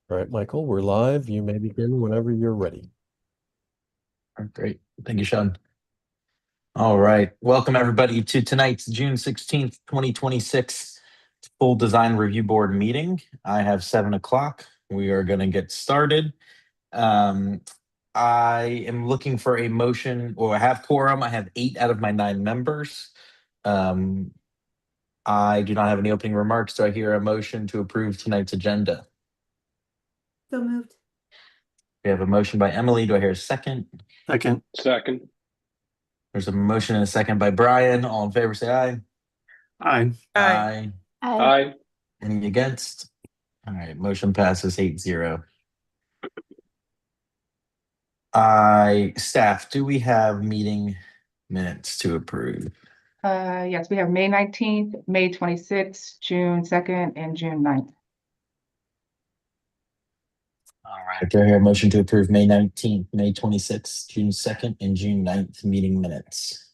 All right, Michael, we're live. You may begin whenever you're ready. All right, great. Thank you, Sean. All right. Welcome, everybody, to tonight's June 16th, 2026 full design review board meeting. I have 7 o'clock. We are going to get started. I am looking for a motion, or I have quorum. I have 8 out of my 9 members. I do not have any opening remarks. Do I hear a motion to approve tonight's agenda? So moved. We have a motion by Emily. Do I hear a second? Second. There's a motion and a second by Brian. All in favor, say aye. Aye. Aye. Aye. Any against? All right, motion passes 8-0. Staff, do we have meeting minutes to approve? Yes, we have May 19th, May 26th, June 2nd, and June 9th. All right, do I hear a motion to approve May 19th, May 26th, June 2nd, and June 9th meeting minutes?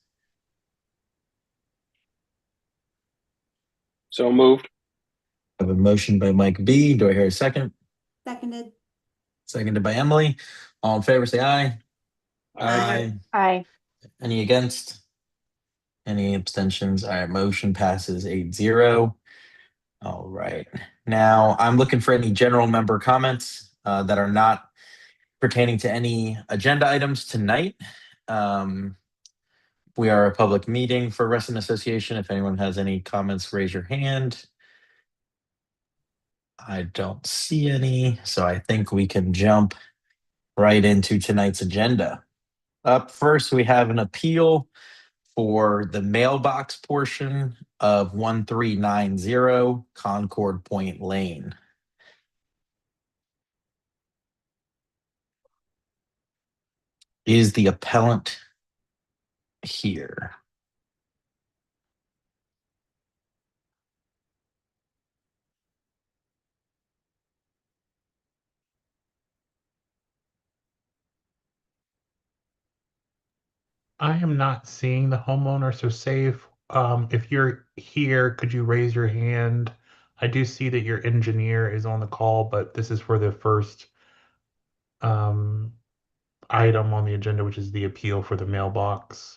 So moved. I have a motion by Mike B. Do I hear a second? Seconded. Seconded by Emily. All in favor, say aye. Aye. Any against? Any abstentions? All right, motion passes 8-0. All right. Now I'm looking for any general member comments that are not pertaining to any agenda items tonight. We are a public meeting for Resident Association. If anyone has any comments, raise your hand. I don't see any, so I think we can jump right into tonight's agenda. Up first, we have an appeal for the mailbox portion of 1390 Concord Point Lane. Is the appellant here? I am not seeing the homeowner, so safe. If you're here, could you raise your hand? I do see that your engineer is on the call, but this is for the first item on the agenda, which is the appeal for the mailbox.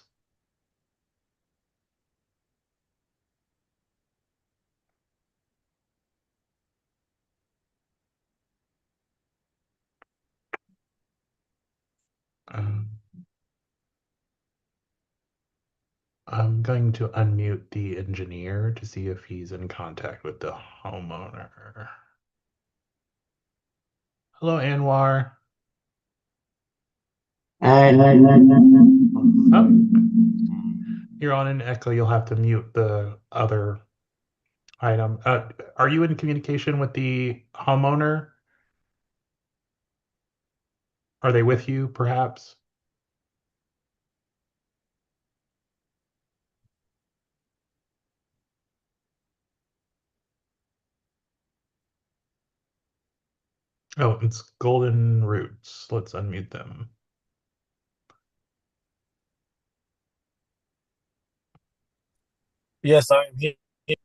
I'm going to unmute the engineer to see if he's in contact with the homeowner. Hello, Anwar. Oh, you're on an echo. You'll have to mute the other item. Are you in communication with the homeowner? Are they with you, perhaps? Oh, it's Golden Roots. Let's unmute them. Yes, I'm here. This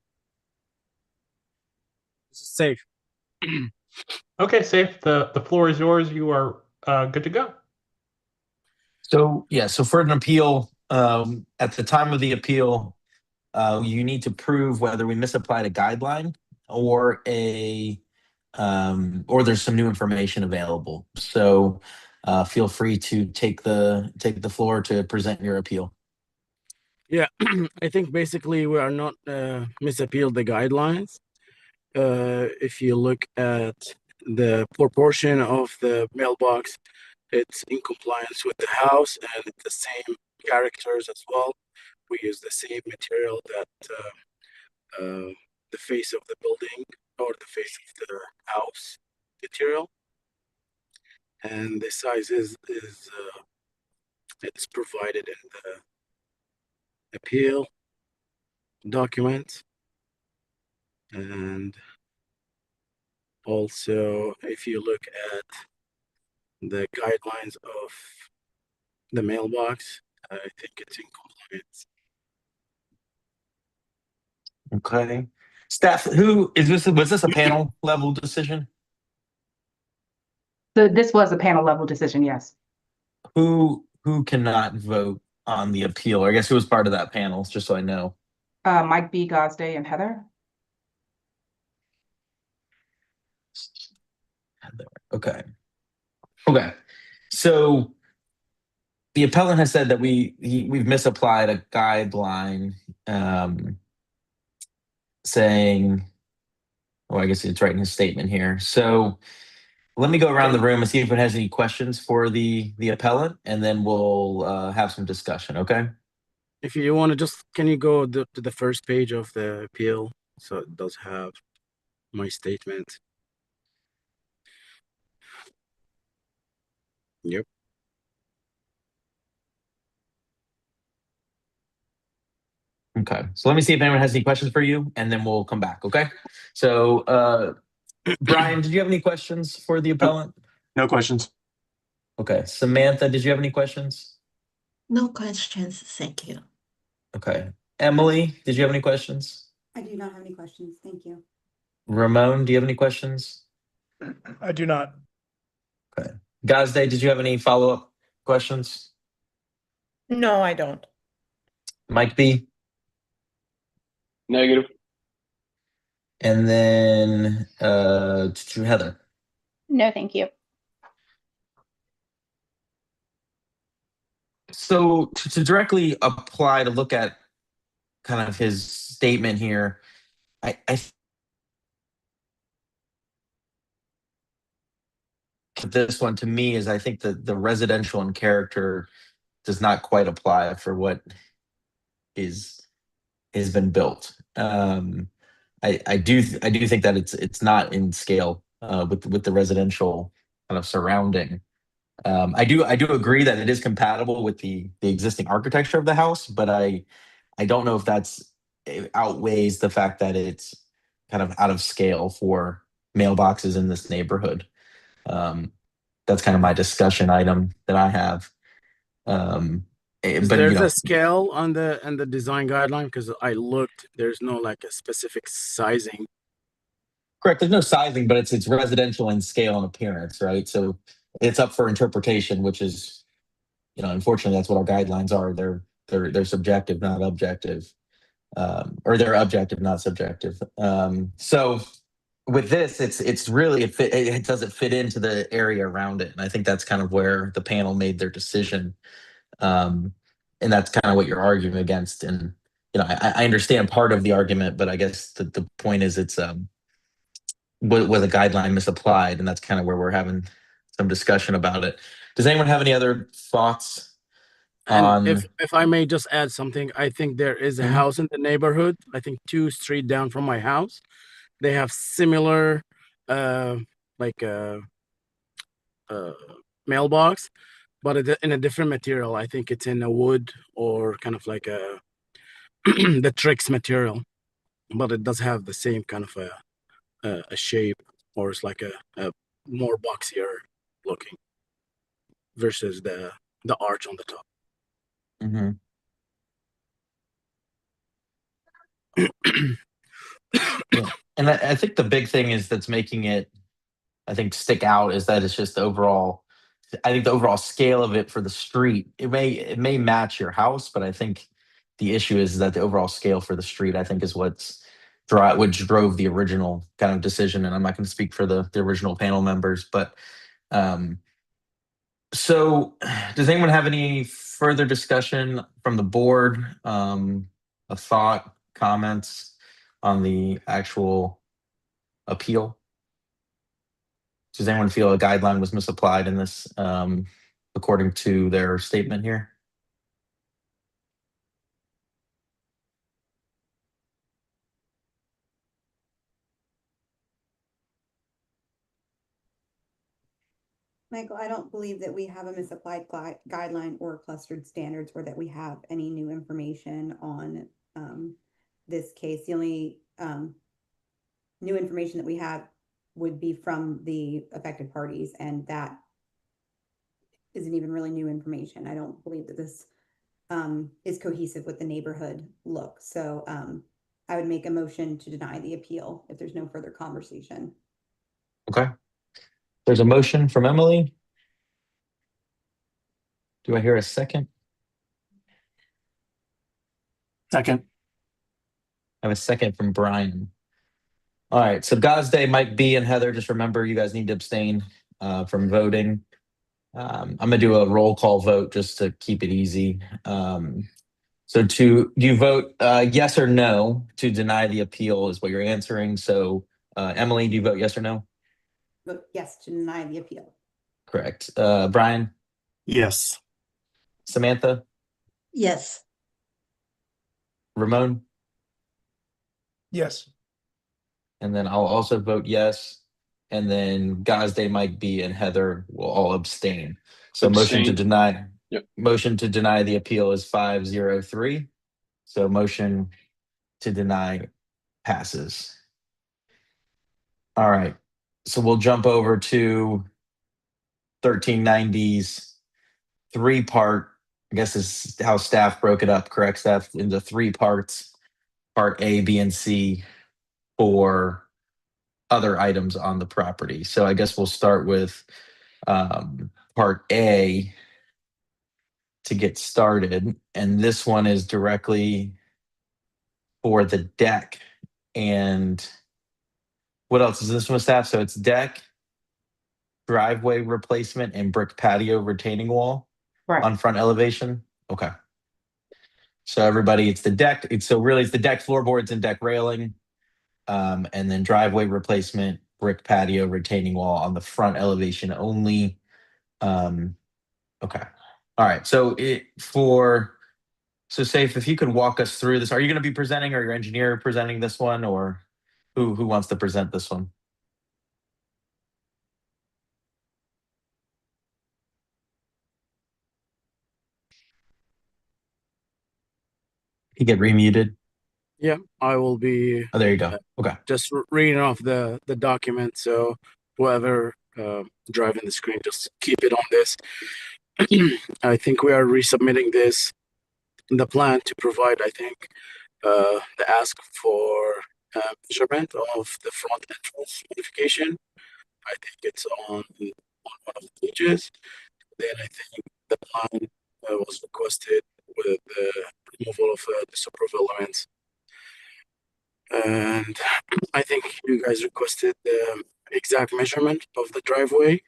is safe. Okay, safe. The floor is yours. You are good to go. So for an appeal, at the time of the appeal, you need to prove whether we misapplied a guideline or or there's some new information available. So feel free to take the floor to present your appeal. Yeah, I think basically we are not misappealed the guidelines. If you look at the proportion of the mailbox, it's in compliance with the house and it's the same characters as well. We use the same material that the face of the building or the face of the house material. And the size is it's provided in the appeal document. And also, if you look at the guidelines of the mailbox, I think it's in compliance. Okay. Staff, who is this? Was this a panel level decision? So this was a panel level decision, yes. Who cannot vote on the appeal? Or I guess who was part of that panel, just so I know. Mike B, Gosday, and Heather. Okay. Okay. So the appellant has said that we've misapplied a guideline, saying, well, I guess it's right in his statement here. So let me go around the room and see if it has any questions for the appellant, and then we'll have some discussion. Okay. If you want to just, can you go to the first page of the appeal? So it does have my statement. Yep. Okay. So let me see if anyone has any questions for you, and then we'll come back. Okay. So Brian, did you have any questions for the appellant? No questions. Okay. Samantha, did you have any questions? No questions, thank you. Okay. Emily, did you have any questions? I do not have any questions. Thank you. Ramon, do you have any questions? I do not. Gazde, did you have any follow-up questions? No, I don't. Mike B? Negative. And then Heather. No, thank you. So to directly apply, to look at kind of his statement here, I this one to me is, I think the residential and character does not quite apply for what has been built. I do think that it's not in scale with the residential kind of surrounding. I do agree that it is compatible with the existing architecture of the house, but I don't know if it outweighs the fact that it's kind of out of scale for mailboxes in this neighborhood. That's kind of my discussion item that I have. But There's a scale on the design guideline, because I looked. There's no like a specific sizing. correct. There's no sizing, but it's residential in scale and appearance, right? So it's up for interpretation, which is, unfortunately, that's what our guidelines are. They're subjective, not objective, or they're objective, not subjective. So with this, it's really it doesn't fit into the area around it, and I think that's kind of where the panel made their decision, and that's kind of what you're arguing against. And I understand part of the argument, but I guess the point is it's was a guideline misapplied, and that's kind of where we're having some discussion about it. Does anyone have any other thoughts? And if I may just add something, I think there is a Mhm. house in the neighborhood. I think 2 street down from my house. They have similar, like mailbox, but in a different material. I think it's in a wood, or kind of like a the Trix material, but it does have the same kind of a shape, or it's like a more boxier looking versus the arch on the top. Mhm. Yeah. And I think the big thing is that's making it, I think, stick out is that it's just the overall. I think the overall scale of it for the street, it may match your house, but I think the issue is that the overall scale for the street, I think, is which drove the original kind of decision. And I'm not going to speak for the original panel members, but so does anyone have any further discussion from the board? A thought, comments on the actual appeal? Does anyone feel a guideline was misapplied in this, according to their statement here? Michael, I don't believe that we have a misapplied guideline or clustered standards, or that we have any new information on this case. The only new information that we have would be from the affected parties, and that isn't even really new information. I don't believe that this is cohesive with the neighborhood look. So I would make a motion to deny the appeal if there's no further conversation. Okay. There's a motion from Emily. Do I hear a second? Second. I have a second from Brian. All right, so Gazde, Mike B, and Heather, just remember you guys need to abstain from voting. I'm gonna do a roll call vote just to keep it easy. So do you vote yes or no to deny the appeal is what you're answering. So Emily, do you vote yes or no? Vote yes to deny the appeal. Correct. Brian, Yes. Samantha, Yes. Ramon, Yes. and then I'll also vote yes. And then Gazde, Mike B, and Heather will all abstain. So motion to Abstain. deny. Yep. Motion to deny the appeal is 5-0-3. So motion to deny passes. All right. So we'll jump over to 1390's 3-part. I guess is how staff broke it up, correct, staff? Into 3 parts, part A, B, and C for other items on the property. So I guess we'll start with part A to get started. And this one is directly for the deck. And what else is this one, staff? So it's deck, driveway replacement, and brick patio retaining wall Right. on front elevation. Okay. So everybody, it's the deck. It's the deck floorboards and deck railing, and then driveway replacement, brick patio retaining wall on the front elevation only. Okay. All right. So Saif, if you could walk us through this, are you going to be presenting, or your engineer presenting this one, or who wants to present this one? You get remuted. Yeah, I will be Oh, there you go. Okay. just reading off the document. So whoever driving the screen, just keep it on this. I think we are resubmitting this, the plan to provide, I think, the ask for measurement of the front entrance modification. I think it's on one of the pages. Then I think the plan was requested with the removal of disapproval elements. And I think you guys requested the exact measurement of the driveway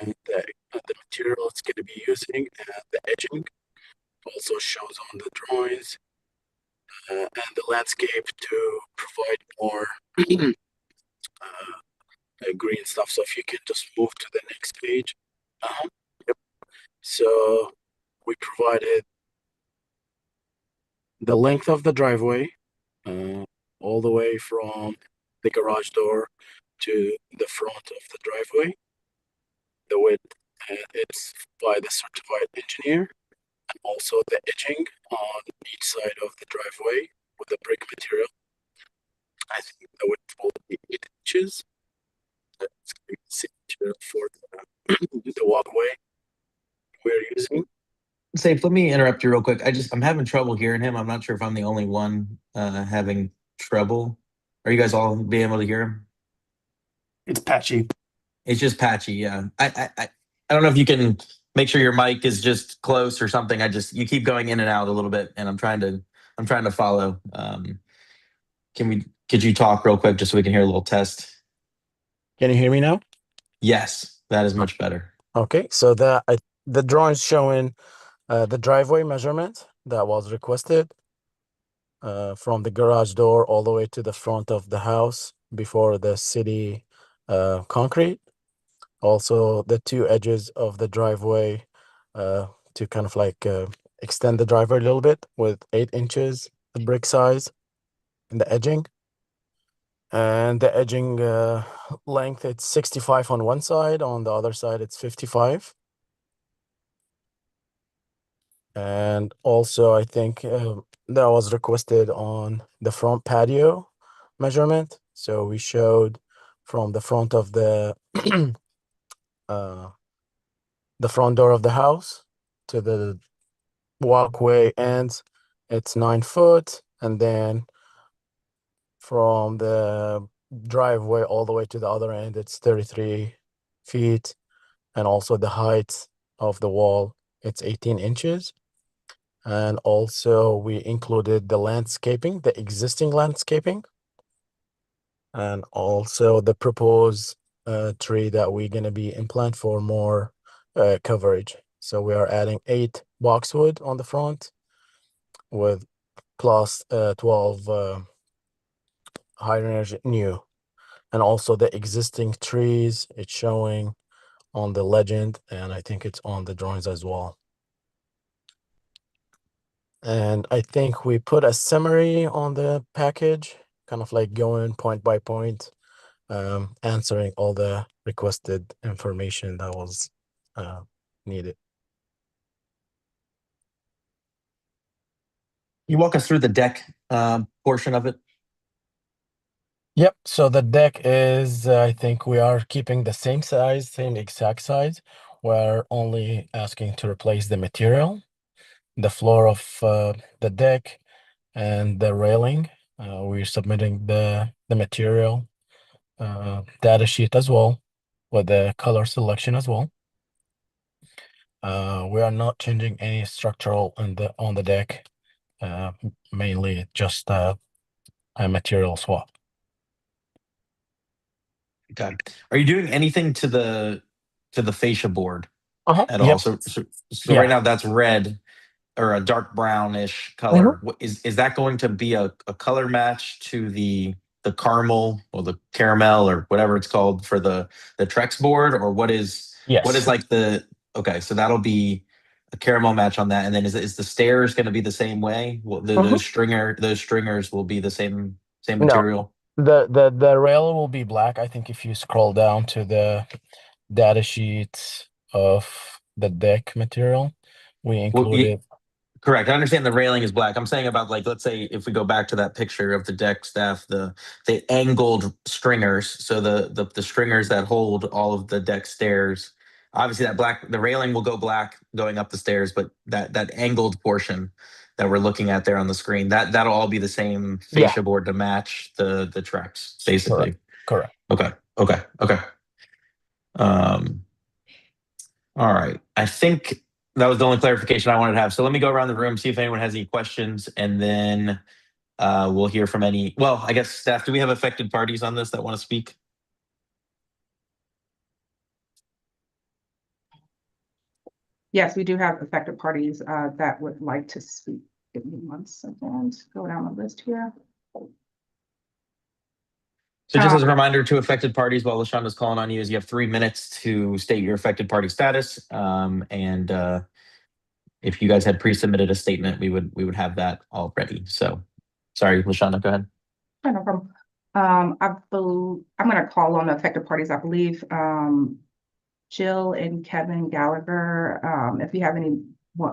and the material it's going to be using, and the edging also shows on the drawings, and the landscape to provide more green stuff. So if you can just move to the next page. Yep. So we provided the length of the driveway, all the way from the garage door to the front of the driveway. The width is by the certified engineer, and also the edging on each side of the driveway with the brick material. I think the width will be 8 inches. That's going to be the same material for the walkway we're using. Safe, let me interrupt you real quick. I'm having trouble hearing him. I'm not sure if I'm the only one having trouble. Are you guys all being able to hear him? It's patchy. It's just patchy, yeah. I don't know if you can make sure your mic is just close or something. You keep going in and out a little bit, and I'm trying to follow. Could you talk real quick just so we can hear a little test? Can you hear me now? Yes, that is much better. Okay, so the drawings showing the driveway measurement that was requested from the garage door all the way to the front of the house before the city concrete. Also, the 2 edges of the driveway to kind of like extend the driveway a little bit with 8 inches, the brick size, and the edging. And the edging length, it's 65 on one side. On the other side, it's 55. And also, I think that was requested on the front patio measurement. So we showed from the front of the front door of the house to the walkway ends, it's 9 foot, and then from the driveway all the way to the other end, it's 33 feet, and also the height of the wall, it's 18 inches. And also we included the landscaping, the existing landscaping, and also the proposed tree that we're going to be implant for more coverage. So we are adding 8 boxwood on the front with plus 12 high energy new, and also the existing trees it's showing on the legend, and I think it's on the drawings as well. And I think we put a summary on the package, kind of like going point by point, answering all the requested information that was needed. You walk us through the deck portion of it. Yep. So the deck is, I think we are keeping the same size, same exact size. We're only asking to replace the material, the floor of the deck, and the railing. We're submitting the material data sheet as well, with the color selection as well. We are not changing any structural on the deck, mainly just a material swap. Okay. Are you doing anything to the fascia board at all? Yep. So Yeah. right now that's red or a dark brownish color. What is that going to be a color match to the caramel or the caramel or whatever it's called for the Trex board, or what is like the okay, so that'll be a caramel match on that. And then is the stairs going to be the same way? Those stringers will be the same material? The rail will be black. I think if you scroll down to the data sheet of the deck material, we included. Correct. I understand the railing is black. I'm saying about, like, let's say if we go back to that picture of the deck staff, the angled stringers. So the stringers that hold all of the deck stairs. Obviously the railing will go black going up the stairs, but that angled portion that we're looking at there on the screen, that'll all be the same fascia board to match the Trex, basically. Correct. Okay. All right. I think that was the only clarification I wanted to have. So let me go around the room, see if anyone has any questions, and then we'll hear from any. Well, I guess, staff, do we have affected parties on this that want to speak? Yes, we do have affected parties that would like to speak. Give me 1 second. Go down the list here. So just as a reminder to affected parties, while LaShonda's calling on you, is you have 3 minutes to state your affected party status. And if you guys had pre-submitted a statement, we would have that all ready. So sorry, LaShonda, go ahead. No problem. I'm going to call on the affected parties. I believe Jill and Kevin Gallagher. If you have any,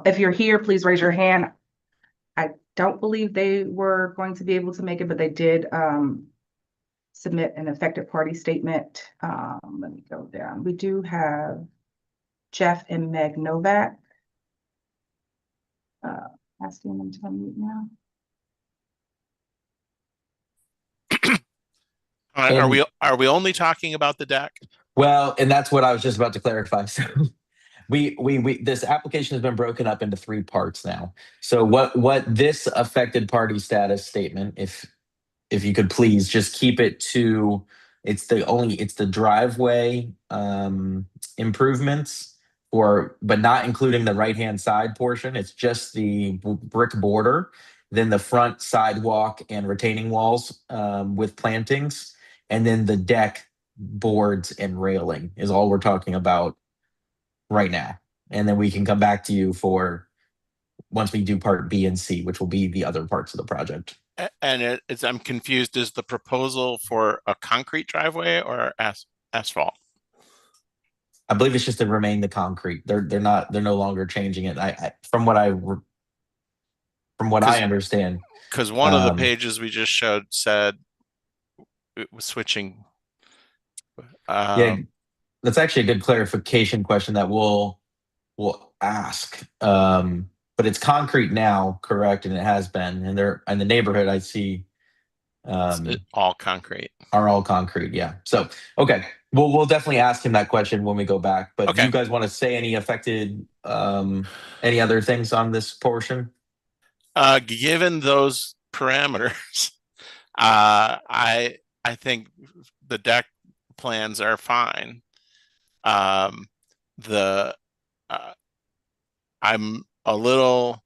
if you're here, please raise your hand. I don't believe they were going to be able to make it, but they did submit an affected party statement. Let me go down. We do have Jeff and Meg Novak. Asking them to unmute now. Are we only talking about the deck? Well, and that's what I was just about to clarify. So we this application has been broken up into 3 parts now. So what this affected party status statement, if you could please just keep it to, it's the driveway improvements, but not including the right-hand side portion. It's just the brick border, then the front sidewalk and retaining walls with plantings, and then the deck boards and railing is all we're talking about right now. And then we can come back to you for once we do part B and C, which will be the other parts of the project. And I'm confused. Is the proposal for a concrete driveway or asphalt? I believe it's just to remain the concrete. They're no longer changing it. From what I understand. Because one of the pages we just showed said it was switching. Yeah, that's actually a good clarification question that we'll ask. But it's concrete now, correct? And it has been. And in the neighborhood, I see all concrete. Are all concrete. Yeah. So, okay. Well, we'll definitely ask him that question when we go back. But do Okay. you guys want to say any affected, any other things on this portion? Given those parameters, I think the deck plans are fine. I'm a little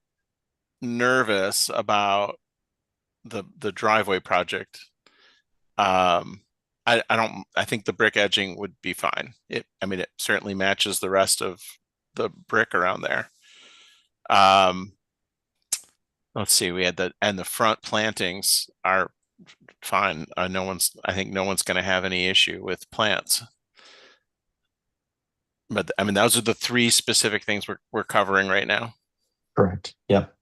nervous about the driveway project. I think the brick edging would be fine. It certainly matches the rest of the brick around there. Let's see, we had the front plantings are fine. I think no one's going to have any issue with plants. But those are the three specific things we're covering right now. Correct. Yep.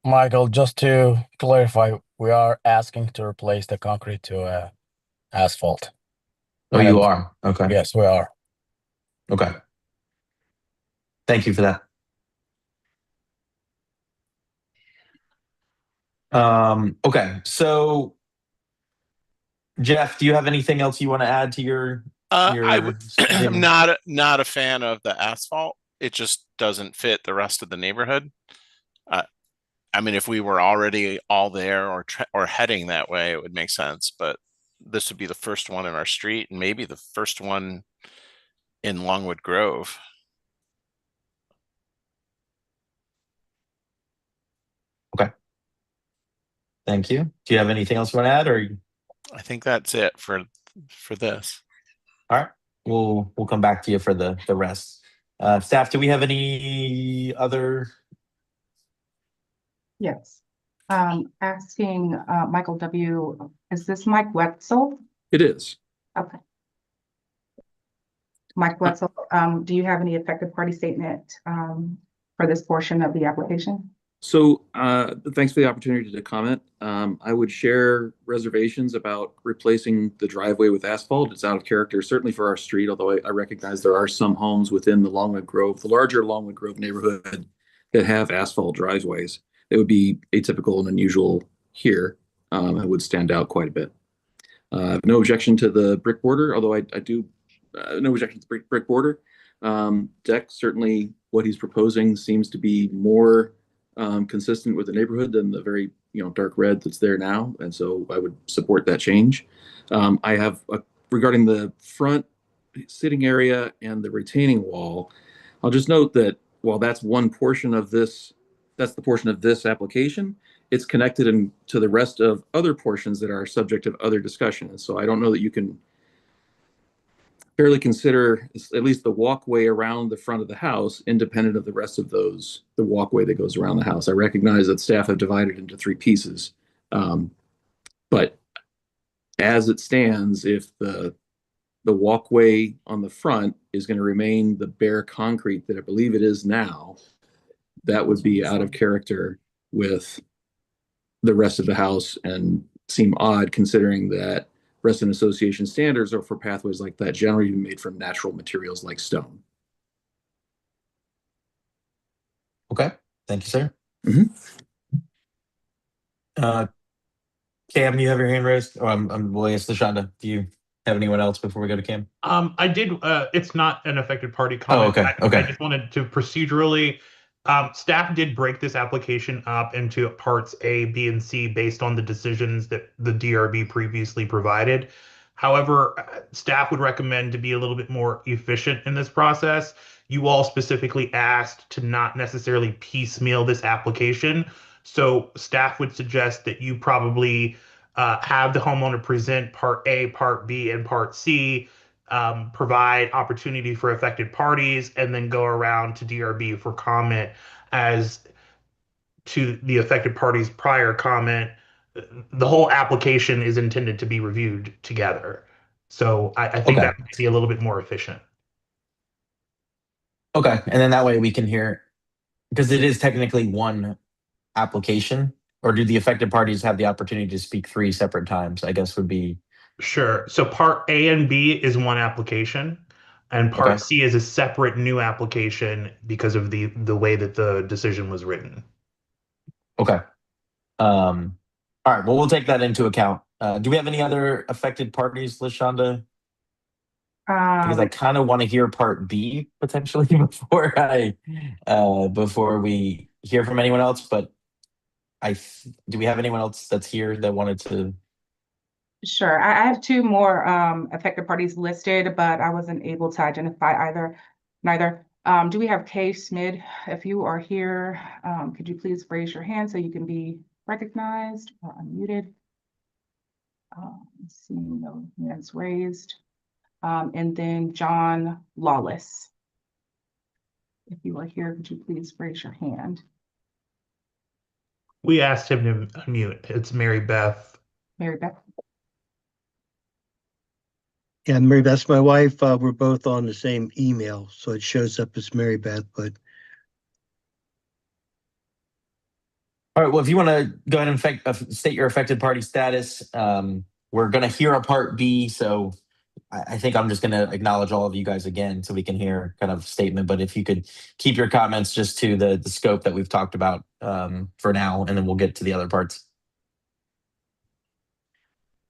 Michael, just to clarify, we are asking to replace the concrete to asphalt. Oh, you are? Okay. Yes, we are. Okay. Thank you for that. Okay, so Jeff, do you have anything else you want to add to your I'm not a fan of the asphalt. It just doesn't fit the rest of the neighborhood. If we were already all there or heading that way, it would make sense. But this would be the first one in our street, and maybe the first one in Longwood Grove. Okay. Thank you. Do you have anything else you want to add, or? I think that's it for this. All right. We'll come back to you for the rest. Staff, do we have any other? Yes. Asking Michael W., is this Mike Wetzel? It is. Okay. Mike Wetzel, do you have any effective party statement for this portion of the application? So thanks for the opportunity to comment. I would share reservations about replacing the driveway with asphalt. It's out of character, certainly for our street, although I recognize there are some homes within the Longwood Grove, the larger Longwood Grove neighborhood, that have asphalt driveways. It would be atypical and unusual here. It would stand out quite a bit. No objection to the brick border, although I do, no objection to the brick border. Deck, certainly what he's proposing seems to be more consistent with the neighborhood than the very dark red that's there now, and so I would support that change. I have regarding the front sitting area and the retaining wall, I'll just note that while that's one portion of this, that's the portion of this application, it's connected to the rest of other portions that are subject of other discussion. And so I don't know that you can fairly consider at least the walkway around the front of the house independent of the rest of the walkway that goes around the house. I recognize that staff have divided into three pieces. But as it stands, if the walkway on the front is going to remain the bare concrete that I believe it is now, that would be out of character with the rest of the house and seem odd considering that resident association standards are for pathways like that generally made from natural materials like stone. Okay, thank you, sir. Mm-hmm. Cam, you have your hand raised? Oh, well, yes, LaShonda, do you have anyone else before we go to Cam? I did. It's not an affected party comment. Oh, okay. Okay. I just wanted to procedurally. Staff did break this application up into parts A, B, and C based on the decisions that the DRB previously provided. However, staff would recommend to be a little bit more efficient in this process. You all specifically asked to not necessarily piecemeal this application. So staff would suggest that you probably have the homeowner present part A, part B, and part C, provide opportunity for affected parties, and then go around to DRB for comment as to the affected parties' prior comment. The whole application is intended to be reviewed together. So I think that might be a little bit more efficient. Okay, and then that way we can hear, because it is technically one application, or do the affected parties have the opportunity to speak 3 separate times, I guess would be. Sure. So part A and B is one application, and part C is a separate new application because of the way that the decision was written. Okay. All All right, well, we'll take that into account. Do we have any other affected parties, LaShonda? Because I kind of want to hear part B potentially before we hear from anyone else. But do we have anyone else that's here that wanted to? Sure. I have two more affected parties listed, but I wasn't able to identify neither. Do we have Kay Smith? If you are here, could you please raise your hand so you can be recognized or unmuted? Seeing no hands raised. And then John Lawless. If you are here, could you please raise your hand? We asked him to unmute. It's Mary Beth. Mary Beth. Yeah, Mary Beth's my wife. We're both on the same email, so it shows up as Mary Beth, but. All right, well, if you want to go ahead and state your affected party status, we're going to hear a part B, so I think I'm just going to acknowledge all of you guys again so we can hear kind of statement, but if you could keep your comments just to the scope that we've talked about for now, and then we'll get to the other parts.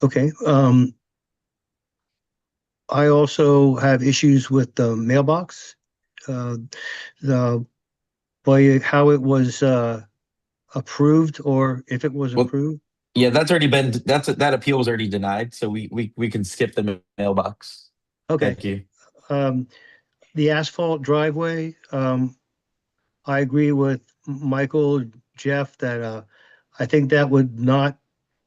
Okay. I also have issues with the mailbox. How it was approved, or if it was approved. Yeah, that appeal was already denied, so we can skip the mailbox. Okay. Thank you. The asphalt driveway, I agree with Michael, Jeff, that I think that would not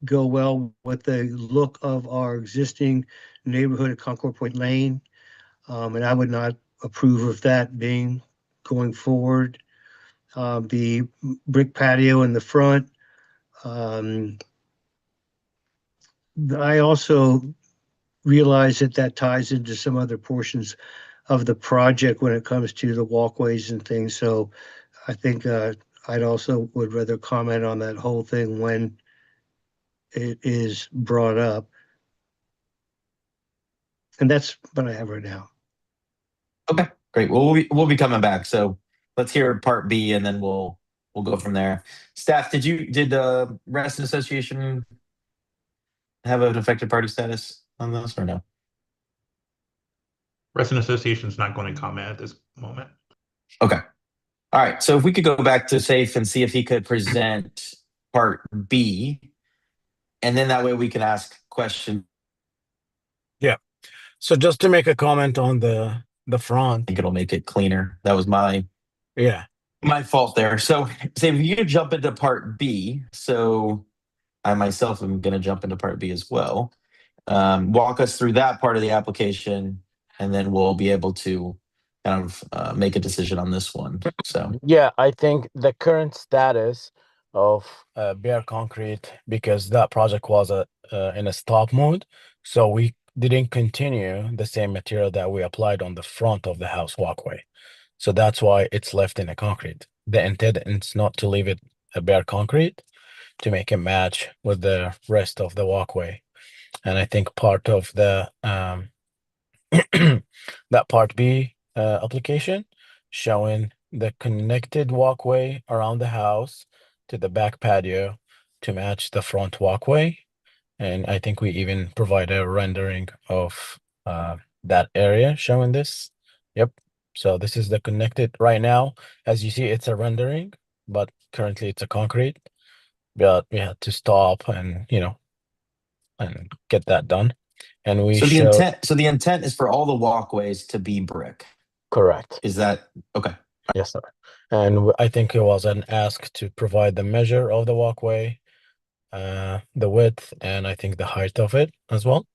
go well with the look of our existing neighborhood at Concord Point Lane. And I would not approve of that being going forward. The brick patio in the front. I also realize that ties into some other portions of the project when it comes to the walkways and things. So I think I'd also would rather comment on that whole thing when it is brought up. And that's what I have right now. Okay, great. Well, we'll be coming back. So let's hear part B, and then we'll go from there. Staff, did Resident Association have an affected party status on this or no? Resident Association is not going to comment at this moment. Okay. All right. So if we could go back to Safe and see if he could present part B, and then that way we can ask questions. Yeah. So just to make a comment on the front. I think it'll make it cleaner. That was my fault there. So Safe, if you could jump into part B. So I myself am going to jump into part B as well. Walk us through that part of the application, and then we'll be able to kind of make a decision on this one. So yeah, I think the current status of bare concrete, because that project was in a stop mode, so we didn't continue the same material that we applied on the front of the house walkway. So that's why it's left in a concrete. The intent is not to leave it a bare concrete, to make it match with the rest of the walkway. And I think part of the that part B application showing the connected walkway around the house to the back patio to match the front walkway. And I think we even provide a rendering of that area showing this. Yep. So this is the connected right now. As you see, it's a rendering, but currently it's a concrete. But we had to stop and and get that done. And we the intent is for all the walkways to be brick. Correct. Is that okay? Yes, sir. And I think it was an ask to provide the measure of the walkway, the width, and I think the height of it as well,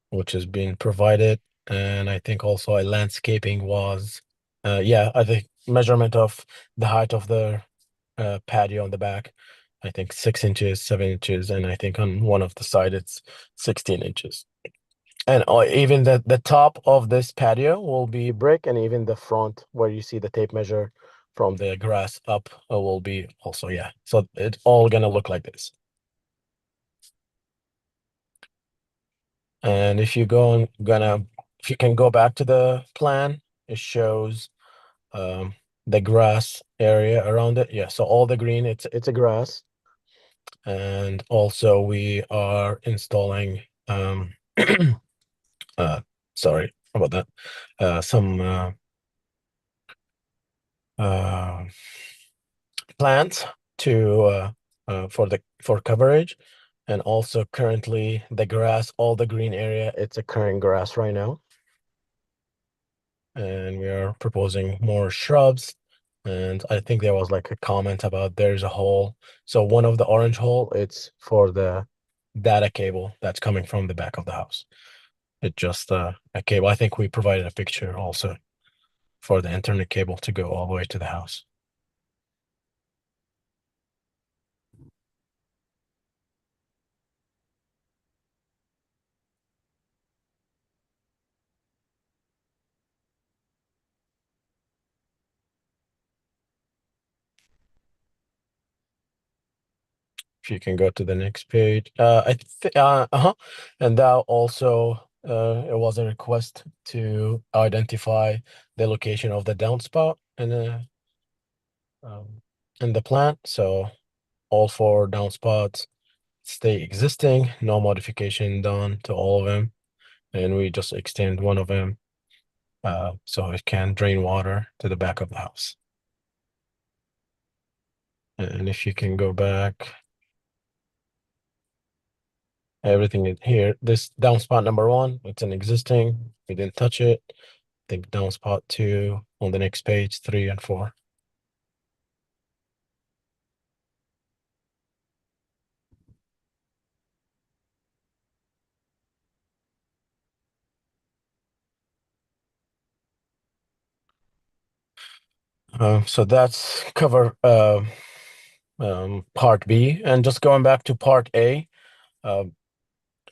which is being provided. And I think also a landscaping was, I think measurement of the height of the patio on the back, I think 6 inches, 7 inches, and I think on one of the side it's 16 inches. And even the top of this patio will be brick, and even the front where you see the tape measure from the grass up will be also, so it's all gonna look like this. And if you if you can go back to the plan, it shows the grass area around it. Yeah, so all the green, it's a grass. And also we are installing sorry about that, some plants to for coverage. And also currently the grass, all the green area, it's a current grass right now. And we are proposing more shrubs. And I think there was like a comment about there's a hole. So one of the orange hole, it's for the data cable that's coming from the back of the house. It's just a cable. I think we provided a picture also for the internet cable to go all the way to the house. If you can go to the next page. And that also it was a request to identify the location of the downspout in the plant. So all 4 downspouts stay existing, no modification done to all of them, and we just extend one of them so it can drain water to the back of the house. And if you can go back. Everything in here, this downspout number 1, it's an existing, we didn't touch it. I think downspout 2 on the next page, 3 and 4. So that's cover part B. And just going back to part A,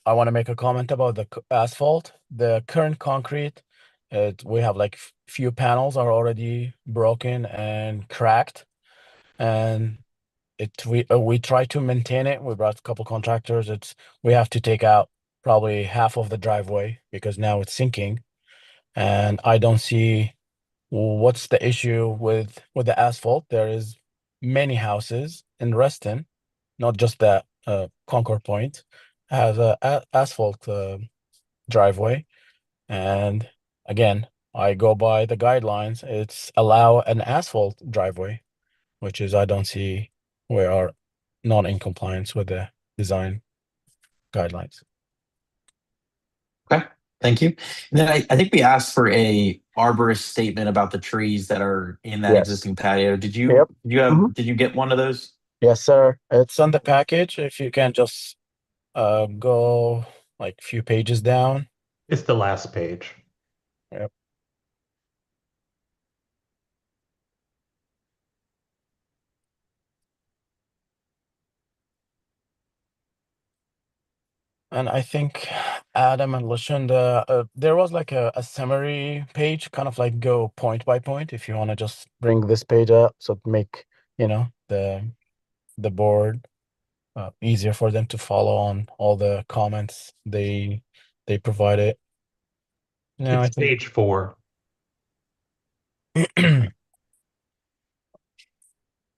I want to make a comment about the asphalt. The current concrete, we have like few panels are already broken and cracked, and we try to maintain it. We brought a couple contractors. We have to take out probably half of the driveway because now it's sinking, and I don't see what's the issue with the asphalt. There is many houses in Reston, not just that Concord Point has a asphalt driveway, and again, I go by the guidelines. It's allow an asphalt driveway, which is I don't see we are not in compliance with the design guidelines. Okay, thank you. And then I think we asked for a arborist statement about the trees that are in that Yes. existing patio. Did you Yep. did you get one of those? Yes, sir. It's on the package. If you can just go like a few pages down. It's the last page. Yep. And I think Adam and Lashunda, there was like a summary page, kind of like go point by point. If you want to just bring this page up, so to make the board easier for them to follow on all the comments they provided. No, I It's think page 4.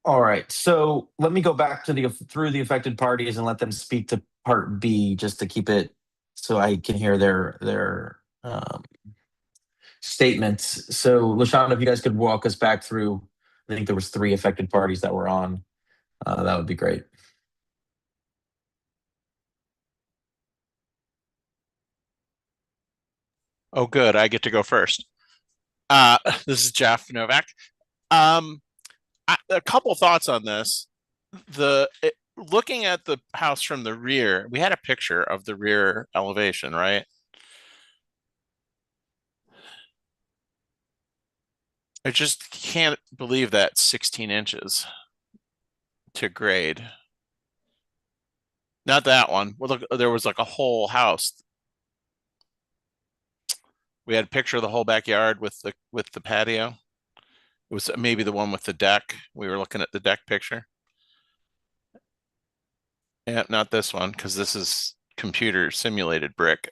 All right, so let me go back to through the affected parties and let them speak to part B just to keep it so I can hear their statements. So LaShawn, if you guys could walk us back through, I think there was 3 affected parties that were on. That would be great. Oh, good. I get to go first. This is Jeff Novak. A couple thoughts on this. Looking at the house from the rear, we had a picture of the rear elevation, right? I just can't believe that 16 inches to grade. Not that one. Well, look, there was like a whole house. We had a picture of the whole backyard with the patio. It was maybe the one with the deck. We were looking at the deck picture. Yeah, not this one, because this is computer simulated brick.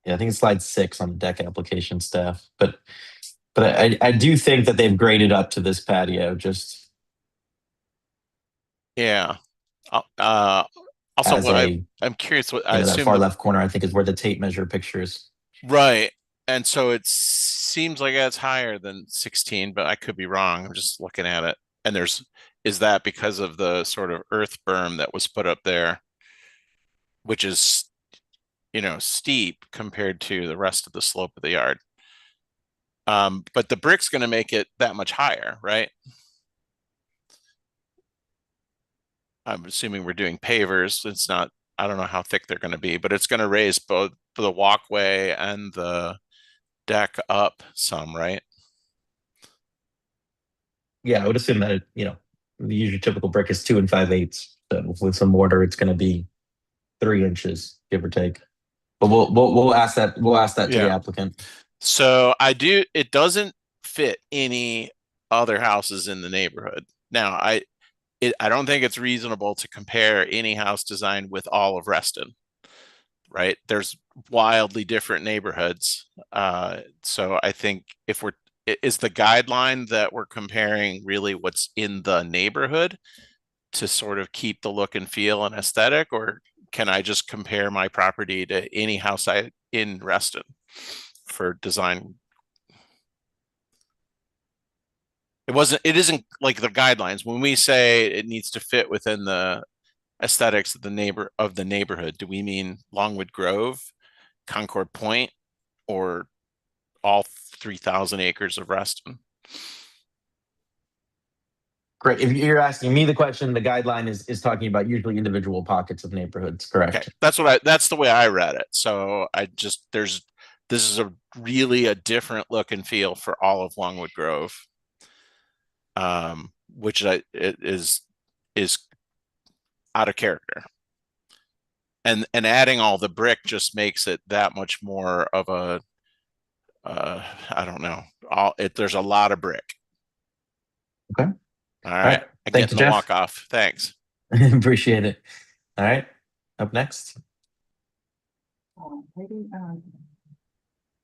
Yeah, I think it's slide 6 on the deck application staff. But I do think that they've graded up to this patio. Just Yeah. Also, As what a, I'm curious, what I that assume far the left corner, I think, is where the tape measure picture is. right. And so it seems like it's higher than 16, but I could be wrong. I'm just looking at it. And is that because of the sort of earth berm that was put up there, which is, steep compared to the rest of the slope of the yard? But the brick's going to make it that much higher, right? I'm assuming we're doing pavers. It's not, I don't know how thick they're going to be, but it's going to raise both the walkway and the deck up some, right? Yeah, I would assume that the usual typical brick is 2 5/8. So with some mortar, it's going to be 3 inches, give or take. But we'll ask that to the applicant. So it doesn't fit any other houses in the neighborhood. Now, I don't think it's reasonable to compare any house design with all of Reston, right? There's wildly different neighborhoods. So I think is the guideline that we're comparing really what's in the neighborhood to sort of keep the look and feel and aesthetic, or can I just compare my property to any house in Reston for design? It isn't like the guidelines. When we say it needs to fit within the aesthetics of the neighborhood, do we mean Longwood Grove, Concord Point, or all 3,000 acres of Reston? Great. If you're asking me the question, the guideline is talking about usually individual pockets of neighborhoods, correct? Okay. That's the way I read it. So this is really a different look and feel for all of Longwood Grove. Which is out of character. And adding all the brick just makes it that much more of a I don't know. There's a lot of brick. Okay. All right. I get the walk off. Thanks. Appreciate it. All right. Up next. Maybe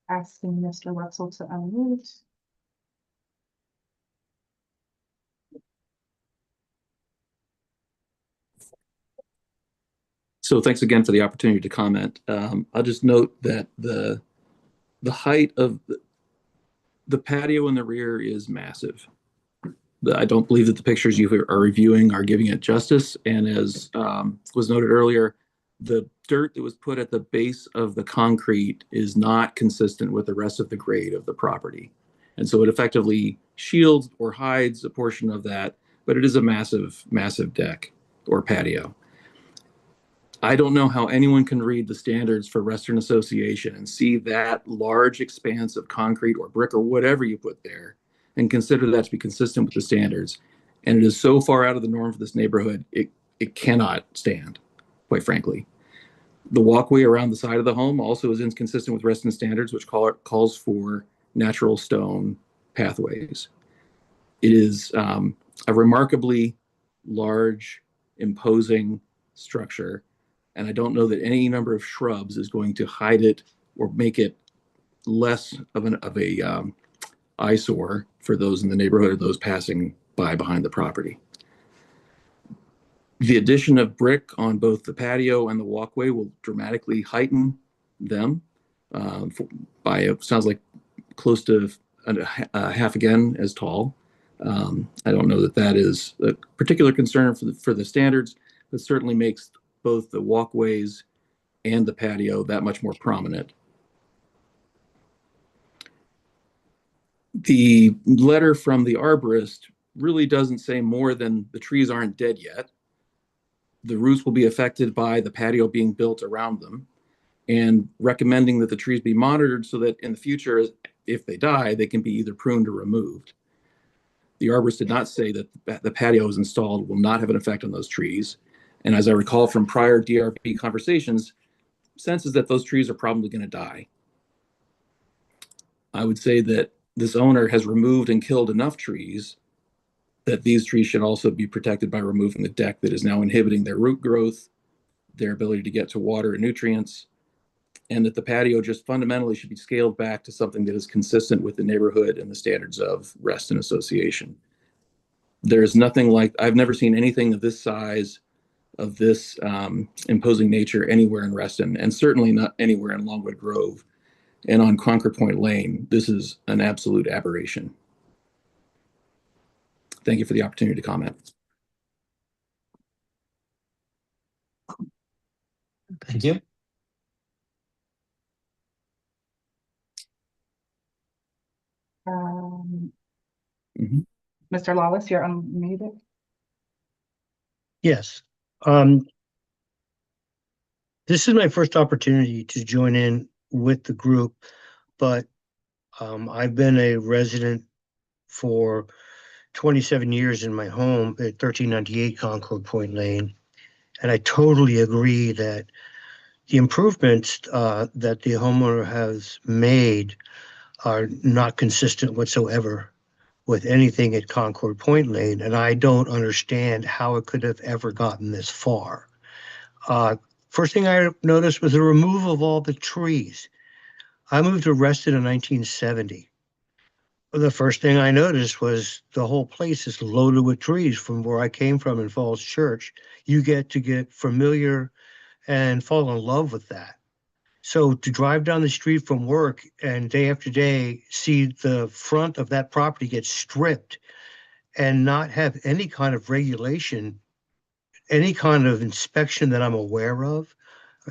asking Mr. Russell to unmute. So thanks again for the opportunity to comment. I'll just note that the height of the patio in the rear is massive. I don't believe that the pictures you are reviewing are giving it justice. And as was noted earlier, the dirt that was put at the base of the concrete is not consistent with the rest of the grade of the property. And so it effectively shields or hides a portion of that, but it is a massive, massive deck or patio. I don't know how anyone can read the standards for Reston Association and see that large expanse of concrete or brick or whatever you put there and consider that to be consistent with the standards. And it is so far out of the norm for this neighborhood, it cannot stand, quite frankly. The walkway around the side of the home also is inconsistent with Reston standards, which calls for natural stone pathways. It is a remarkably large, imposing structure, and I don't know that any number of shrubs is going to hide it or make it less of a eyesore for those in the neighborhood or those passing by behind the property. The addition of brick on both the patio and the walkway will dramatically heighten them by sounds like close to half again as tall. I don't know that is a particular concern for the standards, but certainly makes both the walkways and the patio that much more prominent. The letter from the arborist really doesn't say more than the trees aren't dead yet. The roots will be affected by the patio being built around them, and recommending that the trees be monitored so that in the future, if they die, they can be either pruned or removed. The arborist did not say that the patio is installed will not have an effect on those trees. And as I recall from prior DRP conversations, sense is that those trees are probably going to die. I would say that this owner has removed and killed enough trees that these trees should also be protected by removing the deck that is now inhibiting their root growth, their ability to get to water and nutrients, and that the patio just fundamentally should be scaled back to something that is consistent with the neighborhood and the standards of Reston Association. There's nothing like, I've never seen anything of this size, of this imposing nature anywhere in Reston, and certainly not anywhere in Longwood Grove and on Concord Point Lane. This is an absolute aberration. Thank you for the opportunity to comment. Thank you. Mr. Lawless, you're unmuted. Yes. This is my first opportunity to join in with the group, but I've been a resident for 27 years in my home at 1398 Concord Point Lane. And I totally agree that the improvements that the homeowner has made are not consistent whatsoever with anything at Concord Point Lane. And I don't understand how it could have ever gotten this far. First thing I noticed was the removal of all the trees. I moved to Reston in 1970. The first thing I noticed was the whole place is loaded with trees from where I came from in Falls Church. You get to get familiar and fall in love with that. So to drive down the street from work and day after day see the front of that property get stripped and not have any kind of regulation, any kind of inspection that I'm aware of,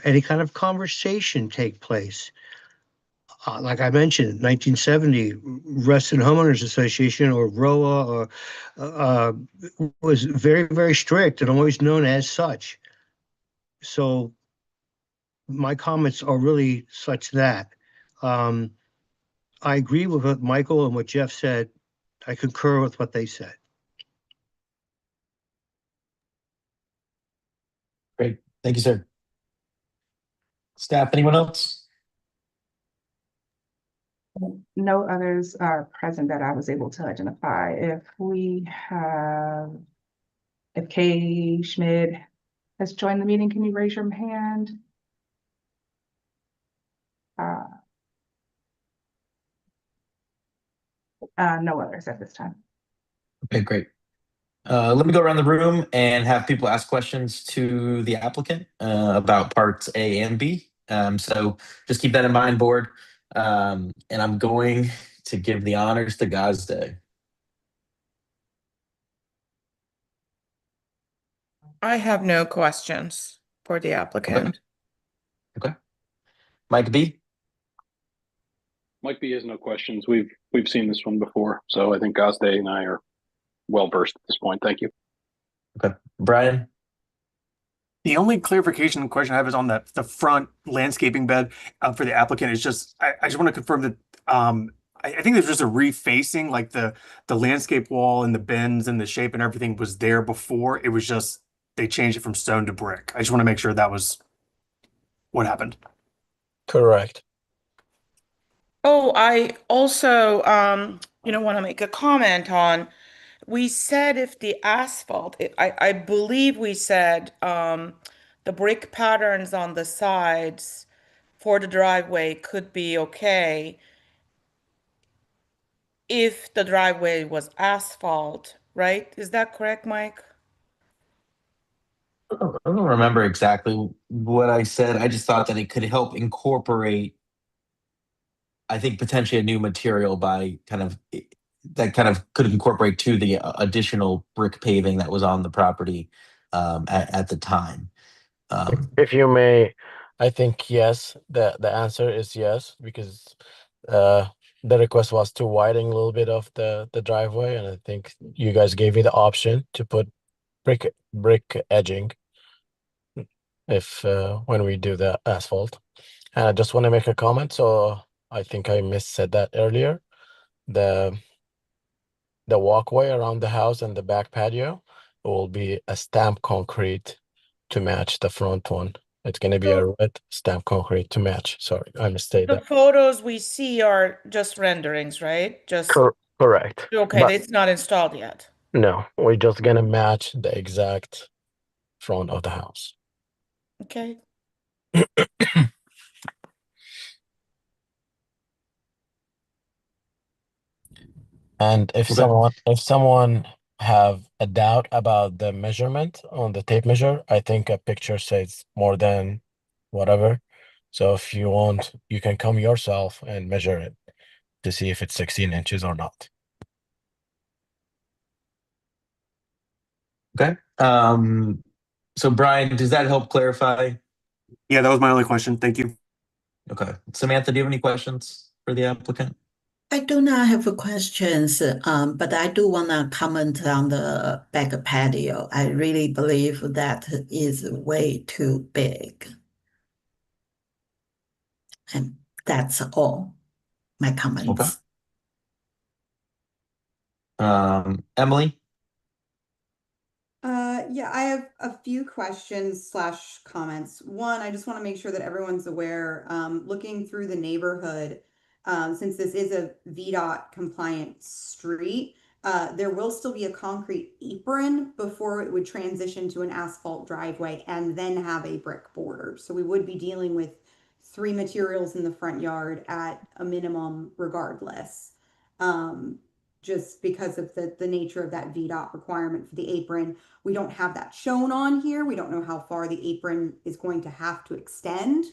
any kind of conversation take place. Like I mentioned, 1970, Reston Homeowners Association, or ROA, was very, very strict and always known as such. So my comments are really such that I agree with what Michael and what Jeff said. I concur with what they said. Great. Thank you, sir. Staff, anyone else? No others are present that I was able to identify. If Kay Schmid has joined the meeting, can you raise your hand? No others at this time. Okay, great. Let me go around the room and have people ask questions to the applicant about parts A and B. So just keep that in mind, board. And I'm going to give the honors to Gazde. I have no questions for the applicant. Okay. Mike B. Mike B has no questions. We've seen this one before, so I think Gazde and I are well versed at this point. Thank you. Okay. Brian. The only clarification question I have is on the front landscaping bed for the applicant. Is just I just want to confirm that I think there's just a refacing, like the landscape wall and the bends and the shape and everything was there before. It was just they changed it from stone to brick. I just want to make sure that was what happened. Correct. Oh, I also, want to make a comment on, we said if the asphalt, I believe we said the brick patterns on the sides for the driveway could be okay if the driveway was asphalt, right? Is that correct, Mike? I don't remember exactly what I said. I just thought that it could help incorporate, I think, potentially a new material by that could incorporate to the additional brick paving that was on the property at the time. If you may, I think yes, the answer is yes, because the request was to widen a little bit of the driveway, and I think you guys gave me the option to put brick edging if when we do the asphalt. And I just want to make a comment, so I think I said that earlier. The walkway around the house and the back patio will be a stamped concrete to match the front one. It's going to be a red stamped concrete to match. Sorry, I misstated The that. photos we see are just renderings, right? Just Correct. okay, But it's not installed yet. no, we're just going to match the exact front of the house. Okay. And if Okay. someone have a doubt about the measurement on the tape measure, I think a picture says more than whatever. So if you want, you can come yourself and measure it to see if it's 16 inches or not. Okay. So Brian, does that help clarify? Yeah, that was my only question. Thank you. Okay. Samantha, do you have any questions for the applicant? I do not have questions, but I do want to comment on the back patio. I really believe that is way too big. And that's all my comments. Okay. Emily? Yeah, I have a few questions slash comments. One, I just want to make sure that everyone's aware, looking through the neighborhood, since this is a VDOT compliant street, there will still be a concrete apron before it would transition to an asphalt driveway and then have a brick border. So we would be dealing with 3 materials in the front yard at a minimum regardless. Just because of the nature of that VDOT requirement for the apron. We don't have that shown on here. We don't know how far the apron is going to have to extend.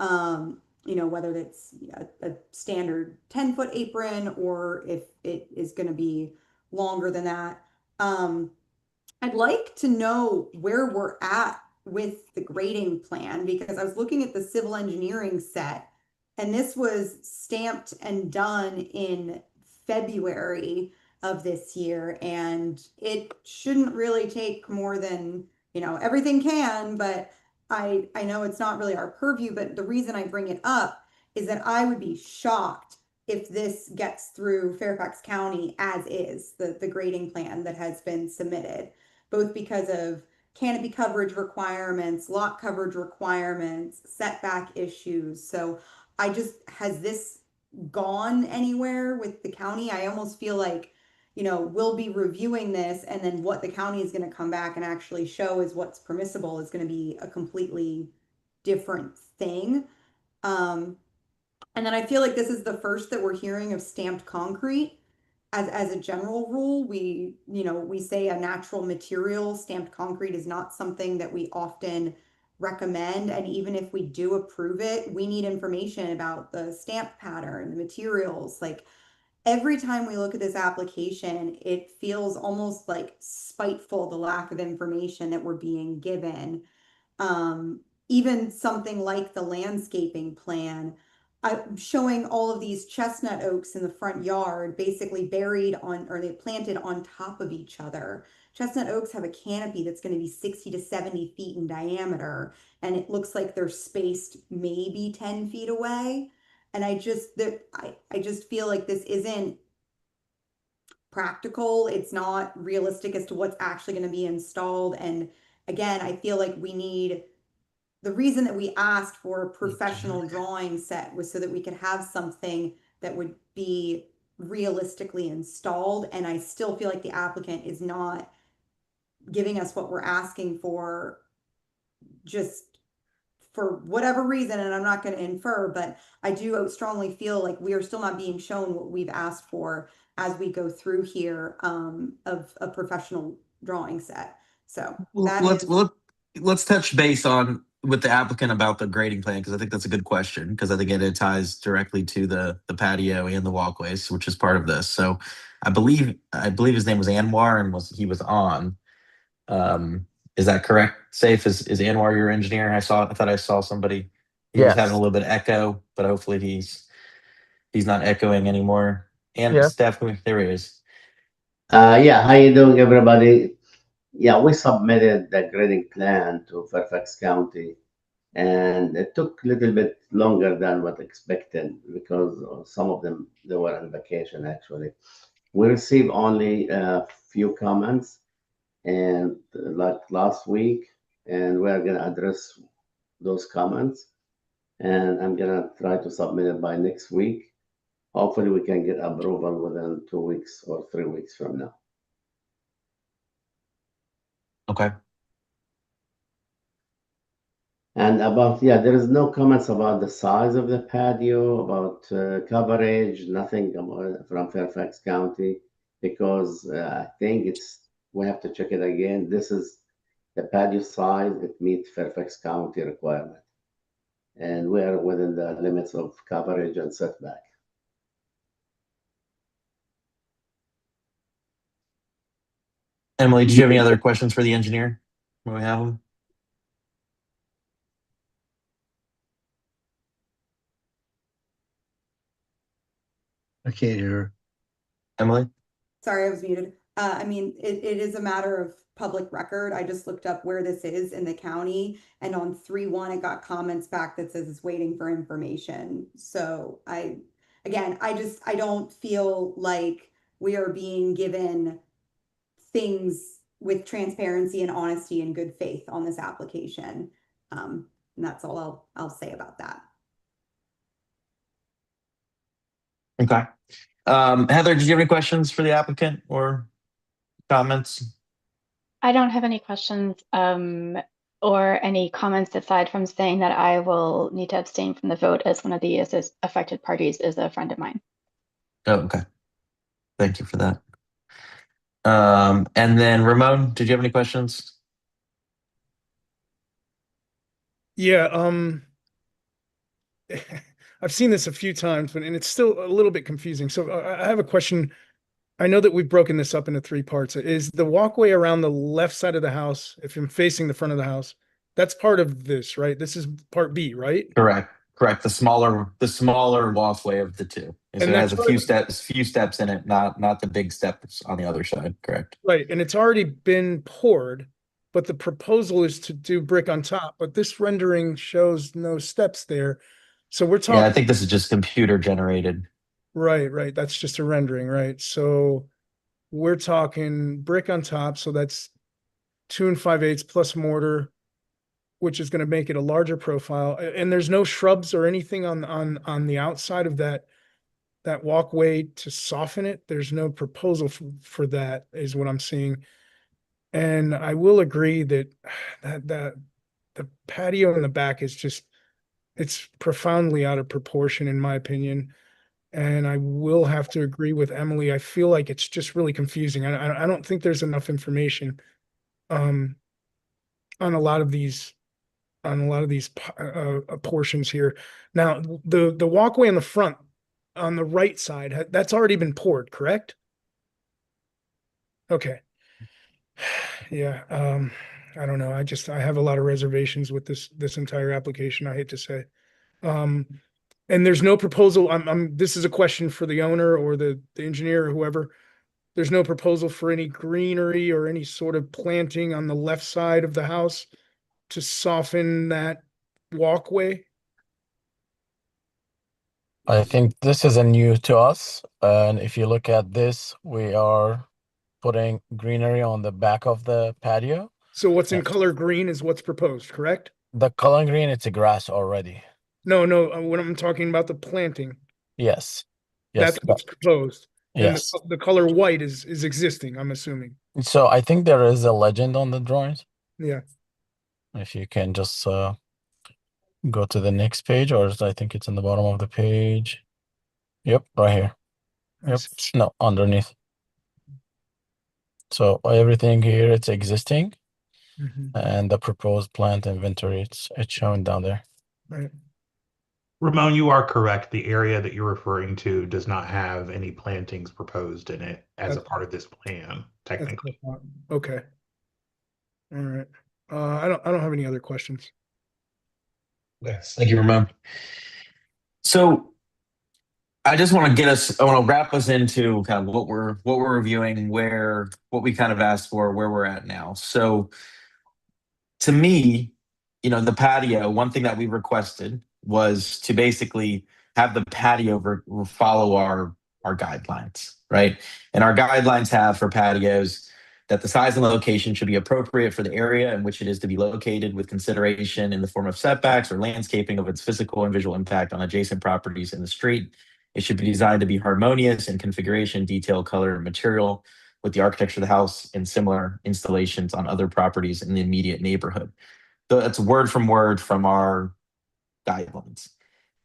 You know, whether it's a standard 10-foot apron or if it is going to be longer than that. I'd like to know where we're at with the grading plan because I was looking at the civil engineering set and this was stamped and done in February of this year, and it shouldn't really take more than, you know, everything can, but I know it's not really our purview, but the reason I bring it up is that I would be shocked if this gets through Fairfax County as is, the grading plan that has been submitted, both because of canopy coverage requirements, lot coverage requirements, setback issues. So has this gone anywhere with the county? I almost feel like, you know, we'll be reviewing this and then what the county is going to come back and actually show is what's permissible is going to be a completely different thing. And then I feel like this is the first that we're hearing of stamped concrete. As a general rule, we say a natural material, stamped concrete is not something that we often recommend. And even if we do approve it, we need information about the stamp pattern, the materials. Like every time we look at this application, it feels almost like spiteful, the lack of information that we're being given. Even something like the landscaping plan, showing all of these chestnut oaks in the front yard, basically buried on, or they planted on top of each other. Chestnut oaks have a canopy that's going to be 60 to 70 feet in diameter, and it looks like they're spaced maybe 10 feet away. And I just feel like this isn't practical. It's not realistic as to what's actually going to be installed. And again, I feel like the reason that we asked for a professional drawing set was so that we could have something that would be realistically installed. And I still feel like the applicant is not giving us what we're asking for just for whatever reason. And I'm not going to infer, but I do strongly feel like we are still not being shown what we've asked for as we go through here of a professional drawing set. So let's touch base on with the applicant about the grading plan because I think that's a good question because I think it ties directly to the patio and the walkways, which is part of this. So I believe his name was Anwar and he was on. Is that correct? Safe, is Anwar your engineer? I thought I saw somebody. He was having a little bit of echo, but hopefully he's not echoing anymore. And Steph, there he is. Yeah, how you doing, everybody? Yeah, we submitted the grading plan to Fairfax County, and it took a little bit longer than what expected because some of them, they were on vacation, actually. We received only a few comments, and like last week, and we're going to address those comments, and I'm going to try to submit it by next week. Hopefully, we can get approval within 2 weeks or 3 weeks from now. Okay. And about, there is no comments about the size of the patio, about coverage, nothing from Fairfax County. because I think we have to check it again. This is the patio size, it meets Fairfax County requirement. And we are within the limits of coverage and setback. Emily, do you have any other questions for the engineer when we have them? I can't hear her. Emily? Sorry, I was muted. I mean, it is a matter of public record. I just looked up where this is in the county, and on 3-1, it got comments back that says it's waiting for information. So I don't feel like we are being given things with transparency and honesty and good faith on this application. And that's all I'll say about that. Okay. Heather, did you have any questions for the applicant or comments? I don't have any questions or any comments aside from saying that I will need to abstain from the vote as one of the affected parties is a friend of mine. Oh, okay. Thank you for that. And then Ramon, did you have any questions? Yeah, I've seen this a few times, and it's still a little bit confusing. So I have a question. I know that we've broken this up into 3 parts. Is the walkway around the left side of the house, if I'm facing the front of the house, that's part of this, right? This is part B, right? Correct. Correct. The smaller walkway of the two. So it has a few steps in it, not the big steps on the other side. Correct. Right. And it's already been poured, but the proposal is to do brick on top. But this rendering shows no steps there. So we're talking. Yeah, I think this is just computer generated. Right. That's just a rendering, right? So we're talking brick on top. So that's 2 5/8 plus mortar, which is going to make it a larger profile. And there's no shrubs or anything on the outside of that walkway to soften it. There's no proposal for that, is what I'm seeing. And I will agree that the patio in the back is just, it's profoundly out of proportion in my opinion. And I will have to agree with Emily. I feel like it's just really confusing. I don't think there's enough information on a lot of these portions here. Now, the walkway in the front on the right side, that's already been poured, correct? Okay. Yeah. I don't know. I have a lot of reservations with this entire application, I hate to say. And there's no proposal. This is a question for the owner or the engineer or whoever. There's no proposal for any greenery or any sort of planting on the left side of the house to soften that walkway. I think this is a new to us. And if you look at this, we are putting greenery on the back of the patio. So what's in color green is what's proposed, correct? The color green, it's a grass already. No, when I'm talking about the planting. Yes. That's what's proposed. Yes. And the color white is existing, I'm assuming. So I think there is a legend on the drawings. Yeah. If you can just go to the next page, or I think it's in the bottom of the page. Yep, right here. Yep. No, underneath. So everything here, it's existing. And the proposed plant inventory, it's shown down there. Right. Ramon, you are correct. The area that you're referring to does not have any plantings proposed in it as a part of this plan, technically. Okay. All right. I don't have any other questions. Yes, thank you, Ramon. So I just want to wrap us into kind of what we're reviewing, what we kind of asked for, where we're at now. So to me, the patio, one thing that we requested was to basically have the patio follow our guidelines, right? And our guidelines have for patios that the size and location should be appropriate for the area in which it is to be located, with consideration in the form of setbacks or landscaping of its physical and visual impact on adjacent properties in the street. It should be designed to be harmonious in configuration, detail, color, and material with the architecture of the house and similar installations on other properties in the immediate neighborhood. So that's word from our guidelines.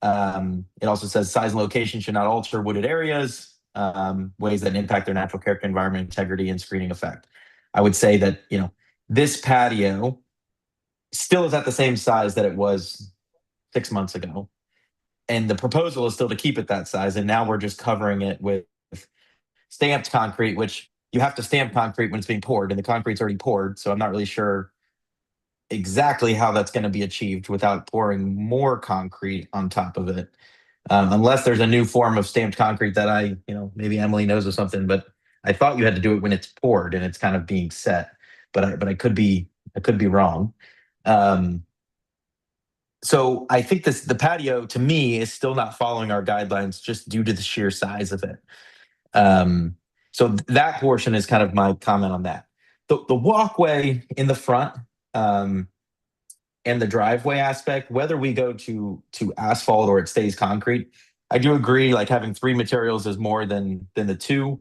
It also says size and location should not alter wooded areas. ways that impact their natural character, environment, integrity, and screening effect. I would say that, this patio still is at the same size that it was 6 months ago. And the proposal is still to keep it that size. And now we're just covering it with stamped concrete, which you have to stamp concrete when it's being poured, and the concrete's already poured. So I'm not really sure exactly how that's going to be achieved without pouring more concrete on top of it. Unless there's a new form of stamped concrete that maybe Emily knows of something, but I thought you had to do it when it's poured and it's kind of being set, but I could be wrong. So I think the patio to me is still not following our guidelines just due to the sheer size of it. So that portion is kind of my comment on that. The walkway in the front and the driveway aspect, whether we go to asphalt or it stays concrete, I do agree, like having 3 materials is more than the 2.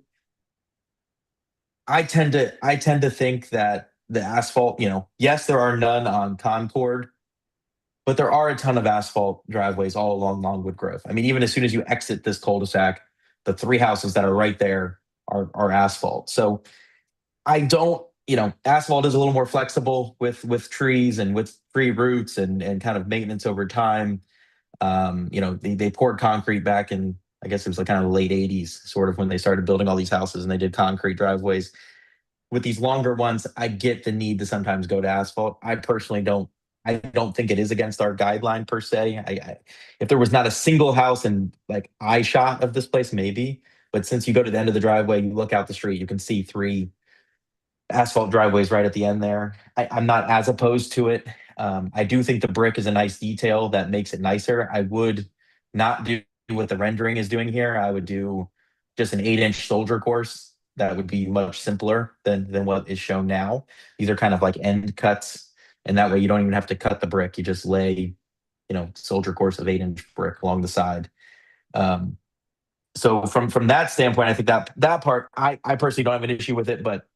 I tend to think that the asphalt, yes, there are none on Concord, but there are a ton of asphalt driveways all along Longwood Grove. I mean, even as soon as you exit this cul-de-sac, the 3 houses that are right there are asphalt. So I don't, asphalt is a little more flexible with trees and with tree roots and kind of maintenance over time. They poured concrete back in, I guess it was like kind of the late 80s, sort of when they started building all these houses and they did concrete driveways. With these longer ones, I get the need to sometimes go to asphalt. I personally don't think it is against our guideline per se. If there was not a single house in like eye shot of this place, maybe. But since you go to the end of the driveway, you look out the street, you can see 3 asphalt driveways right at the end there. I'm not as opposed to it. I do think the brick is a nice detail that makes it nicer. I would not do what the rendering is doing here. I would do just an 8-inch soldier course. That would be much simpler than what is shown now. These are kind of like end cuts. And that way you don't even have to cut the brick. You just lay, soldier course of 8-inch brick along the side. So from that standpoint, I think that part, I personally don't have an issue with it, but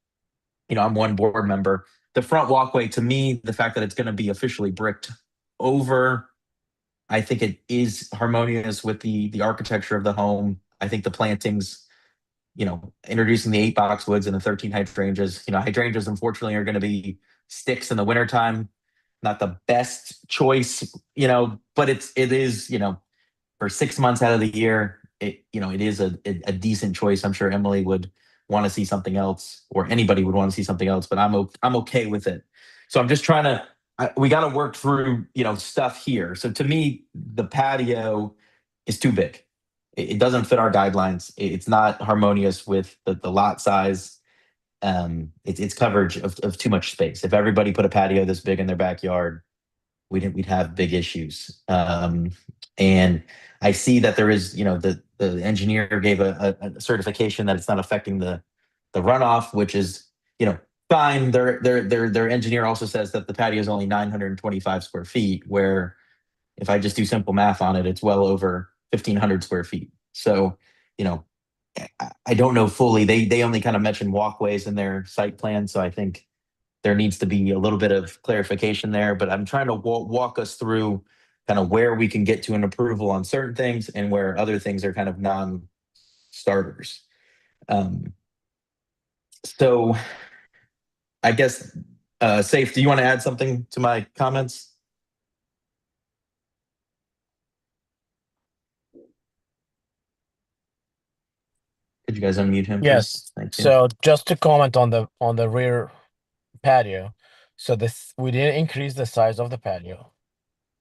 I'm one board member. The front walkway, to me, the fact that it's going to be officially bricked over, I think it is harmonious with the architecture of the home. I think the plantings, introducing the 8 boxwoods and the 13 hydrangeas, hydrangeas unfortunately are going to be sticks in the wintertime. Not the best choice, but it is, for 6 months out of the year, it is a decent choice. I'm sure Emily would want to see something else, or anybody would want to see something else, but I'm okay with it. So I'm just trying to, we got to work through, stuff here. So to me, the patio is too big. It doesn't fit our guidelines. It's not harmonious with the lot size. It's coverage of too much space. If everybody put a patio this big in their backyard, we'd have big issues. And I see that there is, the engineer gave a certification that it's not affecting the runoff, which is, fine. Their engineer also says that the patio is only 925 square feet, where if I just do simple math on it, it's well over 1,500 square feet. So, I don't know fully. They only kind of mentioned walkways in their site plan. So I think there needs to be a little bit of clarification there, but I'm trying to walk us through kind of where we can get to an approval on certain things and where other things are kind of non-starters. So I guess, Saif, do you want to add something to my comments? Could you guys unmute him? Yes. Thank you. So just to comment on the rear patio. So we didn't increase the size of the patio.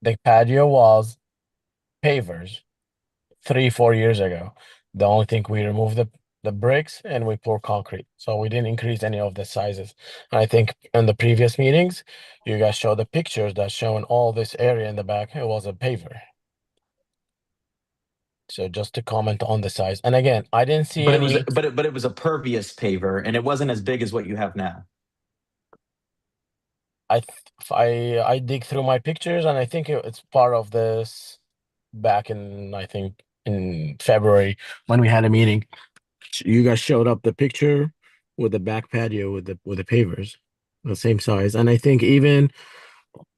The patio was pavers 3-4 years ago. The only thing we removed the bricks and we poured concrete. So we didn't increase any of the sizes. And I think in the previous meetings, you guys showed the pictures that showing all this area in the back. It was a paver. So just to comment on the size. And again, I didn't see But any. it was a pervious paver, and it wasn't as big as what you have now. I dig through my pictures, and I think it's part of this back in, I think, in February when we had a meeting. You guys showed up the picture with the back patio with the pavers, the same size. And I think even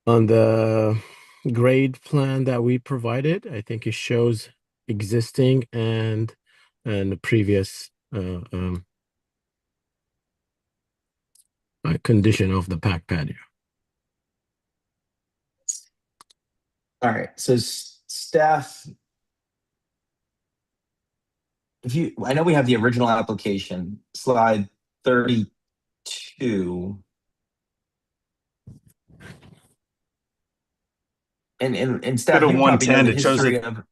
on the grade plan that we provided, I think it shows existing and and the previous condition of the pack patio. All right, so staff, I know we have the original application, slide 32. And staff, Go to you probably know 110, the it shows history it. of.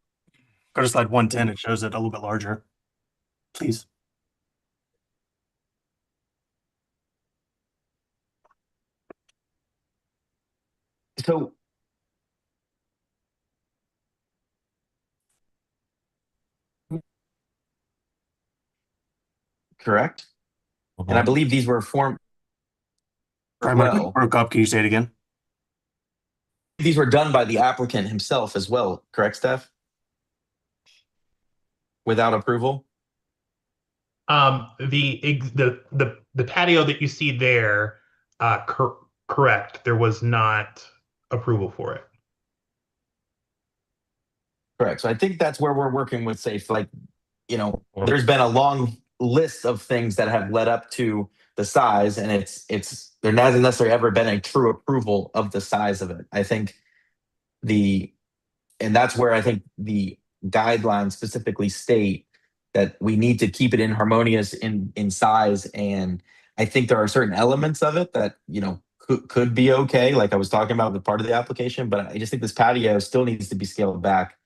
Go to slide 110, it shows it a little bit larger. Please. So correct? And I believe these were formed Sorry, as Michael, well. broke up. Can you say it again? These were done by the applicant himself as well, correct, Steph? Without approval? The patio that you see there, correct. There was not approval for it. Correct. So I think that's where we're working with safe. Like, you know, there's been a long list of things that have led up to the size, and there hasn't necessarily ever been a true approval of the size of it. I think and that's where I think the guidelines specifically state that we need to keep it in harmonious in size. And I think there are certain elements of it that, you know, could be okay, like I was talking about with part of the application, but I just think this patio still needs to be scaled back.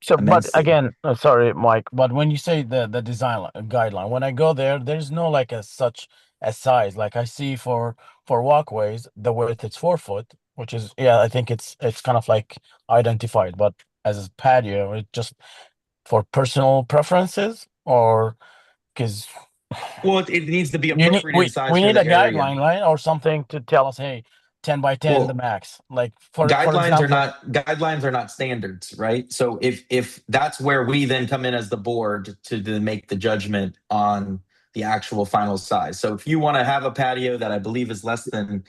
So, but immensely. again, sorry, Mike, but when you say the design guideline, when I go there, there's no like a size. Like I see for walkways, the width it's 4 foot, which is, yeah, I think it's kind of like identified. But as a patio, it just for personal preferences, or because Well, it needs to be you need, appropriate in size we for need the a area. guideline, right, or something to tell us, hey, 10 by 10 the Well, max. Like for guidelines are not standards, right? So if that's where we then come in as the board to make the judgment on the actual final size. So if you want to have a patio that I believe is less than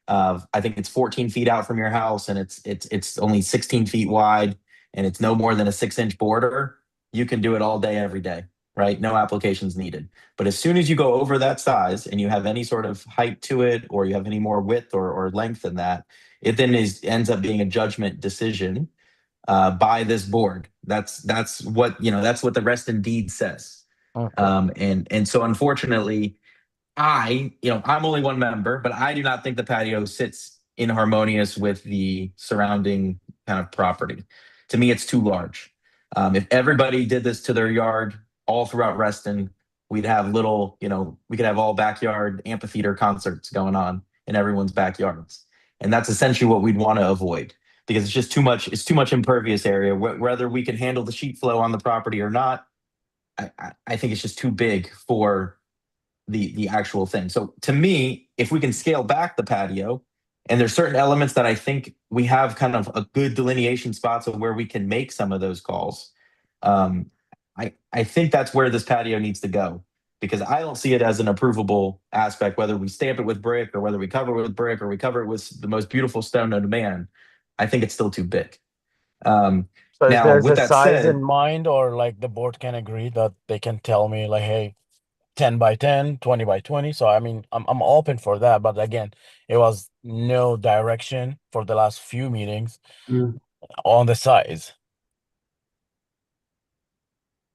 I think it's 14 feet out from your house, and it's only 16 feet wide, and it's no more than a 6-inch border, you can do it all day, every day, right? No applications needed. But as soon as you go over that size and you have any sort of height to it, or you have any more width or length than that, it then ends up being a judgment decision by this board. That's what, you know, that's what the rest in deed says. Okay. And so unfortunately, I'm only one member, but I do not think the patio sits in harmonious with the surrounding kind of property. To me, it's too large. If everybody did this to their yard all throughout Reston, we'd have we could have all backyard amphitheater concerts going on in everyone's backyards. And that's essentially what we'd want to avoid, because it's just too much impervious area. Whether we can handle the sheet flow on the property or not, I think it's just too big for the actual thing. So to me, if we can scale back the patio, and there's certain elements that I think we have kind of a good delineation spots of where we can make some of those calls. I think that's where this patio needs to go, because I don't see it as an approvable aspect, whether we stamp it with brick or whether we cover it with brick or we cover it with the most beautiful stone known to man. I think it's still too big. So if Now, there's with a that size said, in mind, or like the board can agree that they can tell me like, hey, 10 by 10, 20 by 20. So I mean, I'm open for that. But again, it was no direction for the last few meetings on the size,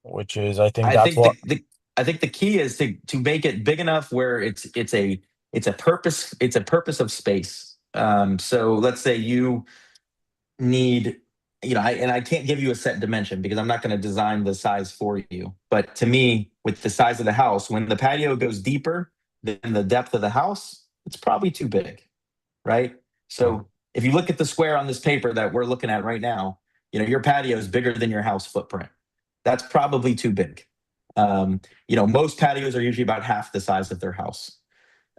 which is, I think I that's think what. I think the key is to make it big enough where it's a purpose of space. So let's say you need, I can't give you a set dimension because I'm not going to design the size for you. But to me, with the size of the house, when the patio goes deeper than the depth of the house, it's probably too big, right? So if you look at the square on this paper that we're looking at right now, your patio is bigger than your house footprint. That's probably too big. Most patios are usually about half the size of their house,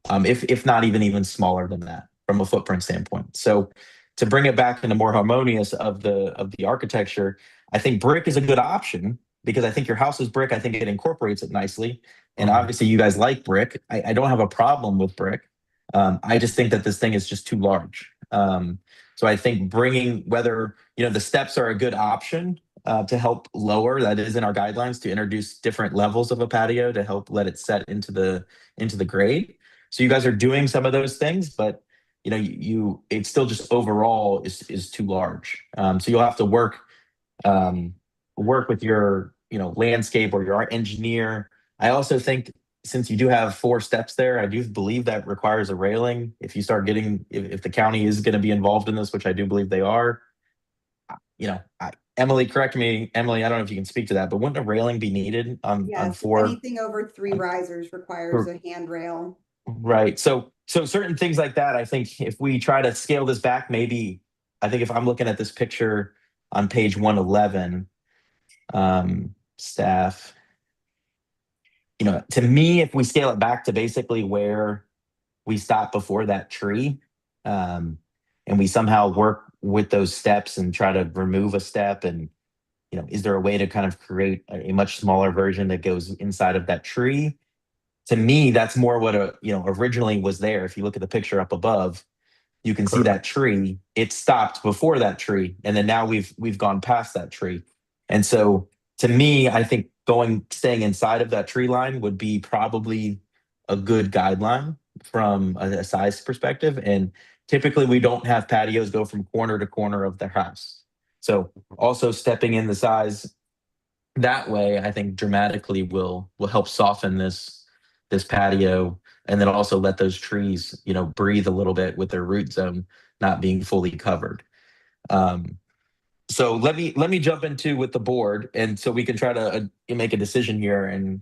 if not even smaller than that from a footprint standpoint. So to bring it back into more harmonious of the architecture, I think brick is a good option, because I think your house is brick. I think it incorporates it nicely. And obviously you guys like brick. I don't have a problem with brick. I just think that this thing is just too large. So I think bringing, whether, the steps are a good option, to help lower. That is in our guidelines to introduce different levels of a patio to help let it set into the grade. So you guys are doing some of those things, but you know, it's still just overall is too large. So you'll have to work with your, you know, landscape or your engineer. I also think since you do have 4 steps there, I do believe that requires a railing. If you start getting, if the county is going to be involved in this, which I do believe they are, you know, Emily, correct me, Emily, I don't know if you can speak to that, but wouldn't a railing be needed on Yes, 4? anything over 3 risers requires a handrail. Right. So certain things like that, I think if we try to scale this back, maybe, I think if I'm looking at this picture on page 111, staff, you know, to me, if we scale it back to basically where we stop before that tree, and we somehow work with those steps and try to remove a step, and, you know, is there a way to kind of create a much smaller version that goes inside of that tree? To me, that's more what originally was there. If you look at the picture up above, you can see that tree. It stopped before that tree, and then now we've gone past that tree. And so to me, I think staying inside of that tree line would be probably a good guideline from a size perspective. And typically we don't have patios go from corner to corner of the house. So also stepping in the size that way, I think dramatically will help soften this patio, and then also let those trees, you know, breathe a little bit with their root zone not being fully covered. So let me jump into with the board, and so we can try to make a decision here and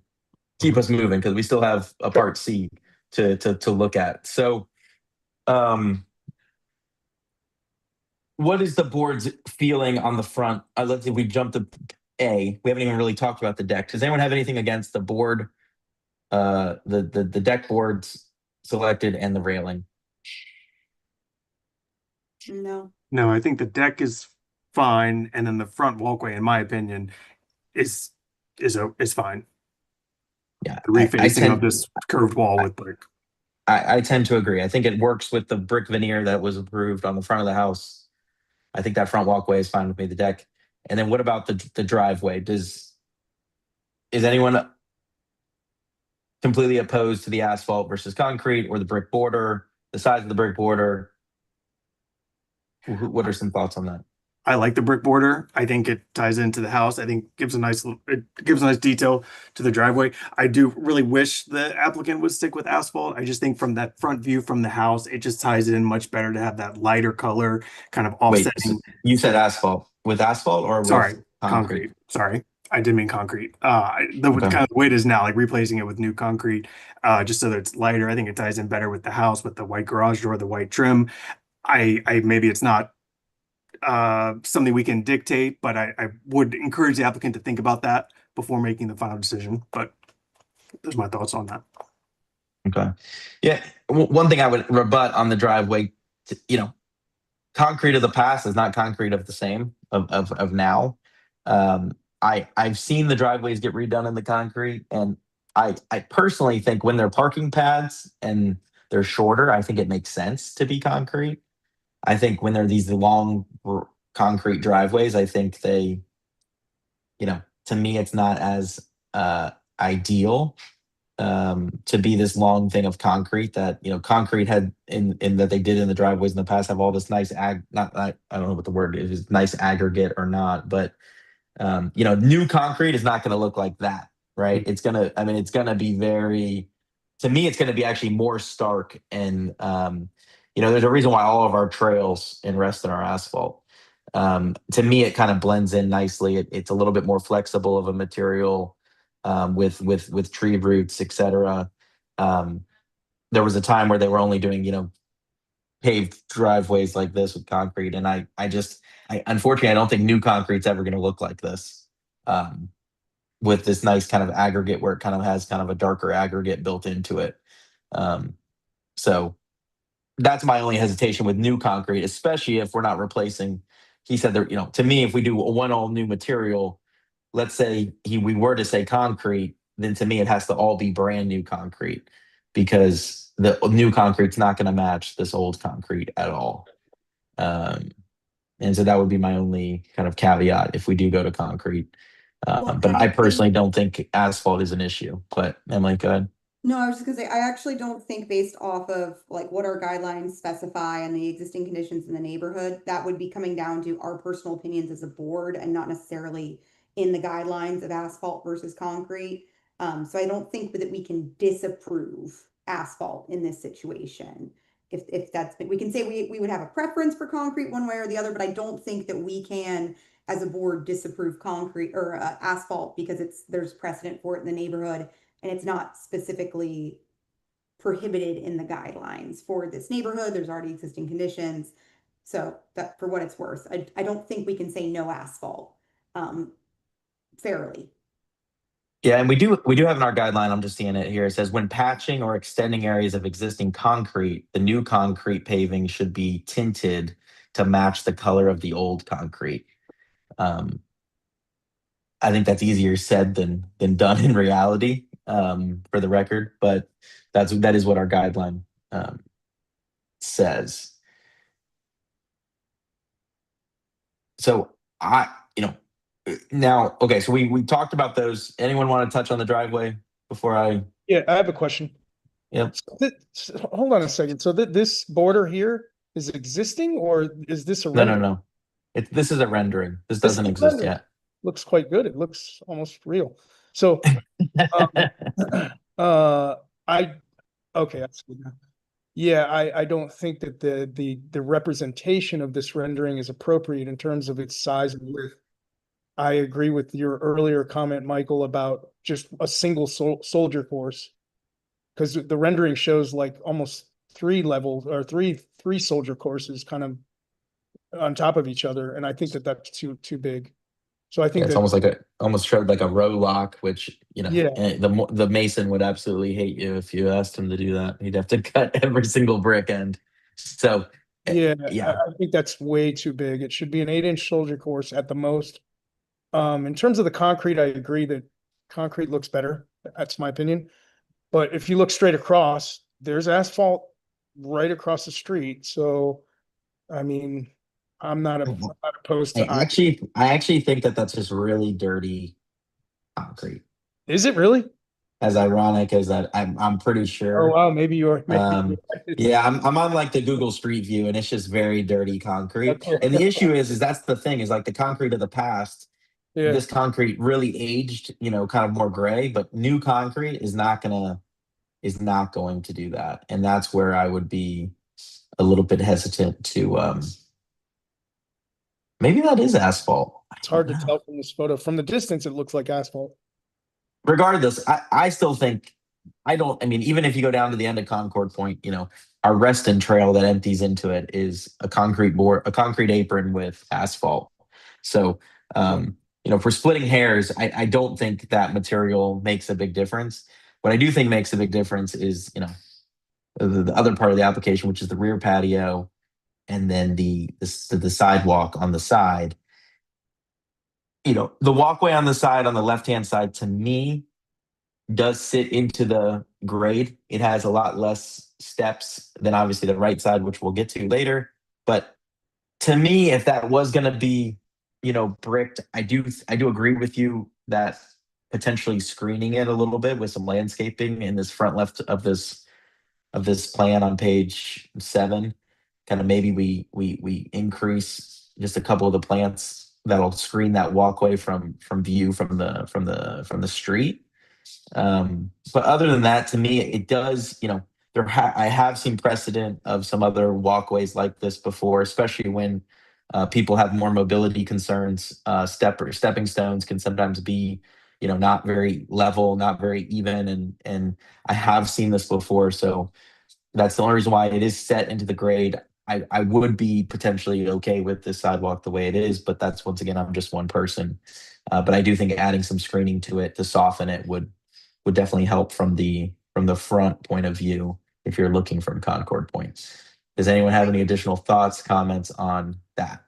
keep us moving, because we still have a part C to look at. So what is the board's feeling on the front? Let's see, we jumped to A. We haven't even really talked about the deck. Does anyone have anything against the board, the deck boards selected and the railing? No. No, I think the deck is fine, and then the front walkway, in my opinion, is fine. Yeah, The refacing of this curved wall with brick. I tend to agree. I think it works with the brick veneer that was approved on the front of the house. I think that front walkway is fine with me, the deck. And then what about the driveway? Is anyone completely opposed to the asphalt versus concrete, or the brick border, the size of the brick border? What are some thoughts on that? I like the brick border. I think it ties into the house. I think it gives a nice detail to the driveway. I do really wish the applicant would stick with asphalt. I just think from that front view from the house, it just ties it in much better to have that lighter color kind of offsetting. Wait, so you said asphalt with asphalt or Sorry, with concrete. Sorry, I did mean concrete. The kind of way it is now, like replacing it with new concrete, just so that it's lighter. I think it ties in better with the house, with the white garage door, the white trim. I maybe it's not something we can dictate, but I would encourage the applicant to think about that before making the final decision. But those are my thoughts on that. Okay. Yeah. One thing I would rebut on the driveway, you know, concrete of the past is not concrete of the same of now. I've seen the driveways get redone in the concrete, and I personally think when they're parking pads and they're shorter, I think it makes sense to be concrete. I think when they're these long concrete driveways, I think they, you know, to me, it's not as ideal to be this long thing of concrete that, you know, concrete had in that they did in the driveways in the past have all this nice I don't know what the word is, nice aggregate or not, but you know, new concrete is not going to look like that, right? It's gonna be very, to me, it's going to be actually more stark. And you know, there's a reason why all of our trails in Reston are asphalt. To me, it kind of blends in nicely. It's a little bit more flexible of a material with tree roots, etc. There was a time where they were only doing, you know, paved driveways like this with concrete, and I unfortunately I don't think new concrete's ever going to look like this, with this nice kind of aggregate where it kind of has kind of a darker aggregate built into it. So that's my only hesitation with new concrete, especially if we're not replacing. He said that, you know, to me, if we do one all new material, let's say we were to say concrete, then to me it has to all be brand new concrete, because the new concrete's not going to match this old concrete at all. And And so that would be my only kind of caveat if we do go to concrete. Well, But and I I personally think- don't think asphalt is an issue. But Emily, go ahead. No, I was just gonna say, I actually don't think based off of like what our guidelines specify and the existing conditions in the neighborhood, that would be coming down to our personal opinions as a board and not necessarily in the guidelines of asphalt versus concrete. So I don't think that we can disapprove asphalt in this situation. If that's, we can say we would have a preference for concrete one way or the other, but I don't think that we can, as a board, disapprove concrete or asphalt because there's precedent for it in the neighborhood. And it's not specifically prohibited in the guidelines for this neighborhood. There's already existing conditions. So that, for what it's worth, I don't think we can say no asphalt fairly. Yeah, and we do have in our guideline, I'm just seeing it here. It says when patching or extending areas of existing concrete, the new concrete paving should be tinted to match the color of the old concrete. I think that's easier said than done in reality, for the record, but that is what our guideline says. So now, okay, so we talked about those. Anyone want to touch on the driveway before I? Yeah, I have a question. Yep. Hold on a second. So this border here is existing, or is this a No. rendering? This is a rendering. This This doesn't is a exist rendering. yet. Looks quite good. It looks almost real. So, okay, that's good now. Yeah, I don't think that the representation of this rendering is appropriate in terms of its size and width. I agree with your earlier comment, Michael, about just a single soldier course. Because the rendering shows like almost three levels or three soldier courses kind of on top of each other. And I think that that's too big. So I think It's that almost like almost showed like a row lock, which Yeah. the mason would absolutely hate you if you asked him to do that. He'd have to cut every single brick end. So yeah, yeah. I think that's way too big. It should be an 8-inch soldier course at the most. In terms of the concrete, I agree that concrete looks better. That's my opinion. But if you look straight across, there's asphalt right across the street. So, I mean, I'm not opposed to. I actually think that that's just really dirty concrete. Is it really? As ironic as that, I'm pretty sure. Oh wow, maybe you're. Yeah, I'm on like the Google Street View, and it's just very dirty concrete. Okay. And the issue is that's the thing is like the concrete of the past. Yeah. This concrete really aged, kind of more gray, but new concrete is not going to do that, and that's where I would be a little bit hesitant to. Maybe that is asphalt. It's hard to tell from this photo. From the distance, it looks like asphalt. Regardless, I still think even if you go down to the end of Concord Point, our Reston Trail that empties into it is a concrete apron with asphalt. So, for splitting hairs, I don't think that material makes a big difference. What I do think makes a big difference is, the other part of the application, which is the rear patio, and then the sidewalk on the side. The walkway on the side, on the left-hand side, to me, does sit into the grade. It has a lot less steps than obviously the right side, which we'll get to later. But to me, if that was going to be, bricked, I do agree with you that potentially screening it a little bit with some landscaping in this front left of this plan on page 7, kind of maybe we increase just a couple of the plants that'll screen that walkway from view from the street. But other than that, to me, it does, I have seen precedent of some other walkways like this before, especially when people have more mobility concerns. Stepping stones can sometimes be, not very level, not very even, and I have seen this before. So that's the only reason why it is set into the grade. I would be potentially okay with this sidewalk the way it is, but that's, once again, I'm just one person. But I do think adding some screening to it to soften it would definitely help from the front point of view if you're looking from Concord Point. Does anyone have any additional thoughts, comments on that?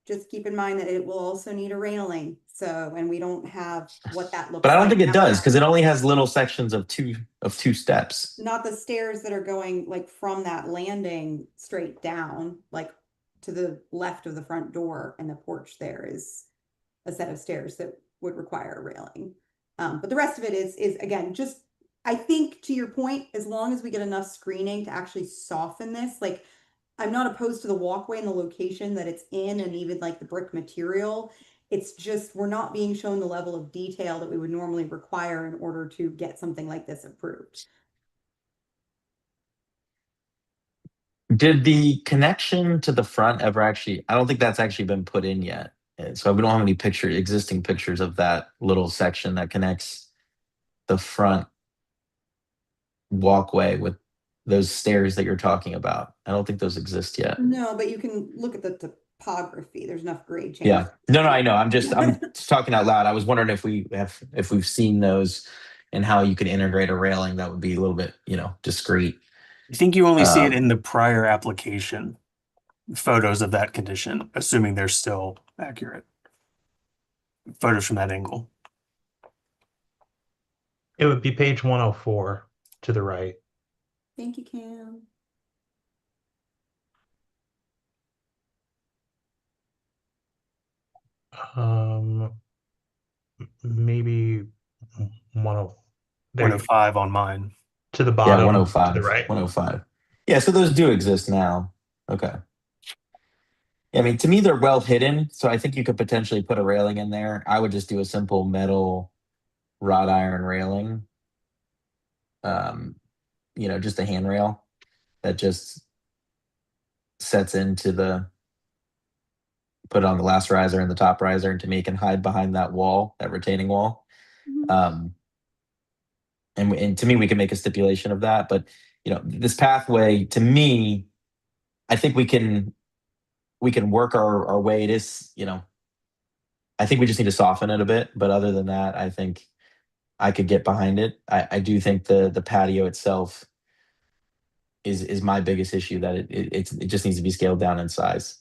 Just keep in mind that it will also need a railing. So, and we don't have what that looks like. But I don't think it now. does, because it only has little sections of two steps. Not the stairs that are going like from that landing straight down, like to the left of the front door and the porch there is a set of stairs that would require a railing. But the rest of it is again, just, I think to your point, as long as we get enough screening to actually soften this, like, I'm not opposed to the walkway and the location that it's in and even like the brick material. It's just, we're not being shown the level of detail that we would normally require in order to get something like this approved. Did the connection to the front ever actually, I don't think that's actually been put in yet. So we don't have any existing pictures of that little section that connects the front walkway with those stairs that you're talking about. I don't think those exist yet. No, but you can look at the topography. There's enough grade change. Yeah. No, I know. I'm just talking out loud. I was wondering if we've seen those and how you could integrate a railing that would be a little bit, discreet. I think you only see it in the prior application photos of that condition, assuming they're still accurate. Photos from that angle. It would be page 104 to the right. Thank you, Cam. Maybe 105 on mine. To the bottom. Yeah, 105. To the right. 105. Yeah, so those do exist now. Okay. Yeah, I mean, to me, they're well hidden, so I think you could potentially put a railing in there. I would just do a simple metal wrought iron railing. Just a handrail that just sets into put it on the last riser and the top riser, and to me, it can hide behind that wall, that retaining wall. And to me, we can make a stipulation of that. But this pathway, to me, I think we can work our way. It is, I think we just need to soften it a bit. But other than that, I think I could get behind it. I do think the patio itself is my biggest issue, that it just needs to be scaled down in size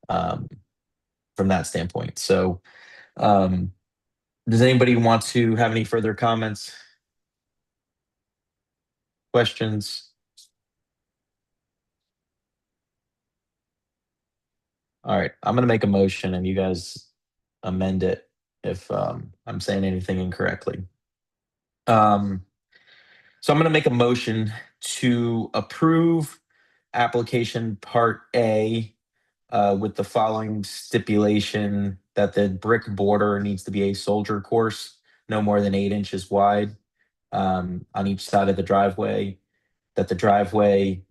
from that standpoint. So does anybody want to have any further comments? Questions? All right, I'm going to make a motion and you guys amend it if I'm saying anything incorrectly. So I'm going to make a motion to approve application part A with the following stipulation: that the brick border needs to be a soldier course, no more than 8 inches wide on each side of the driveway, that the driveway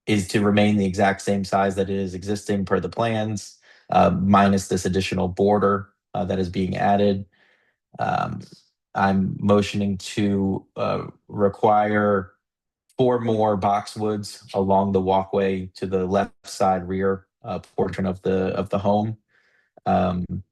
is to remain the exact same size that it is existing per the plans, minus this additional border that is being added. I'm motioning to require 4 more boxwoods along the walkway to the left side rear portion of the home. On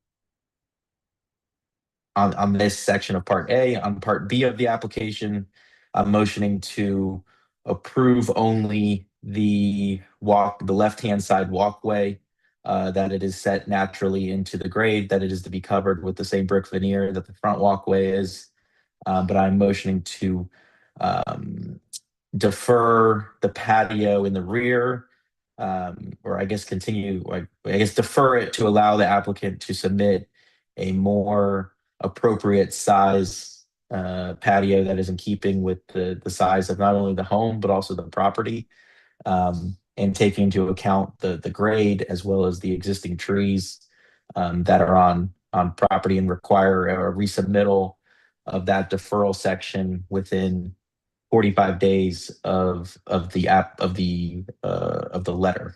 this section of part A. On part B of the application, I'm motioning to approve only the left-hand side walkway, that it is set naturally into the grade, that it is to be covered with the same brick veneer that the front walkway is. But I'm motioning to defer the patio in the rear, or I guess defer it to allow the applicant to submit a more appropriate size patio that is in keeping with the size of not only the home but also the property, and taking into account the grade as well as the existing trees that are on property, and require a resubmittal of that deferral section within 45 days of the letter.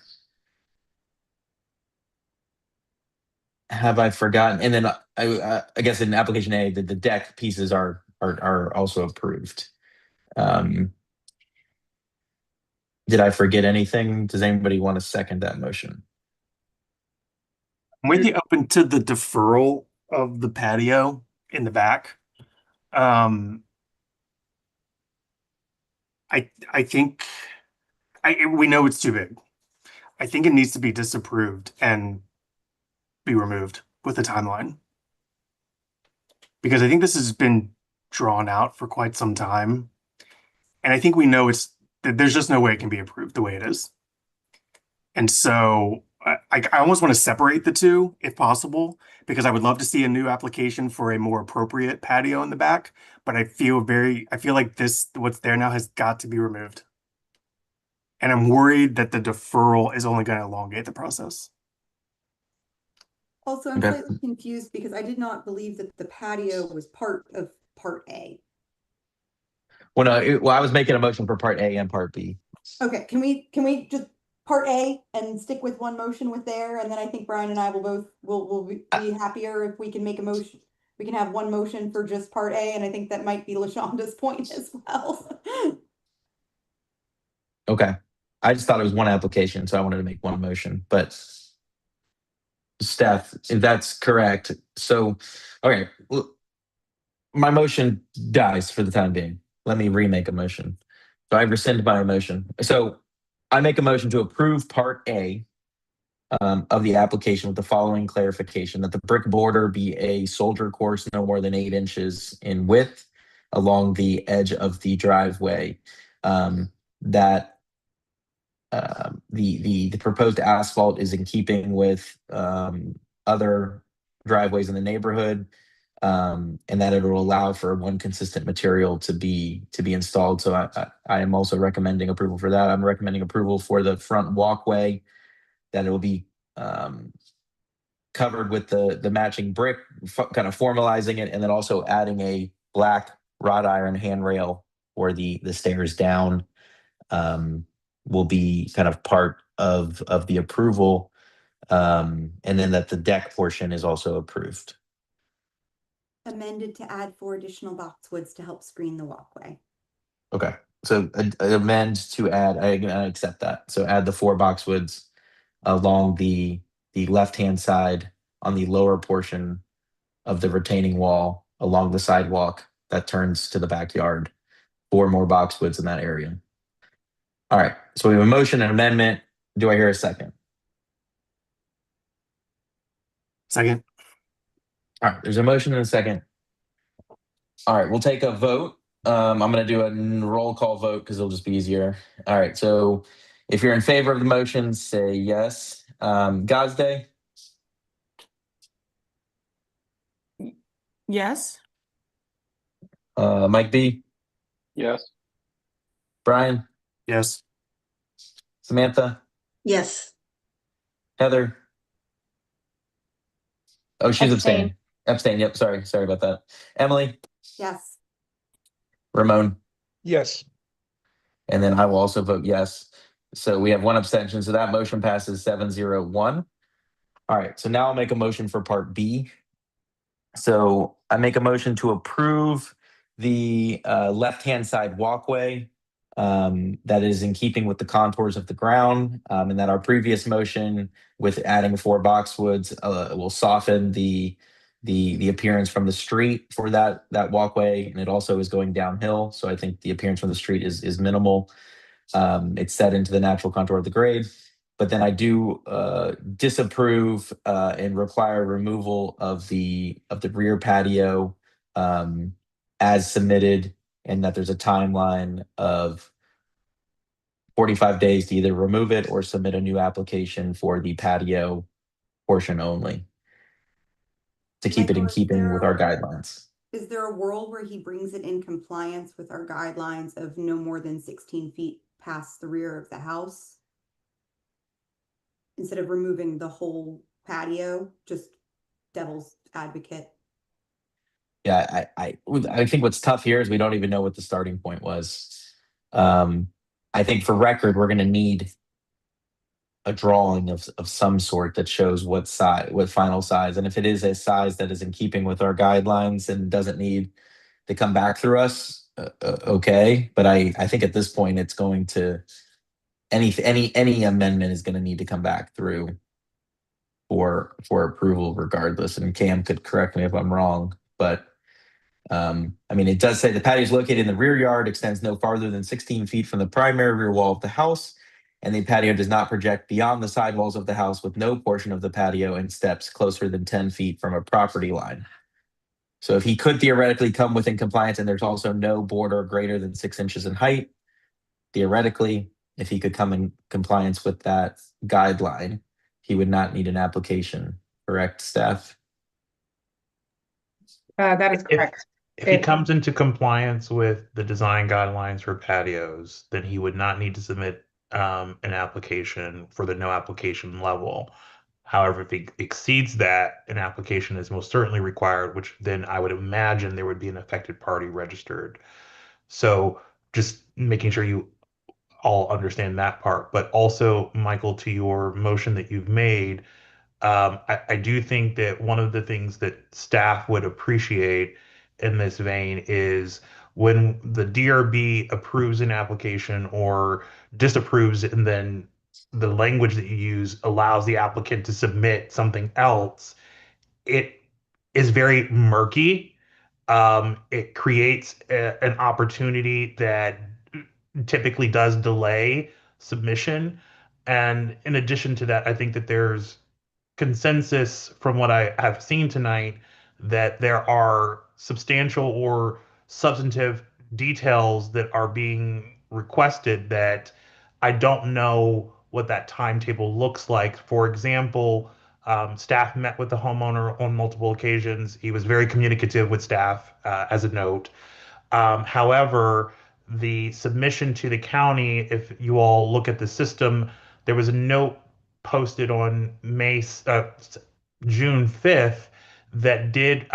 Have I forgotten? And then I guess in application A, the deck pieces are also approved. Did I forget anything? Does anybody want to second that motion? I'm with you up into the deferral of the patio in the back. I think we know it's too big. I think it needs to be disapproved and be removed with a timeline, because I think this has been drawn out for quite some time, and I think we know there's just no way it can be approved the way it is. And so I almost want to separate the two if possible, because I would love to see a new application for a more appropriate patio in the back. But I feel like what's there now has got to be removed. And I'm worried that the deferral is only going to elongate the process. Also, I'm Okay. slightly confused because I did not believe that the patio was part of Part A. Well, no, I was making a motion for part A and part B. Okay, can we just Part A and stick with one motion with there, and then I think Brian and I will be happier if we can make a motion. We can have one motion for just Part A, and I think that might be LaShonda's point as well. Okay. I just thought it was one application, so I wanted to make one motion. But Steph, if that's correct, so okay, my motion dies for the time being. Let me remake a motion. So I rescind my motion. So I make a motion to approve Part A of the application with the following clarification: that the brick border be a soldier course no more than 8 inches in width along the edge of the driveway. That the proposed asphalt is in keeping with other driveways in the neighborhood, and that it will allow for one consistent material to be installed. So I am also recommending approval for that. I'm recommending approval for the front walkway, that it will be covered with the matching brick, kind of formalizing it, and then also adding a black wrought iron handrail for the stairs down. Will be kind of part of the approval, and then that the deck portion is also approved. Amended to add 4 additional boxwoods to help screen the walkway. Okay, so amend to add. I accept that. So add the 4 boxwoods along the left-hand side on the lower portion of the retaining wall along the sidewalk that turns to the backyard. 4 more boxwoods in that area. All right, so we have a motion and amendment. Do I hear a second? Second. All right, there's a motion and a second. All right, we'll take a vote. I'm going to do a roll call vote because it'll just be easier. All right, so if you're in favor of the motion, say yes. Gazde? Yes. Mike B? Yes. Brian? Yes. Samantha? Yes. Heather? Oh, she's Abstain. Abstain, yep, sorry about that. Emily? Yes. Ramon? Yes. And then I will also vote yes. So we have 1 abstention, so that motion passes 7-0-1. All right, so now I'll make a motion for Part B. So I make a motion to approve the left-hand side walkway that is in keeping with the contours of the ground, and that our previous motion with adding 4 boxwoods will soften the appearance from the street for that walkway, and it also is going downhill. So I think the appearance from the street is minimal. It's set into the natural contour of the grade. But then I do disapprove and require removal of the rear patio as submitted, and that there's a timeline of 45 days to either remove it or submit a new application for the patio portion only, to keep it in keeping with our guidelines. Is there a world where he brings it in compliance with our guidelines of no more than 16 feet past the rear of the house? Instead of removing the whole patio, just devil's advocate. Yeah, I think what's tough here is we don't even know what the starting point was. I think for record, we're going to need a drawing of some sort that shows what final size, and if it is a size that is in keeping with our guidelines and doesn't need to come back through us, okay. But I think at this point, it's going to any amendment is going to need to come back through for approval regardless. And Cam could correct me if I'm wrong, but I mean, it does say the patio is located in the rear yard, extends no farther than 16 feet from the primary rear wall of the house, and the patio does not project beyond the sidewalls of the house, with no portion of the patio and steps closer than 10 feet from a property line. So if he could theoretically come within compliance, and there's also no border greater than 6 inches in height, theoretically, if he could come in compliance with that guideline, he would not need an application, correct, staff? That is correct. If he comes into compliance with the design guidelines for patios, then he would not need to submit an application for the no application level. However, if he exceeds that, an application is most certainly required, which then I would imagine there would be an affected party registered. So just making sure you all understand that part. But also, Michael, to your motion that you've made, I do think that one of the things that staff would appreciate in this vein is when the DRB approves an application or disapproves it, and then the language that you use allows the applicant to submit something else, it is very murky. It creates an opportunity that typically does delay submission. And in addition to that, I think that there's consensus from what I have seen tonight that there are substantial or substantive details that are being requested that I don't know what that timetable looks like. For example, staff met with the homeowner on multiple occasions. He was very communicative with staff, as a note. However, the submission to the county, if you all look at the system, there was a note posted on June 5th that did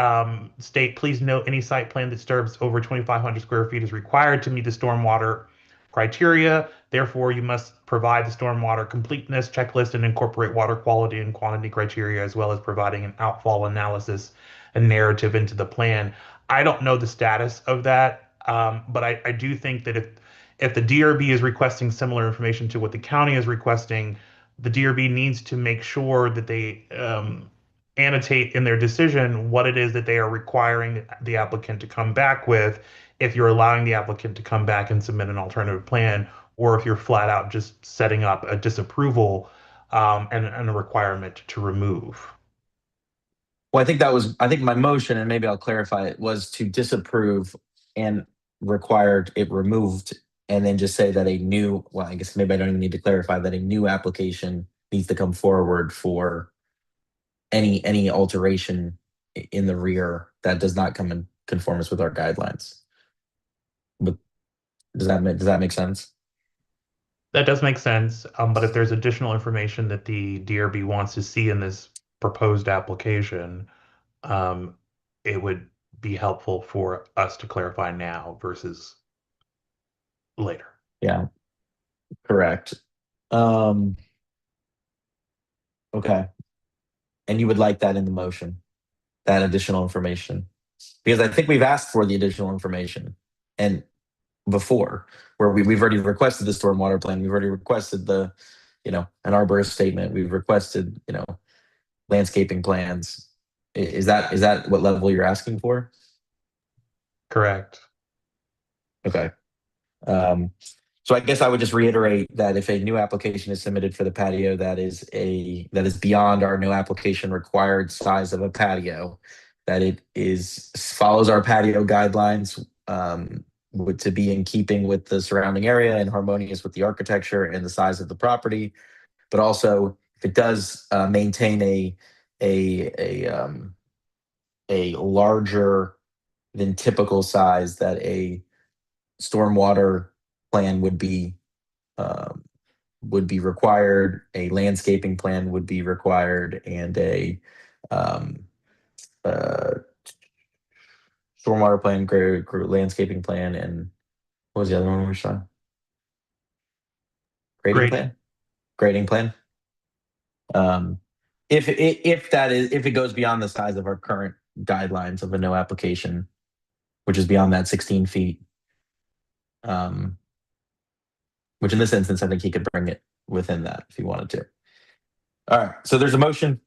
state, please note any site plan that disturbs over 2,500 square feet is required to meet the stormwater criteria. Therefore, you must provide the stormwater completeness checklist and incorporate water quality and quantity criteria, as well as providing an outfall analysis and narrative into the plan. I don't know the status of that, but I do think that if the DRB is requesting similar information to what the county is requesting, the DRB needs to make sure that they annotate in their decision what it is that they are requiring the applicant to come back with, if you're allowing the applicant to come back and submit an alternative plan, or if you're flat out just setting up a disapproval and a requirement to remove. Well, I think my motion, and maybe I'll clarify it, was to disapprove and required it removed, and then just say that I guess maybe I don't even need to clarify that a new application needs to come forward for any alteration in the rear that does not come in conformance with our guidelines. But does that make sense? That does make sense, but if there's additional information that the DRB wants to see in this proposed application, it would be helpful for us to clarify now versus later. Yeah, correct. Okay. And you would like that in the motion, that additional information? Because I think we've asked for the additional information and before, where we've already requested the stormwater plan, we've already requested an arborist statement, we've requested, landscaping plans. Is that what level you're asking for? Correct. Okay. So I guess I would just reiterate that if a new application is submitted for the patio that is beyond our no application required size of a patio, that it follows our patio guidelines, to be in keeping with the surrounding area and harmonious with the architecture and the size of the property, but also if it does maintain a larger than typical size, that a stormwater plan would be required, a landscaping plan would be required, and a stormwater plan, landscaping plan, and what was the other one we were showing? Grading plan. If it goes beyond the size of our current guidelines of a no application, which is beyond that 16 feet, which in this instance, I think he could bring it within that if he wanted to. All right, so there's a motion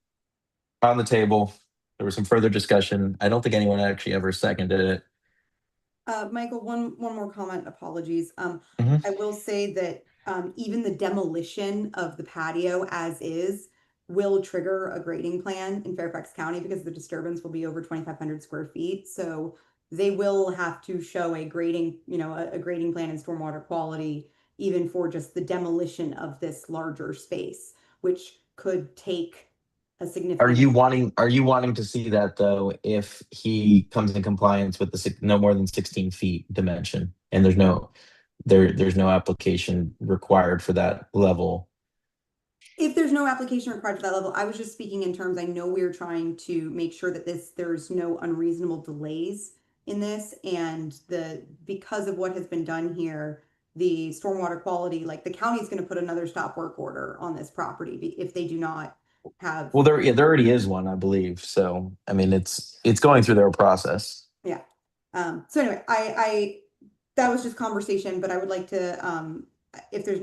on the table. There was some further discussion. I don't think anyone actually ever seconded it. Michael, one more comment, apologies. I will say that even the demolition of the patio as is will trigger a grading plan in Fairfax County because the disturbance will be over 2,500 square feet. So they will have to show a grading, a grading plan and stormwater quality, even for just the demolition of this larger space, which could take a significant. Are you wanting to see that though, if he comes in compliance with the no more than 16 feet dimension, and there's no application required for that level? If there's no application required for that level, I was just speaking in terms, I know we're trying to make sure that there's no unreasonable delays in this, and because of what has been done here, the stormwater quality, like the county is going to put another stop work order on this property if they do not have. Well, there already is one, I believe. So, I mean, it's going through their process. Yeah. So anyway, I that was just conversation, but I would like to, if there's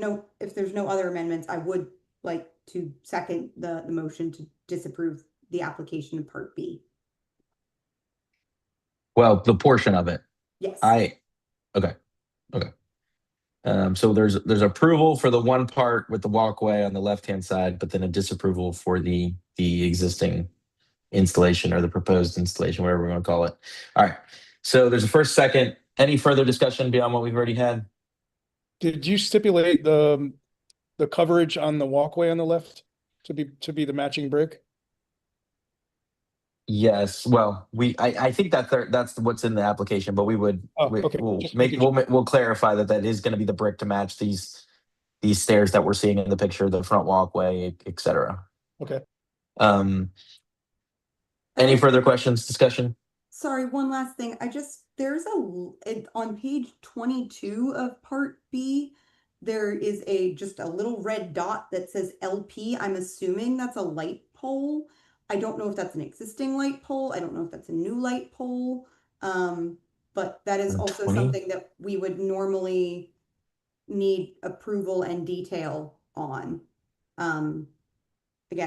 no other amendments, I would like to second the motion to disapprove the application in Part B. Well, the portion of it. Yes. Okay. So there's approval for the one part with the walkway on the left-hand side, but then a disapproval for the existing installation or the proposed installation, whatever we want to call it. All right. So there's a first, second. Any further discussion beyond what we've already had? Did you stipulate the coverage on the walkway on the left to be the matching brick? Yes. Well, I think that's what's in the application, but we'll clarify that is going to be the brick to match these stairs that we're seeing in the picture, the front walkway, etc. Okay. Any further questions, discussion? Sorry, one last thing. There's on page 22 of Part B, there is just a little red dot that says LP. I'm assuming that's a light pole. I don't know if that's an existing light pole. I don't know if that's a new light pole. But that is also 20? something that we would normally need approval and detail on. Again,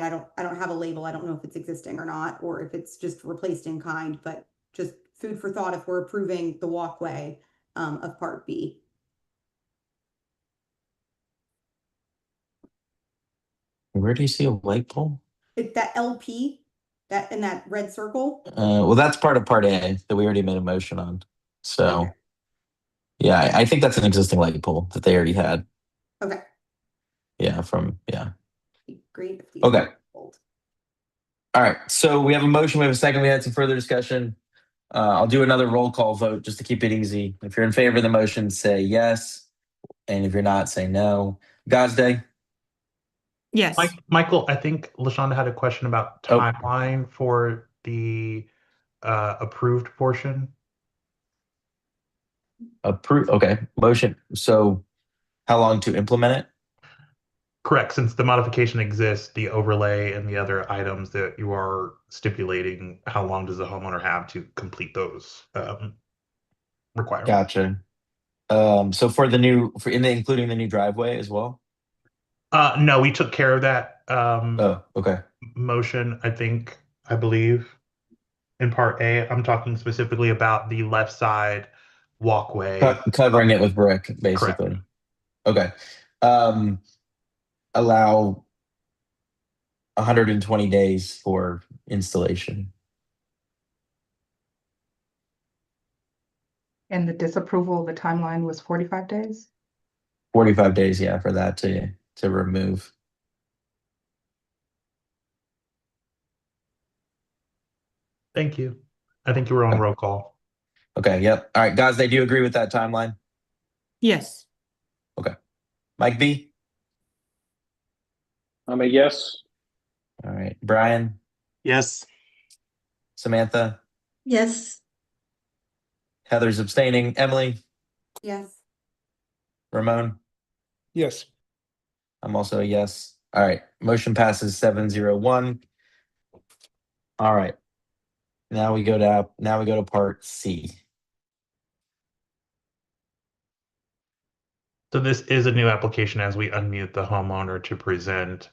I don't have a label. I don't know if it's existing or not, or if it's just replaced in kind, but just food for thought if we're approving the walkway of Part B. Where do you see a light pole? It's that LP, that in that red circle. Well, that's part of Part A that we already made a motion on. So, Okay. yeah, I think that's an existing light pole that they already had. Okay. Yeah, Great. If these Okay. are old. All right. So we have a motion. We have a second. We had some further discussion. I'll do another roll call vote just to keep it easy. If you're in favor of the motion, say yes. And if you're not, say no. Gazday? Yes. Michael, I think LaShonda had a question about timeline for the approved portion. Okay. Motion. So how long to implement it? Correct. Since the modification exists, the overlay and the other items that you are stipulating, how long does the homeowner have to complete those requirements? Gotcha. So including the new driveway as well? No, we took care of that okay. motion, I believe, in Part A. I'm talking specifically about the left side walkway. Covering it with brick, basically. Correct. Okay. Allow 120 days for installation. And the disapproval, the timeline was 45 days? 45 days, yeah, for that to remove. Thank you. I think you were on roll call. Okay, yep. All right, guys, do you agree with that timeline? Yes. Okay. Mike B? I'm a yes. All right. Brian? Yes. Samantha? Yes. Heather's abstaining. Emily? Yes. Ramon? Yes. I'm also a yes. All right. Motion passes 7-0-1. All right. Now we go to Part C. So this is a new application as we unmute the homeowner to present.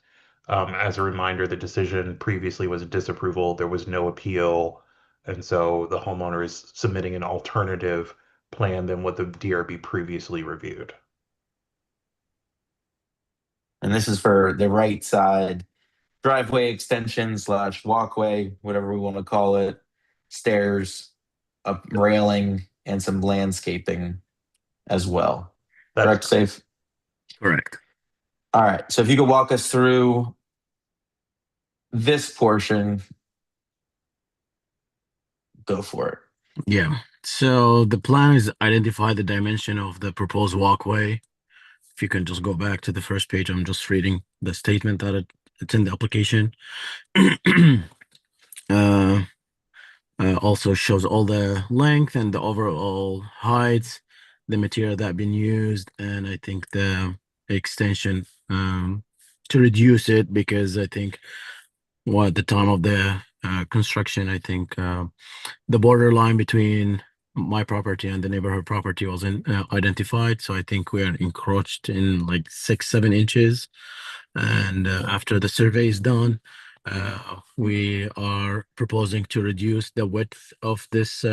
As a reminder, the decision previously was a disapproval. There was no appeal. And so the homeowner is submitting an alternative plan than what the DRB previously reviewed. And this is for the right side driveway extension / walkway, whatever we want to call it, stairs, a railing, and some landscaping as well. Correct, Safe? Correct. All right. So if you could walk us through this portion, go for it. Yeah. So the plan is identify the dimension of the proposed walkway. If you can just go back to the first page, I'm just reading the statement that it's in the application. Also shows all the length and the overall heights, the material that been used, and I think the extension to reduce it, because I think at the time of the construction, I think the borderline between my property and the neighborhood property wasn't identified. So I think we are encroached in like 6-7 inches. And after the survey is done, we are proposing to reduce the width of this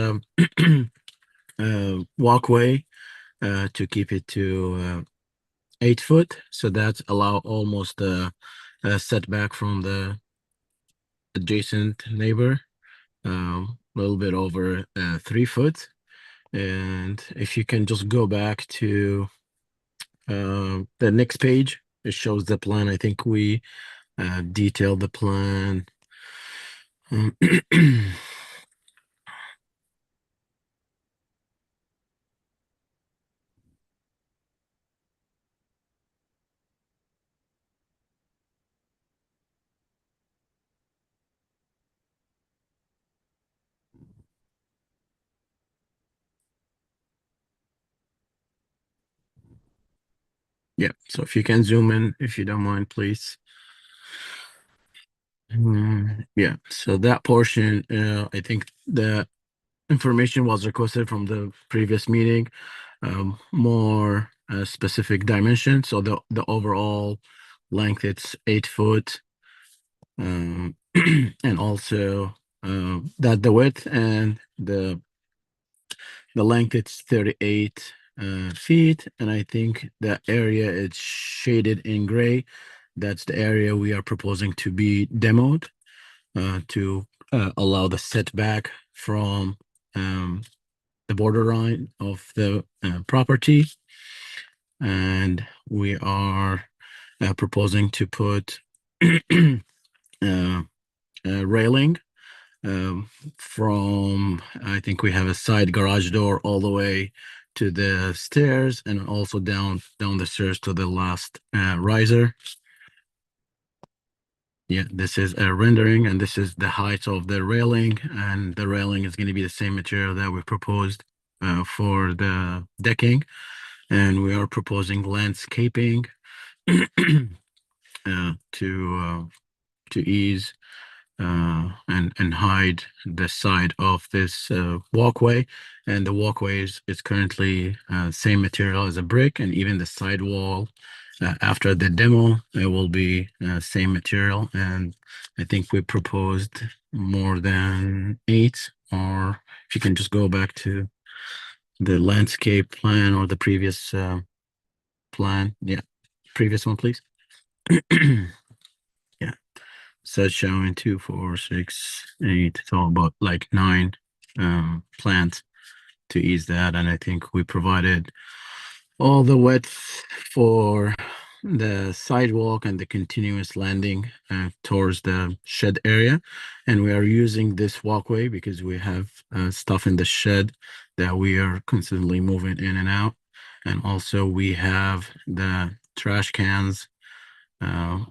walkway to keep it to 8 foot. So that's allow almost a setback from the adjacent neighbor, a little bit over 3 foot. And if you can just go back to the next page, it shows the plan. I think we detailed the plan. Yeah, so if you can zoom in, if you don't mind, please. Yeah, so that portion, I think the information was requested from the previous meeting, more specific dimension. So the overall length, it's 8 foot, and also that the width and the length, it's 38 feet, and I think the area it's shaded in gray. That's the area we are proposing to be demoed to allow the setback from the borderline of the property. And we are proposing to put railing from, I think we have a side garage door all the way to the stairs, and also down the stairs to the last riser. Yeah, this is a rendering, and this is the height of the railing, and the railing is going to be the same material that we proposed for the decking. And we are proposing landscaping to ease and hide the side of this walkway. And the walkway is currently same material as a brick, and even the side wall after the demo, it will be same material. And I think we proposed more than 8, or if you can just go back to the landscape plan or the previous plan. Yeah, previous one, please. Yeah, so it's showing 2, 4, 6, 8. It's all about like 9 plants to ease that. And I think we provided all the width for the sidewalk and the continuous landing towards the shed area. And we are using this walkway because we have stuff in the shed that we are constantly moving in and out. And also we have the trash cans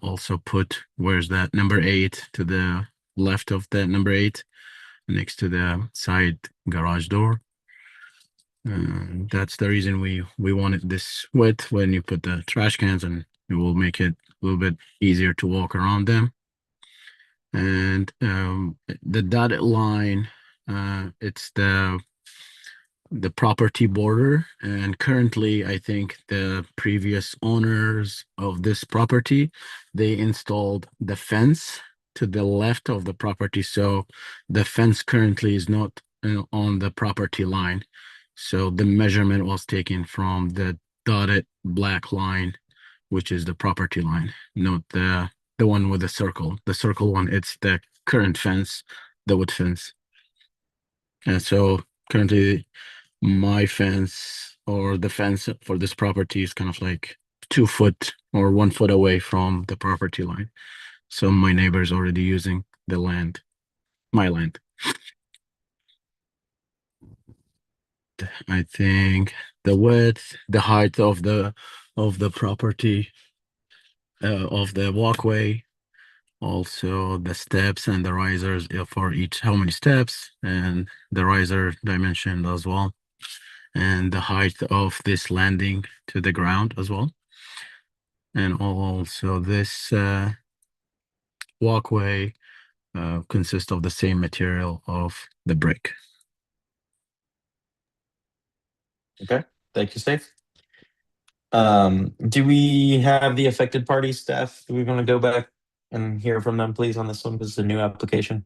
also put, where's that, number 8 to the left of that number 8 next to the side garage door. That's the reason we wanted this width when you put the trash cans, and it will make it a little bit easier to walk around them. And the dotted line, it's the property border. And currently, I think the previous owners of this property, they installed the fence to the left of the property. So the fence currently is not on the property line. So the measurement was taken from the dotted black line, which is the property line, not the one with the circle. The circle one, it's the current fence, the wood fence. And so currently my fence, or the fence for this property, is kind of like 2 foot or 1 foot away from the property line. So my neighbor's already using the land, my land. I think the width, the height of the property, of the walkway, also the steps and the risers for each, how many steps, and the riser dimension as well, and the height of this landing to the ground as well. And also this walkway consists of the same material of the brick. Okay, thank you, Steve. Do we have the affected party staff? Do we want to go back and hear from them, please, on this one? Because it's a new application.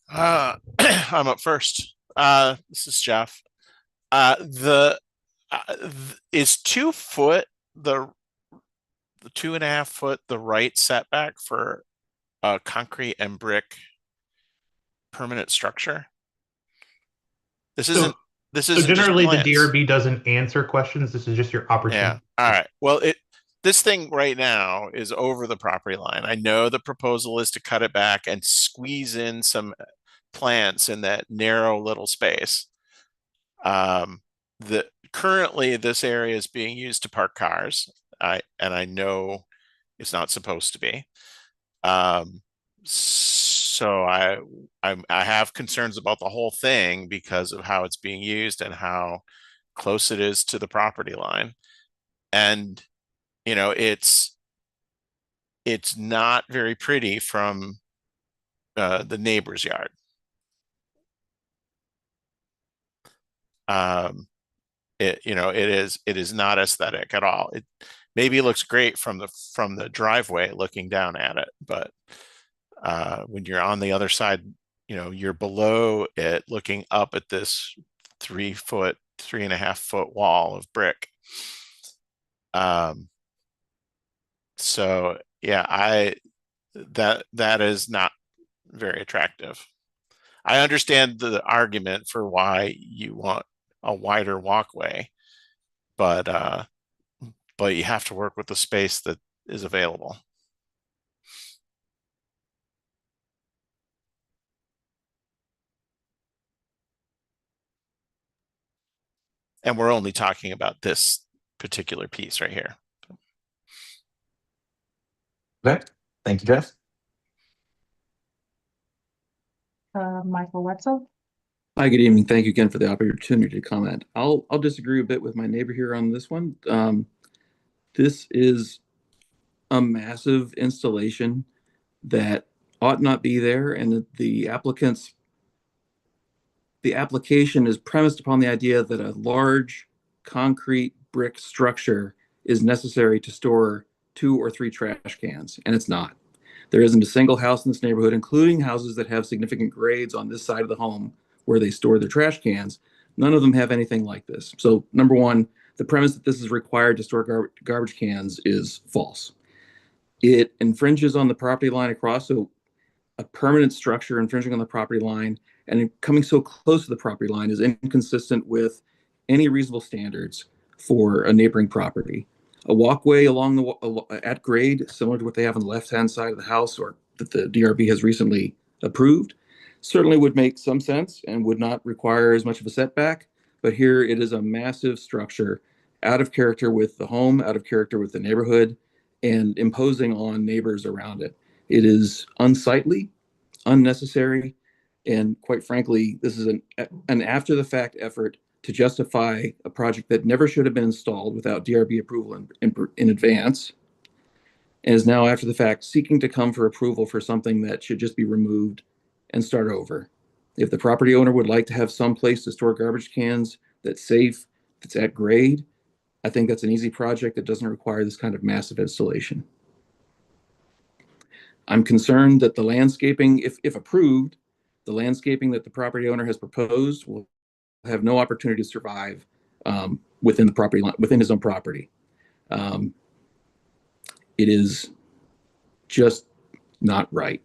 I'm up first. This is Jeff. Is 2 foot the 2.5 foot the right setback for a concrete and brick permanent structure? This isn't. This is So generally the DRB doesn't answer questions. This is just your opportunity. Yeah. All right. Well, this thing right now is over the property line. I know the proposal is to cut it back and squeeze in some plants in that narrow little space. Currently this area is being used to park cars. And I know it's not supposed to be. So I have concerns about the whole thing because of how it's being used and how close it is to the property line. And it's not very pretty from the neighbor's yard. It is not aesthetic at all. It maybe looks great from the driveway looking down at it, but when you're on the other side, you're below it looking up at this 3.5 foot wall of brick. So yeah, that is not very attractive. I understand the argument for why you want a wider walkway, but you have to work with the space that is available. And we're only talking about this particular piece right here. Okay, thank you, Jeff. Michael Wetzel. Hi, good evening. Thank you again for the opportunity to comment. I'll disagree a bit with my neighbor here on this one. This is a massive installation that ought not be there, and the application is premised upon the idea that a large concrete brick structure is necessary to store 2 or 3 trash cans, and it's not. There isn't a single house in this neighborhood, including houses that have significant grades on this side of the home where they store their trash cans. None of them have anything like this. So number one, the premise that this is required to store garbage cans is false. It infringes on the property line across, so a permanent structure infringing on the property line and coming so close to the property line is inconsistent with any reasonable standards for a neighboring property. A walkway along at grade, similar to what they have on the left-hand side of the house or that the DRB has recently approved, certainly would make some sense and would not require as much of a setback. But here it is a massive structure out of character with the home, out of character with the neighborhood, and imposing on neighbors around it. It is unsightly, unnecessary, and quite frankly, this is an after-the-fact effort to justify a project that never should have been installed without DRB approval in advance, and is now after the fact seeking to come for approval for something that should just be removed and start over. If the property owner would like to have some place to store garbage cans that's safe, that's at grade, I think that's an easy project that doesn't require this kind of massive installation. I'm concerned that the landscaping, if approved, the landscaping that the property owner has proposed will have no opportunity to survive within the property line, within his own property. It is just not right.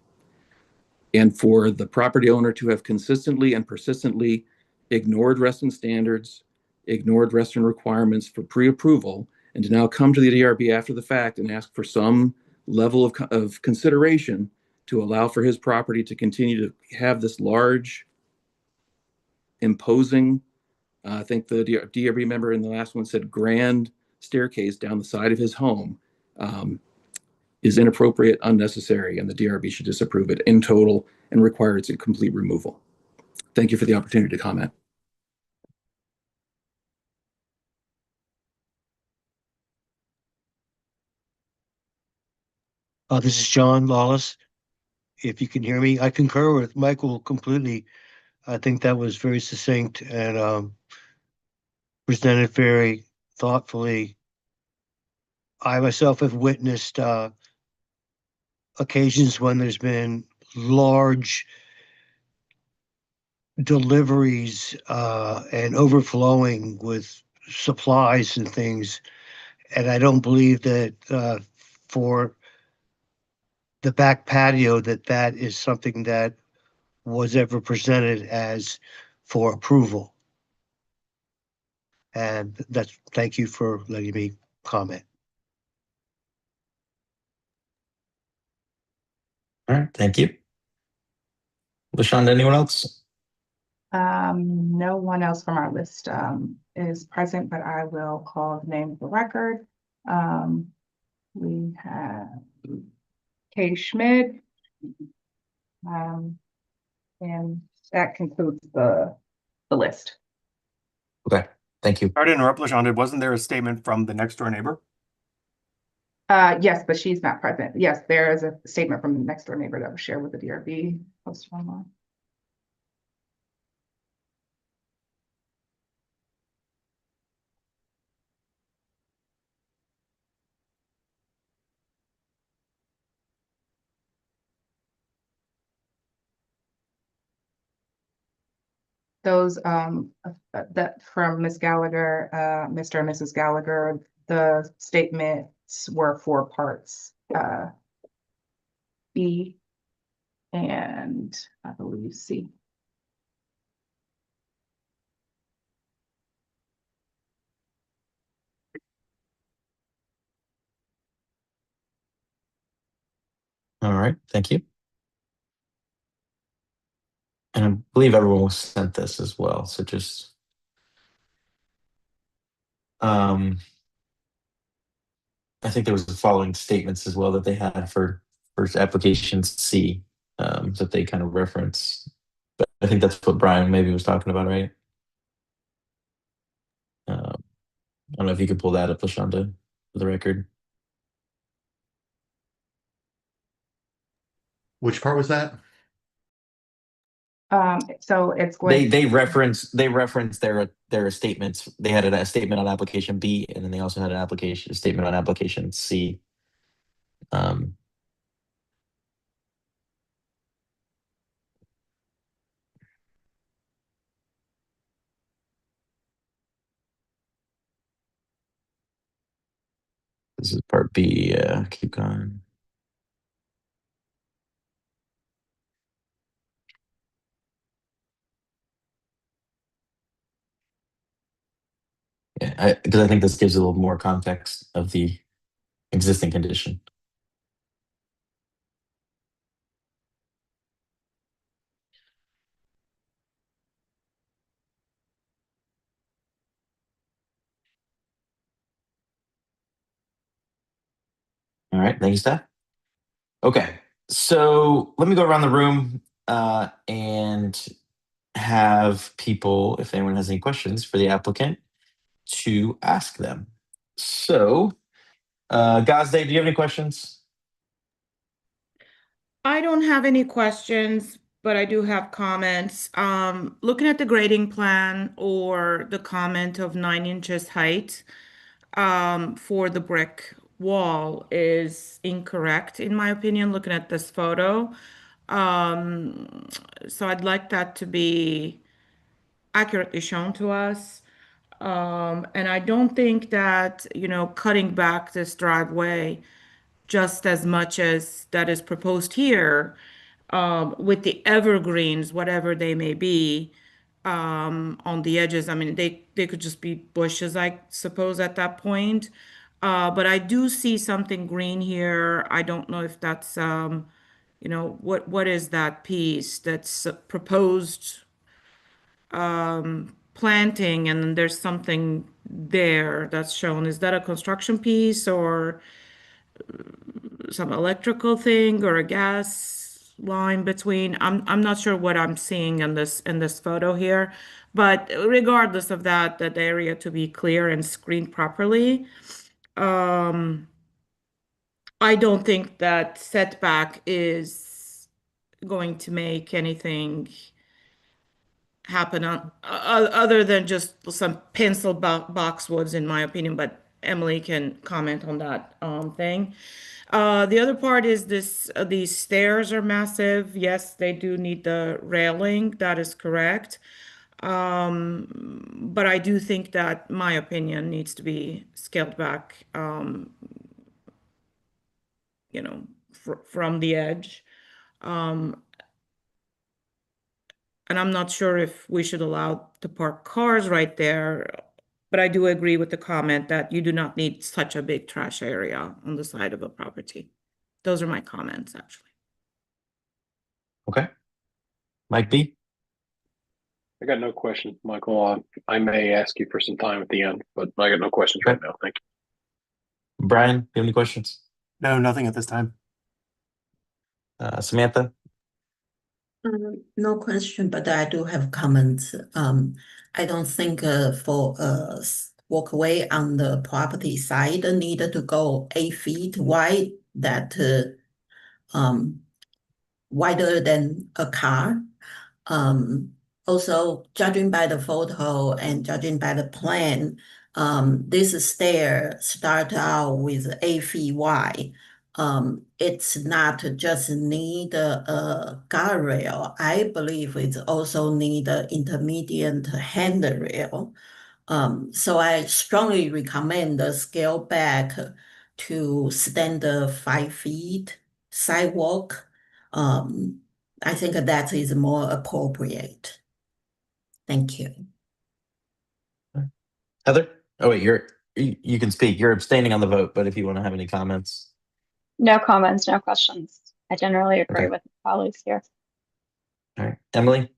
and for the property owner to have consistently and persistently ignored Reston standards, ignored Reston requirements for pre-approval, and to now come to the DRB after the fact and ask for some level of consideration to allow for his property to continue to have this large, imposing, I think the DRB member in the last one said grand staircase down the side of his home, is inappropriate, unnecessary, and the DRB should disapprove it in total and require its complete removal. Thank you for the opportunity to comment. This is John Lawless. If you can hear me, I concur with Michael completely. I think that was very succinct and presented very thoughtfully. I myself have witnessed occasions when there's been large deliveries and overflowing with supplies and things. And I don't believe that for the back patio that is something that was ever presented as for approval. And thank you for letting me comment. All right, thank you. LaShonda, anyone else? No one else from our list is present, but I will call the name of the record. We have Kay Schmidt, and that concludes the list. Okay, thank you. Sorry to interrupt, LaShonda. Wasn't there a statement from the next door neighbor? Yes, but she's not present. Yes, there is a statement from the next door neighbor that was shared with the DRB posted online. Those that from Ms. Gallagher, Mr. and Mrs. Gallagher, the statements were for parts B and I believe C. All right, thank you. And I believe everyone was sent this as well, so just I think there was the following statements as well that they had for application C that they kind of reference. But I think that's what Brian maybe was talking about, right? I don't know if you could pull that up, LaShonda, for the record. Which part was that? So it's going. They reference their statements. They had a statement on application B, and then they also had a statement on application C. This is part B. Keep going. Yeah, because I think this gives a little more context of the existing condition. All right, thank you, Steph. Okay, so let me go around the room and have people, if anyone has any questions for the applicant, to ask them. So, Gazde, do you have any questions? I don't have any questions, but I do have comments. Looking at the grading plan or the comment of 9 inches height for the brick wall is incorrect, in my opinion, looking at this photo. So I'd like that to be accurately shown to us. And I don't think that, cutting back this driveway just as much as that is proposed here with the evergreens, whatever they may be, on the edges. I mean, they could just be bushes, I suppose, at that point. But I do see something green here. I don't know if that's, what is that piece that's proposed planting, and then there's something there that's shown. Is that a construction piece or some electrical thing or a gas line between? I'm not sure what I'm seeing in this photo here, but regardless of that, that area to be clear and screened properly. I don't think that setback is going to make anything happen on other than just some pencil boxwoods, in my opinion, but Emily can comment on that thing. The other part is these stairs are massive. Yes, they do need the railing. That is correct. But I do think that my opinion needs to be scaled back, from the edge. And I'm not sure if we should allow to park cars right there, but I do agree with the comment that you do not need such a big trash area on the side of a property. Those are my comments, actually. Okay. Mike B. I got no questions, Michael. I may ask you for some time at the end, but I got no questions right now. Thank you. Brian, you have any questions? No, nothing at this time. Samantha? No question, but I do have comments. I don't think for walkway on the property side needed to go 8 feet wide, that wider than a car. Also, judging by the photo and judging by the plan, this stair start out with 8 feet wide. It's not just need a guardrail. I believe it also need an intermediate handrail. So I strongly recommend the scale back to standard 5 feet sidewalk. I think that is more appropriate. Thank you. Heather? Oh wait, you can speak. You're abstaining on the vote, but if you want to have any comments. No comments, no questions. I generally agree Okay. with colleagues here. All right. Emily?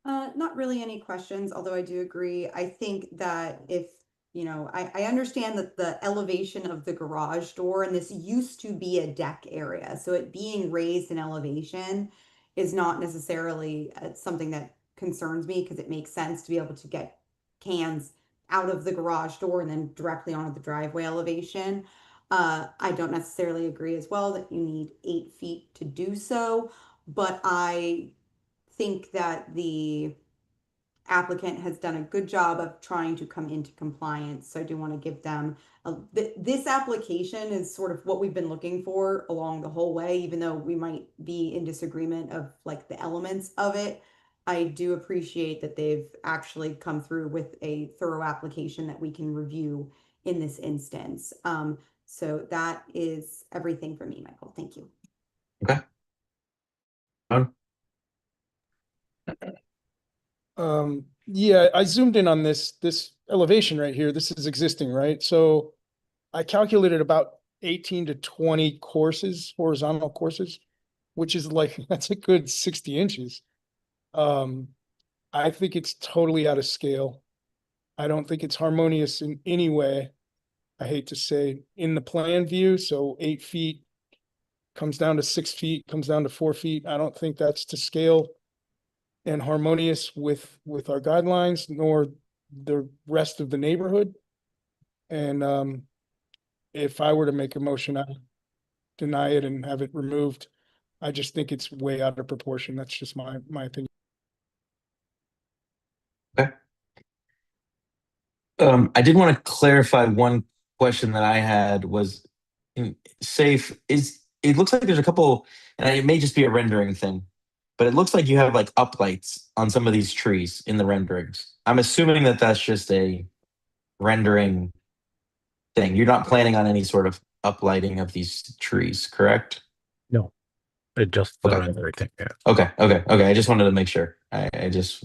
Not really any questions, although I do agree. I think that if, I understand that the elevation of the garage door, and this used to be a deck area, so it being raised in elevation is not necessarily something that concerns me, because it makes sense to be able to get cans out of the garage door and then directly onto the driveway elevation. I don't necessarily agree as well that you need 8 feet to do so, but I think that the applicant has done a good job of trying to come into compliance. So I do want to give them this application is sort of what we've been looking for along the whole way, even though we might be in disagreement of like the elements of it. I do appreciate that they've actually come through with a thorough application that we can review in this instance. So that is everything for me, Michael. Thank you. Okay. Yeah, I zoomed in on this elevation right here. This is existing, right? So I calculated about 18 to 20 courses, horizontal courses, which is like, that's a good 60 inches. I think it's totally out of scale. I don't think it's harmonious in any way. I hate to say in the plan view, so 8 feet comes down to 6 feet, comes down to 4 feet. I don't think that's to scale and harmonious with our guidelines, nor the rest of the neighborhood. And if I were to make a motion, I would deny it and have it removed. I just think it's way out of proportion. That's just my opinion. Okay. I did want to clarify one question that I had was safe it looks like there's a couple, and it may just be a rendering thing, but it looks like you have like uplights on some of these trees in the renderings. I'm assuming that that's just a rendering thing. You're not planning on any sort of uplighting of these trees, correct? No. It just Okay. everything. Yeah. Okay. I just wanted to make sure. I just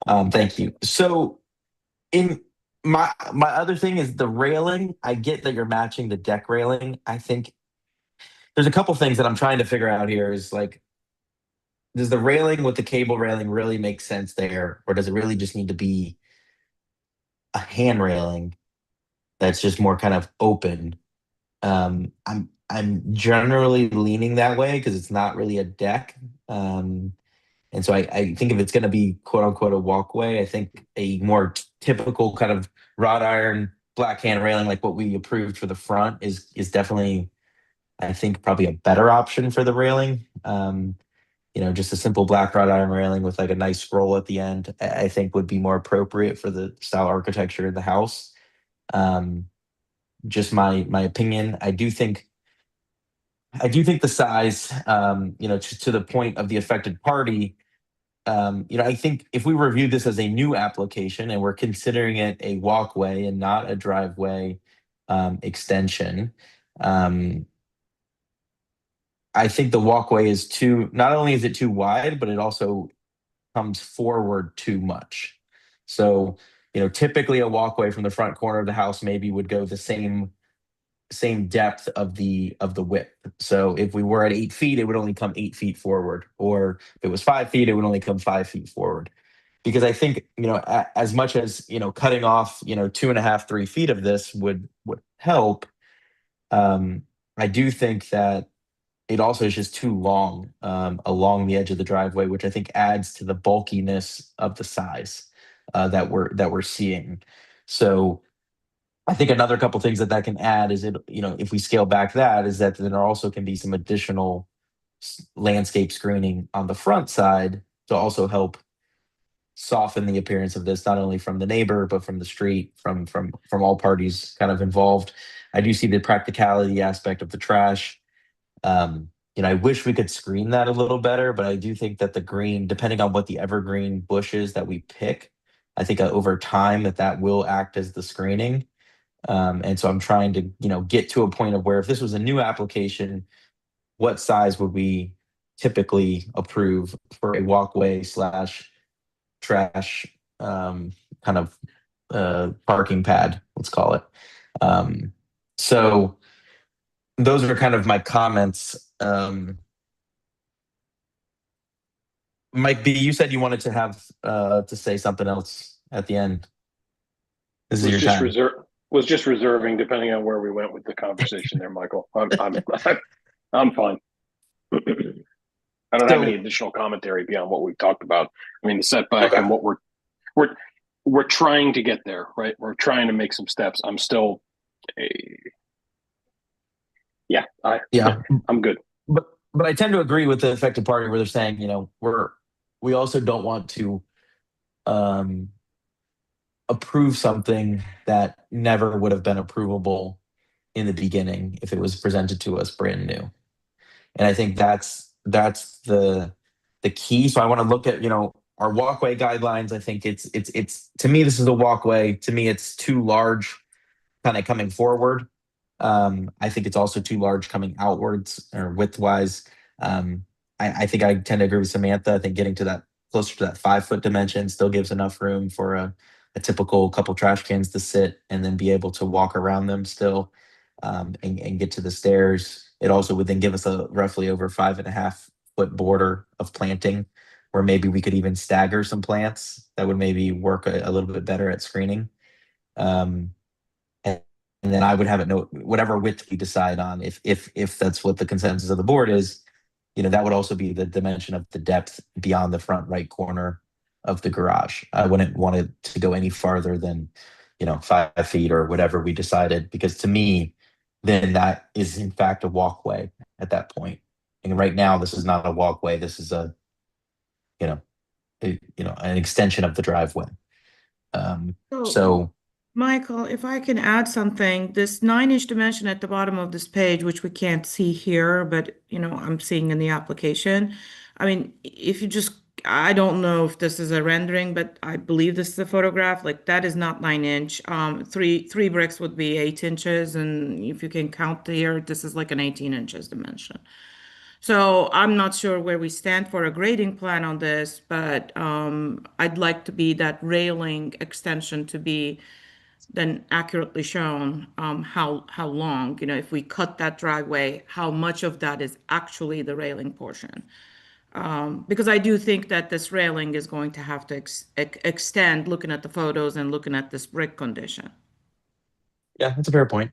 thank you. So in my other thing is the railing. I get that you're matching the deck railing. I think there's a couple things that I'm trying to figure out here is like, does the railing with the cable railing really make sense there? Or does it really just need to be a hand railing that's just more kind of open? I'm generally leaning that way because it's not really a deck. And so I think if it's going to be quote unquote a walkway, I think a more typical kind of wrought iron black hand railing like what we approved for the front is definitely, I think, probably a better option for the railing. Just a simple black wrought iron railing with like a nice scroll at the end, I think would be more appropriate for the style architecture of the house. Just my opinion. I do think the size, to the point of the affected party, I think if we review this as a new application and we're considering it a walkway and not a driveway extension, I think the walkway is not only is it too wide, but it also comes forward too much. So, typically a walkway from the front corner of the house maybe would go the same depth of the width. So if we were at 8 feet, it would only come 8 feet forward. Or if it was 5 feet, it would only come 5 feet forward. Because I think, as much as, cutting off, 2.5, 3 feet of this would help. I do think that it also is just too long along the edge of the driveway, which I think adds to the bulkiness of the size that we're seeing. So I think another couple things that can add is if we scale back that is that there also can be some additional landscape screening on the front side to also help soften the appearance of this, not only from the neighbor, but from the street, from all parties kind of involved. I do see the practicality aspect of the trash. I wish we could screen that a little better, but I do think that the green, depending on what the evergreen bush is that we pick, I think over time that will act as the screening. And so I'm trying to, get to a point of where if this was a new application, what size would we typically approve for a walkway / trash kind of parking pad, let's call it. So those are kind of my comments. Mike B, you said you wanted to have to say something else at the end. This is your time. Was just reserving, depending on where we went with the conversation there, Michael. I'm fine. I don't have any additional commentary beyond what we've talked about. I mean, the setback and what we're trying to get there, right? We're trying to make some steps. I'm still, I'm good. But I tend to agree with the affected party where they're saying, we also don't want to approve something that never would have been approvable in the beginning if it was presented to us brand new. And I think that's the key. So I want to look at, our walkway guidelines. I think it's to me, this is a walkway. To me, it's too large kind of coming forward. I think it's also too large coming outwards or width-wise. I think I tend to agree with Samantha. I think getting to that closer to that 5-foot dimension still gives enough room for a typical couple trash cans to sit and then be able to walk around them still and get to the stairs. It also would then give us a roughly over 5.5-foot border of planting where maybe we could even stagger some plants that would maybe work a little bit better at screening. And then I would have it whatever width we decide on, if that's what the consensus of the board is, that would also be the dimension of the depth beyond the front right corner of the garage. I wouldn't want it to go any farther than, 5 feet or whatever we decided, because to me, then that is in fact a walkway at that point. And right now, this is not a walkway. This is an extension of the driveway. So Michael, if I can add something, this 9-inch dimension at the bottom of this page, which we can't see here, but I'm seeing in the application. I mean, I don't know if this is a rendering, but I believe this is a photograph. Like that is not 9-inch. Three bricks would be 8 inches, and if you can count here, this is like an 18 inches dimension. So I'm not sure where we stand for a grading plan on this, but I'd like to be that railing extension to be then accurately shown, how long, if we cut that driveway, how much of that is actually the railing portion. Because I do think that this railing is going to have to extend, looking at the photos and looking at this brick condition. Yeah, that's a fair point.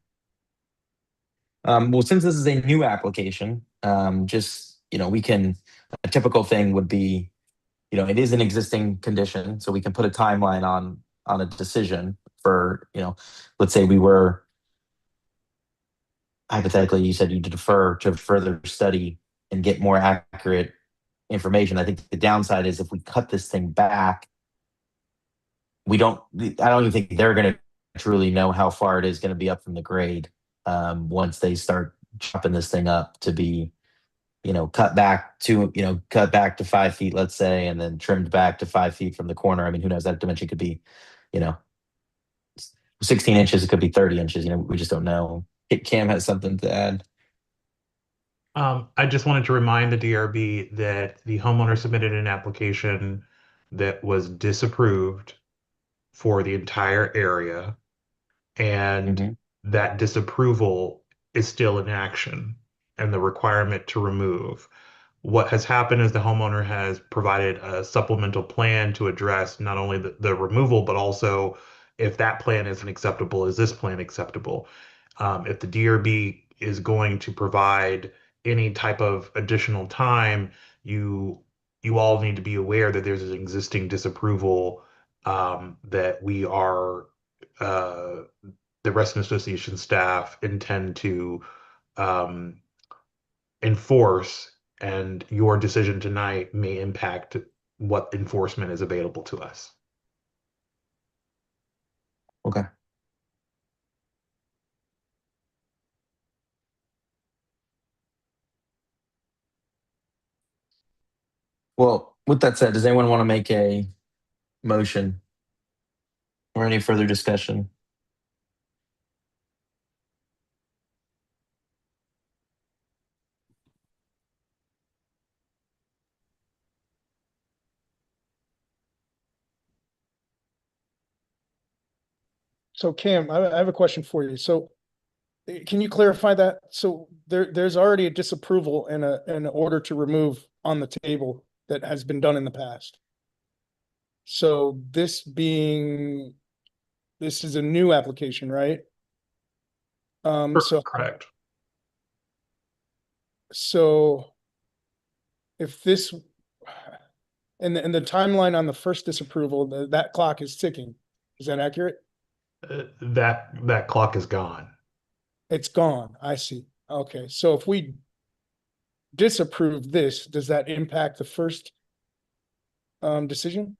Well, since this is a new application, just, a typical thing would be, it is an existing condition, so we can put a timeline on a decision for, let's say we were, hypothetically, you said you defer to further study and get more accurate information. I think the downside is if we cut this thing back, I don't even think they're going to truly know how far it is going to be up from the grade once they start chopping this thing up to be, cut back to 5 feet, let's say, and then trimmed back to 5 feet from the corner. I mean, who knows? That dimension could be, 16 inches. It could be 30 inches. We just don't know. Cam has something to add. I just wanted to remind the DRB that the homeowner submitted an application that was disapproved for the entire area, and that disapproval is still in action, and the requirement to remove. What has happened is the homeowner has provided a supplemental plan to address not only the removal, but also if that plan isn't acceptable, is this plan acceptable? If the DRB is going to provide any type of additional time, you all need to be aware that there's an existing disapproval that we are the Resident Association staff intend to enforce, and your decision tonight may impact what enforcement is available to us. Okay. Well, with that said, does anyone want to make a motion or any further discussion? So Cam, I have a question for you. So can you clarify that? So there's already a disapproval and an order to remove on the table that has been done in the past. So this is a new application, right? So Correct. So if this and the timeline on the first disapproval, that clock is ticking. Is that accurate? That clock is gone. It's gone. I see. Okay. So if we disapprove this, does that impact the first decision?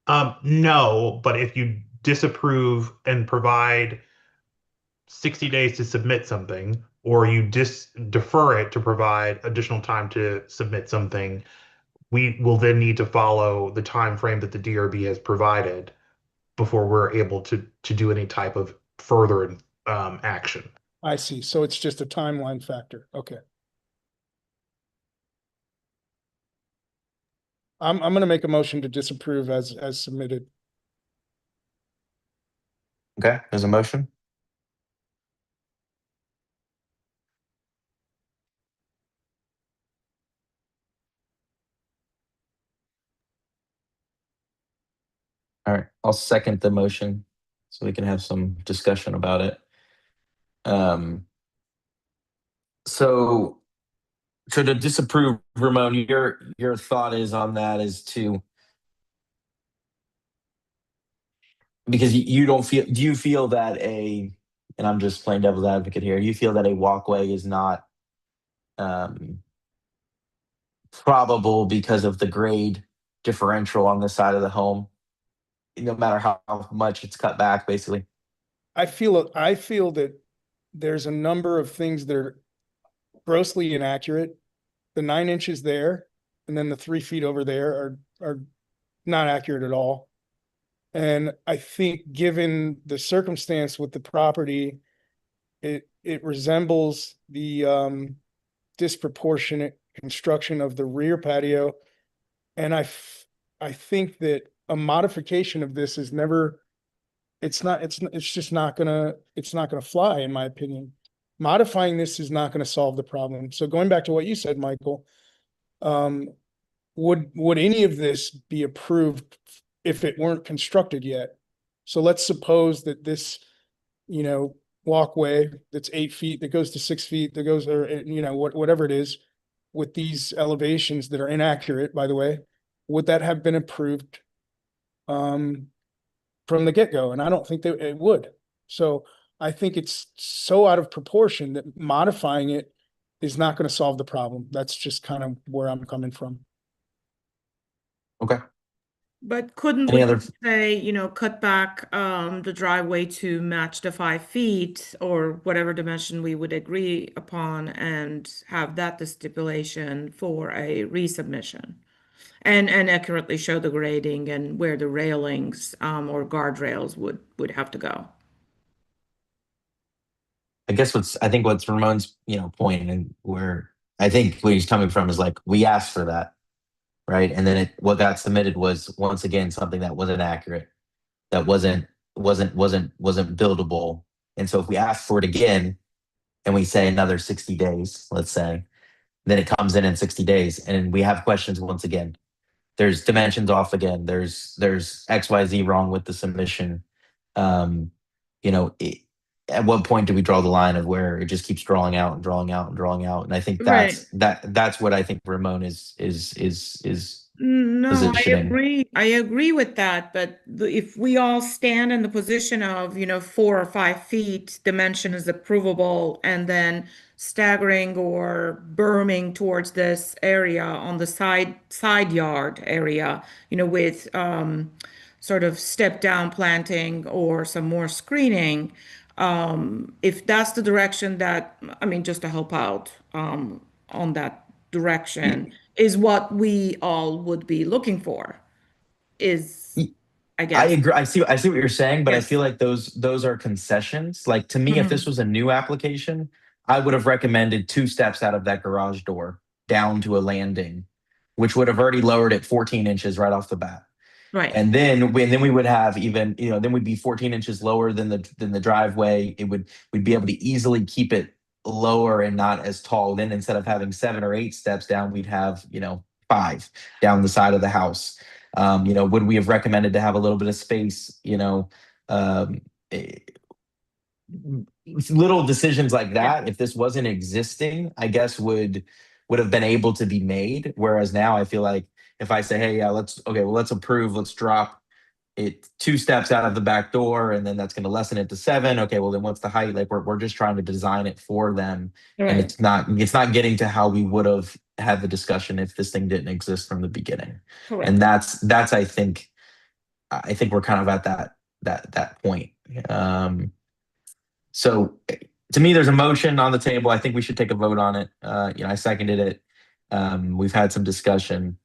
No, but if you disapprove and provide 60 days to submit something, or you defer it to provide additional time to submit something, we will then need to follow the time frame that the DRB has provided before we're able to do any type of further action. I see. So it's just a timeline factor. Okay. I'm going to make a motion to disapprove as submitted. Okay, there's a motion. All right, I'll second the motion so we can have some discussion about it. So to disapprove, Ramon, your thought is on that is to, because you don't feel, do you feel that and I'm just playing devil's advocate here, you feel that a walkway is not probable because of the grade differential on the side of the home, no matter how much it's cut back, basically? I feel that there's a number of things that are grossly inaccurate. The 9 inches there, and then the 3 feet over there are not accurate at all. And I think given the circumstance with the property, it resembles the disproportionate construction of the rear patio. And I think that a modification of this is never, it's just not gonna fly, in my opinion. Modifying this is not gonna solve the problem. So going back to what you said, Michael, would any of this be approved if it weren't constructed yet? So let's suppose that this, walkway that's 8 feet, that goes to 6 feet, that goes, or, whatever it is, with these elevations that are inaccurate, by the way, would that have been approved from the get-go? And I don't think that it would. So I think it's so out of proportion that modifying it is not going to solve the problem. That's just kind of where I'm coming from. Okay. But couldn't Any we other- say, cut back the driveway to match the 5 feet or whatever dimension we would agree upon and have that the stipulation for a resubmission? And accurately show the grading and where the railings or guardrails would have to go. I think what's Ramon's, point, and where I think where he's coming from is like, we asked for that, right? And then what got submitted was once again something that wasn't accurate, that wasn't buildable. And so if we ask for it again and we say another 60 days, let's say, then it comes in 60 days and we have questions once again. There's dimensions off again. There's XYZ wrong with the submission. At what point do we draw the line of where it just keeps drawing out and drawing out and drawing out? And I think that's what I think Ramon is No, positioning. I agree with that. But if we all stand in the position of, 4 or 5 feet, dimension is approvable, and then staggering or berming towards this area on the side yard area, with sort of step down planting or some more screening. If that's the direction that, just to help out on that direction, is what we all would be looking for. I guess. I agree. I see what you're saying, but I Yes. feel like those are concessions. Like, to me, if this was a new application, I would have recommended 2 steps out of that garage door down to a landing, which would have already lowered it 14 inches right off the bat. Right. And then we would have even, then we'd be 14 inches lower than the driveway. We'd be able to easily keep it lower and not as tall. Then instead of having 7 or 8 steps down, we'd have, 5 down the side of the house. Would we have recommended to have a little bit of space, little decisions like that, if this wasn't existing, I guess would have been able to be made. Whereas now I feel like if I say, hey, yeah, let's approve, let's drop it 2 steps out of the back door, and then that's going to lessen it to 7. Okay, well then what's the height? Like we're just trying to design it for them. Right. And it's not getting to how we would have had the discussion if this thing didn't exist from the beginning. Correct. And that's I think we're kind of at that point. So to me, there's a motion on the table. I think we should take a vote on it. I seconded it. We've had some discussion.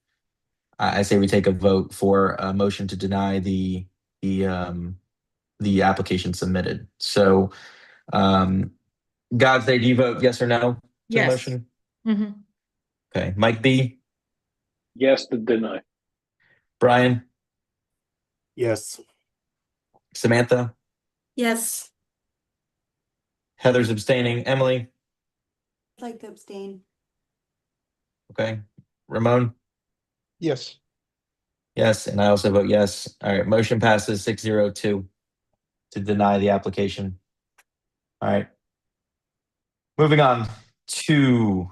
I say we take a vote for a motion to deny the application submitted. So, Godfrey, do you vote yes or no to the Yes. motion? Mhm. Okay, Mike B, Yes to deny. Brian, Yes. Samantha, Yes. Heather's abstaining, Emily, I'd like to abstain. okay, Ramon, Yes. yes, and I also vote yes. All right, motion passes 602 to deny the application. All right. Moving on to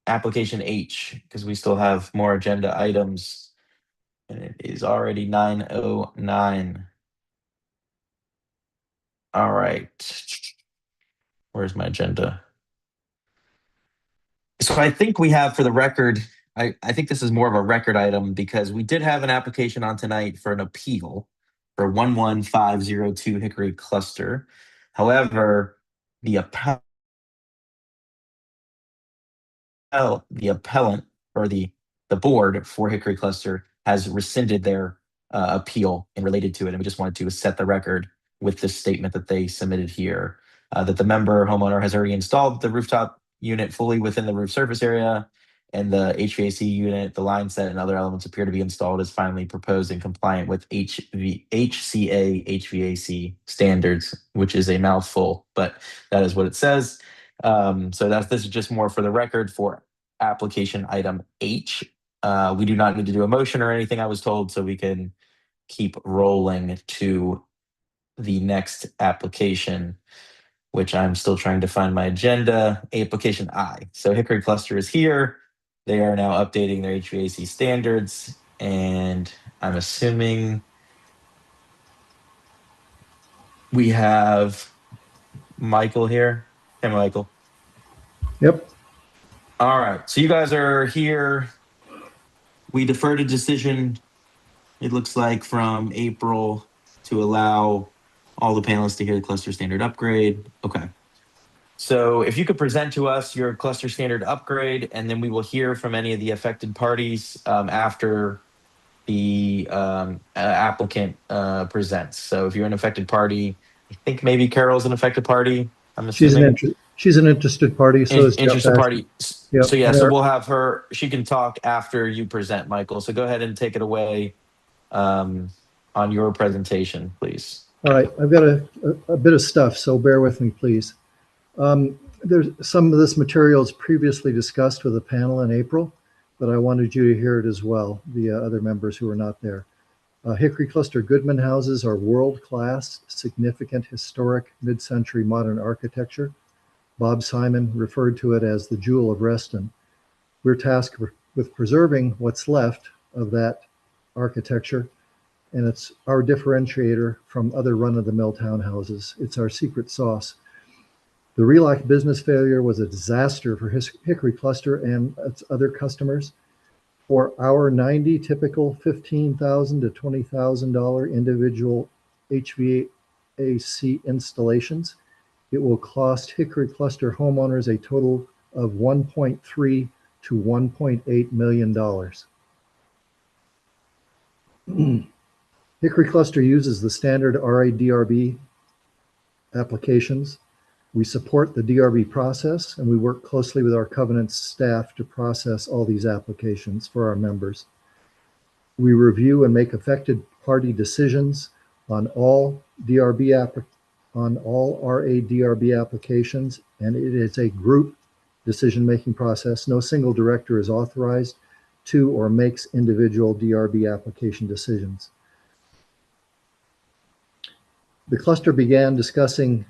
application H, because we still have more agenda items. And it is already 9:09. All right. Where's my agenda? So I think we have, for the record, I think this is more of a record item because we did have an application on tonight for an appeal for 11502 Hickory Cluster. However, the appellant or the board for Hickory Cluster has rescinded their appeal and related to it. And we just wanted to set the record with this statement that they submitted here. that the member homeowner has already installed the rooftop unit fully within the roof surface area, and the HVAC unit, the line set, and other elements appear to be installed as finally proposed and compliant with HCA HVAC standards, which is a mouthful, but that is what it says. So this is just more for the record for application item H. We do not need to do a motion or anything, I was told, so we can keep rolling to the next application, which I'm still trying to find my agenda. Application I. So Hickory Cluster is here. They are now updating their HVAC standards, and I'm assuming we have Michael here. Hey, Michael. Yep. All right. So you guys are here. We deferred a decision, it looks like, from April to allow all the panelists to hear the cluster standard upgrade. Okay. So if you could present to us your cluster standard upgrade, and then we will hear from any of the affected parties after the applicant presents. So if you're an affected party, I think maybe Carol's an affected party, I'm assuming. She's an interested party, so is Jeff interested Ashton. party. Yep. So yeah, so we'll have her, she can talk after you present, Michael. So go ahead and take it away on your presentation, please. All right, I've got a bit of stuff, so bear with me, please. There's some of this material is previously discussed with the panel in April, but I wanted you to hear it as well, the other members who were not there. Hickory Cluster Goodman houses are world-class, significant historic mid-century modern architecture. Bob Simon referred to it as the Jewel of Reston. We're tasked with preserving what's left of that architecture, and it's our differentiator from other run-of-the-mill townhouses. It's our secret sauce. The Relac business failure was a disaster for Hickory Cluster and its other customers. For our 90 typical $15,000 to $20,000 individual HVAC installations, it will cost Hickory Cluster homeowners a total of $1.3 to $1.8 million. Hickory Cluster uses the standard RA-DRB applications. We support the DRB process, and we work closely with our Covenants staff to process all these applications for our members. We review and make affected party decisions on all RA-DRB applications, and it is a group decision-making process. No single director is authorized to or makes individual DRB application decisions. The cluster began discussing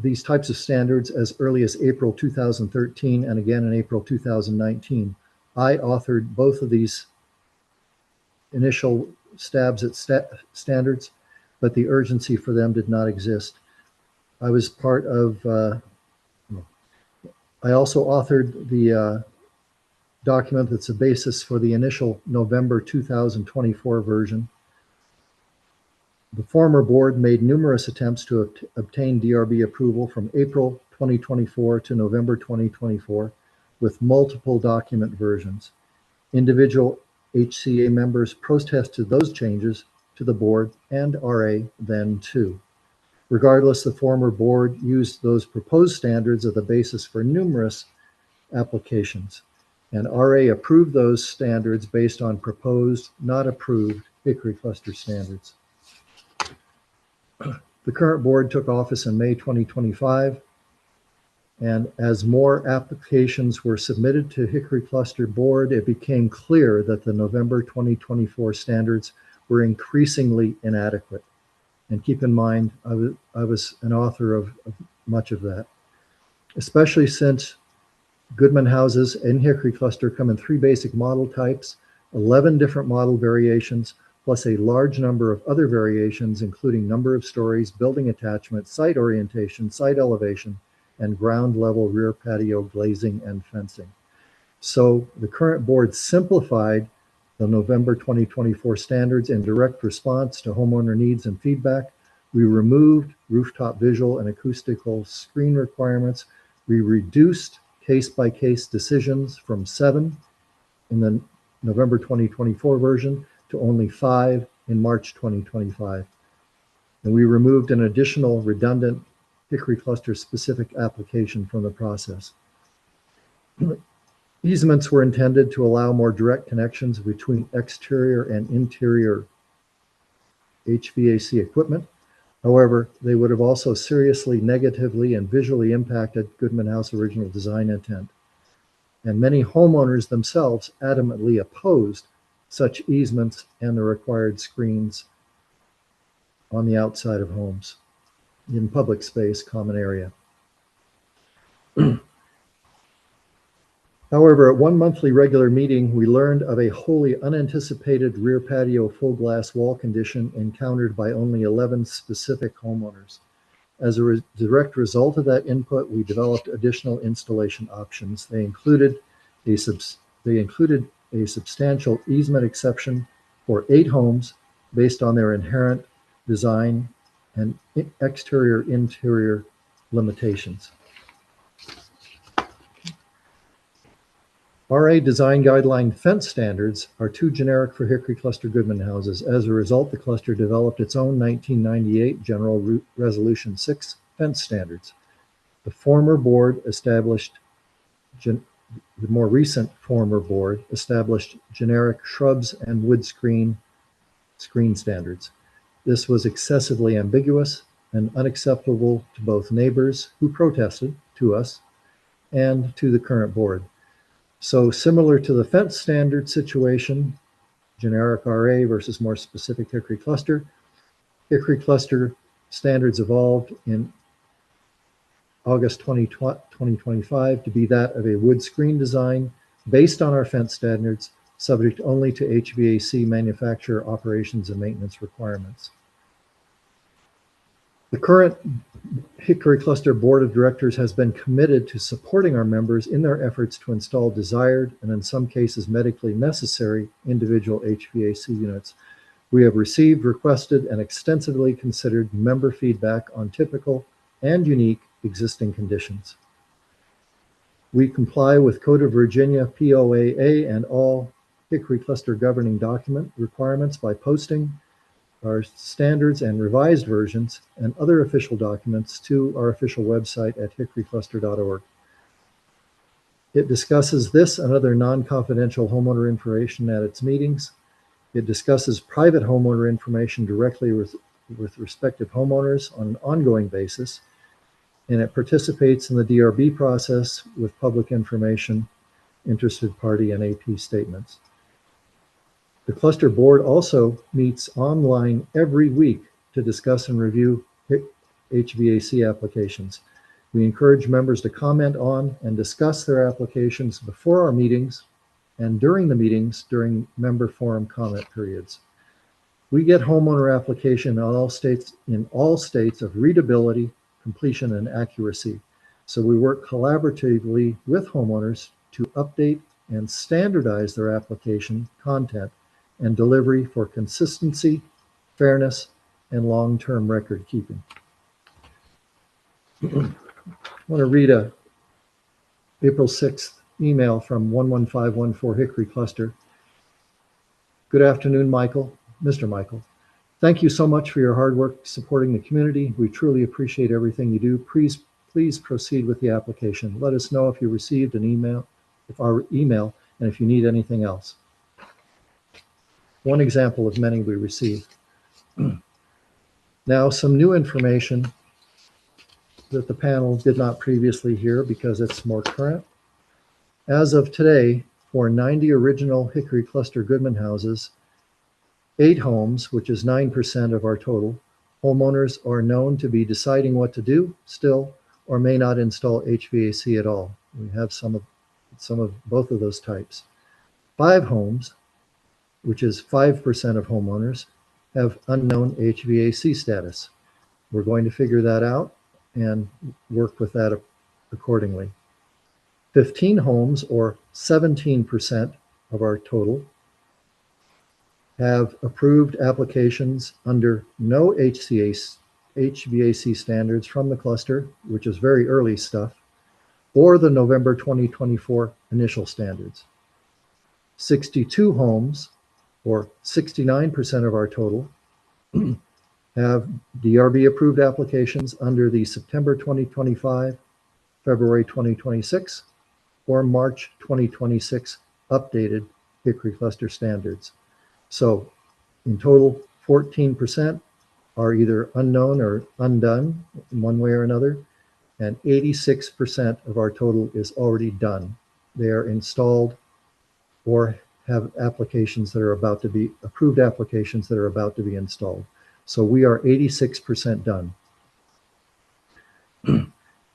these types of standards as early as April 2013 and again in April 2019. I authored both of these initial stabs at standards, but the urgency for them did not exist. I was part of, I also authored the document that's a basis for the initial November 2024 version. The former board made numerous attempts to obtain DRB approval from April 2024 to November 2024 with multiple document versions. Individual HCA members protested those changes to the board and RA then too. Regardless, the former board used those proposed standards as the basis for numerous applications, and RA approved those standards based on proposed, not approved Hickory Cluster standards. The current board took office in May 2025, and as more applications were submitted to Hickory Cluster board, it became clear that the November 2024 standards were increasingly inadequate. And keep in mind, I was an author of much of that, especially since Goodman houses in Hickory Cluster come in 3 basic model types, 11 different model variations, plus a large number of other variations, including number of stories, building attachment, site orientation, site elevation, and ground level rear patio glazing and fencing. So the current board simplified the November 2024 standards in direct response to homeowner needs and feedback. We removed rooftop visual and acoustical screen requirements. We reduced case-by-case decisions from 7 in the November 2024 version to only 5 in March 2025. And we removed an additional redundant Hickory Cluster specific application from the process. Easements were intended to allow more direct connections between exterior and interior HVAC equipment. However, they would have also seriously negatively and visually impacted Goodman House original design intent. And many homeowners themselves adamantly opposed such easements and the required screens on the outside of homes in public space, common area. However, at one monthly regular meeting, we learned of a wholly unanticipated rear patio full glass wall condition encountered by only 11 specific homeowners. As a direct result of that input, we developed additional installation options. They included a substantial easement exception for 8 homes based on their inherent design and exterior-interior limitations. RA design guideline fence standards are too generic for Hickory Cluster Goodman houses. As a result, the cluster developed its own 1998 General Resolution 6 fence standards. The more recent former board established generic shrubs and wood screen standards. This was excessively ambiguous and unacceptable to both neighbors who protested to us and to the current board. So similar to the fence standard situation, generic RA versus more specific Hickory Cluster standards evolved in August 2025 to be that of a wood screen design based on our fence standards, subject only to HVAC manufacturer operations and maintenance requirements. The current Hickory Cluster Board of Directors has been committed to supporting our members in their efforts to install desired and in some cases medically necessary individual HVAC units. We have received, requested, and extensively considered member feedback on typical and unique existing conditions. We comply with Code of Virginia POAA and all Hickory Cluster governing document requirements by posting our standards and revised versions and other official documents to our official website at hickorycluster.org. It discusses this and other non-confidential homeowner information at its meetings. It discusses private homeowner information directly with respective homeowners on an ongoing basis, and it participates in the DRB process with public information, interested party, and AP statements. The cluster board also meets online every week to discuss and review HVAC applications. We encourage members to comment on and discuss their applications before our meetings and during the meetings during member forum comment periods. We get homeowner application in all states of readability, completion, and accuracy. So we work collaboratively with homeowners to update and standardize their application content and delivery for consistency, fairness, and long-term record keeping. I want to read a April 6th email from 11514 Hickory Cluster. Good afternoon, Michael, Mr. Michael. Thank you so much for your hard work supporting the community. We truly appreciate everything you do. Please proceed with the application. Let us know if you received an email, and if you need anything else. One example of many we received. Now, some new information that the panel did not previously hear because it's more current. As of today, for 90 original Hickory Cluster Goodman houses, 8 homes, which is 9% of our total, homeowners are known to be deciding what to do still or may not install HVAC at all. We have some of both of those types. 5 homes, which is 5% of homeowners, have unknown HVAC status. We're going to figure that out and work with that accordingly. 15 homes, or 17% of our total, have approved applications under no HVAC standards from the cluster, which is very early stuff, or the November 2024 initial standards. 62 homes, or 69% of our total, have DRB approved applications under the September 2025, February 2026, or March 2026 updated Hickory cluster standards. So in total, 14% are either unknown or undone in one way or another, and 86% of our total is already done. They are installed or have applications that are about to be approved, applications that are about to be installed. So we are 86% done.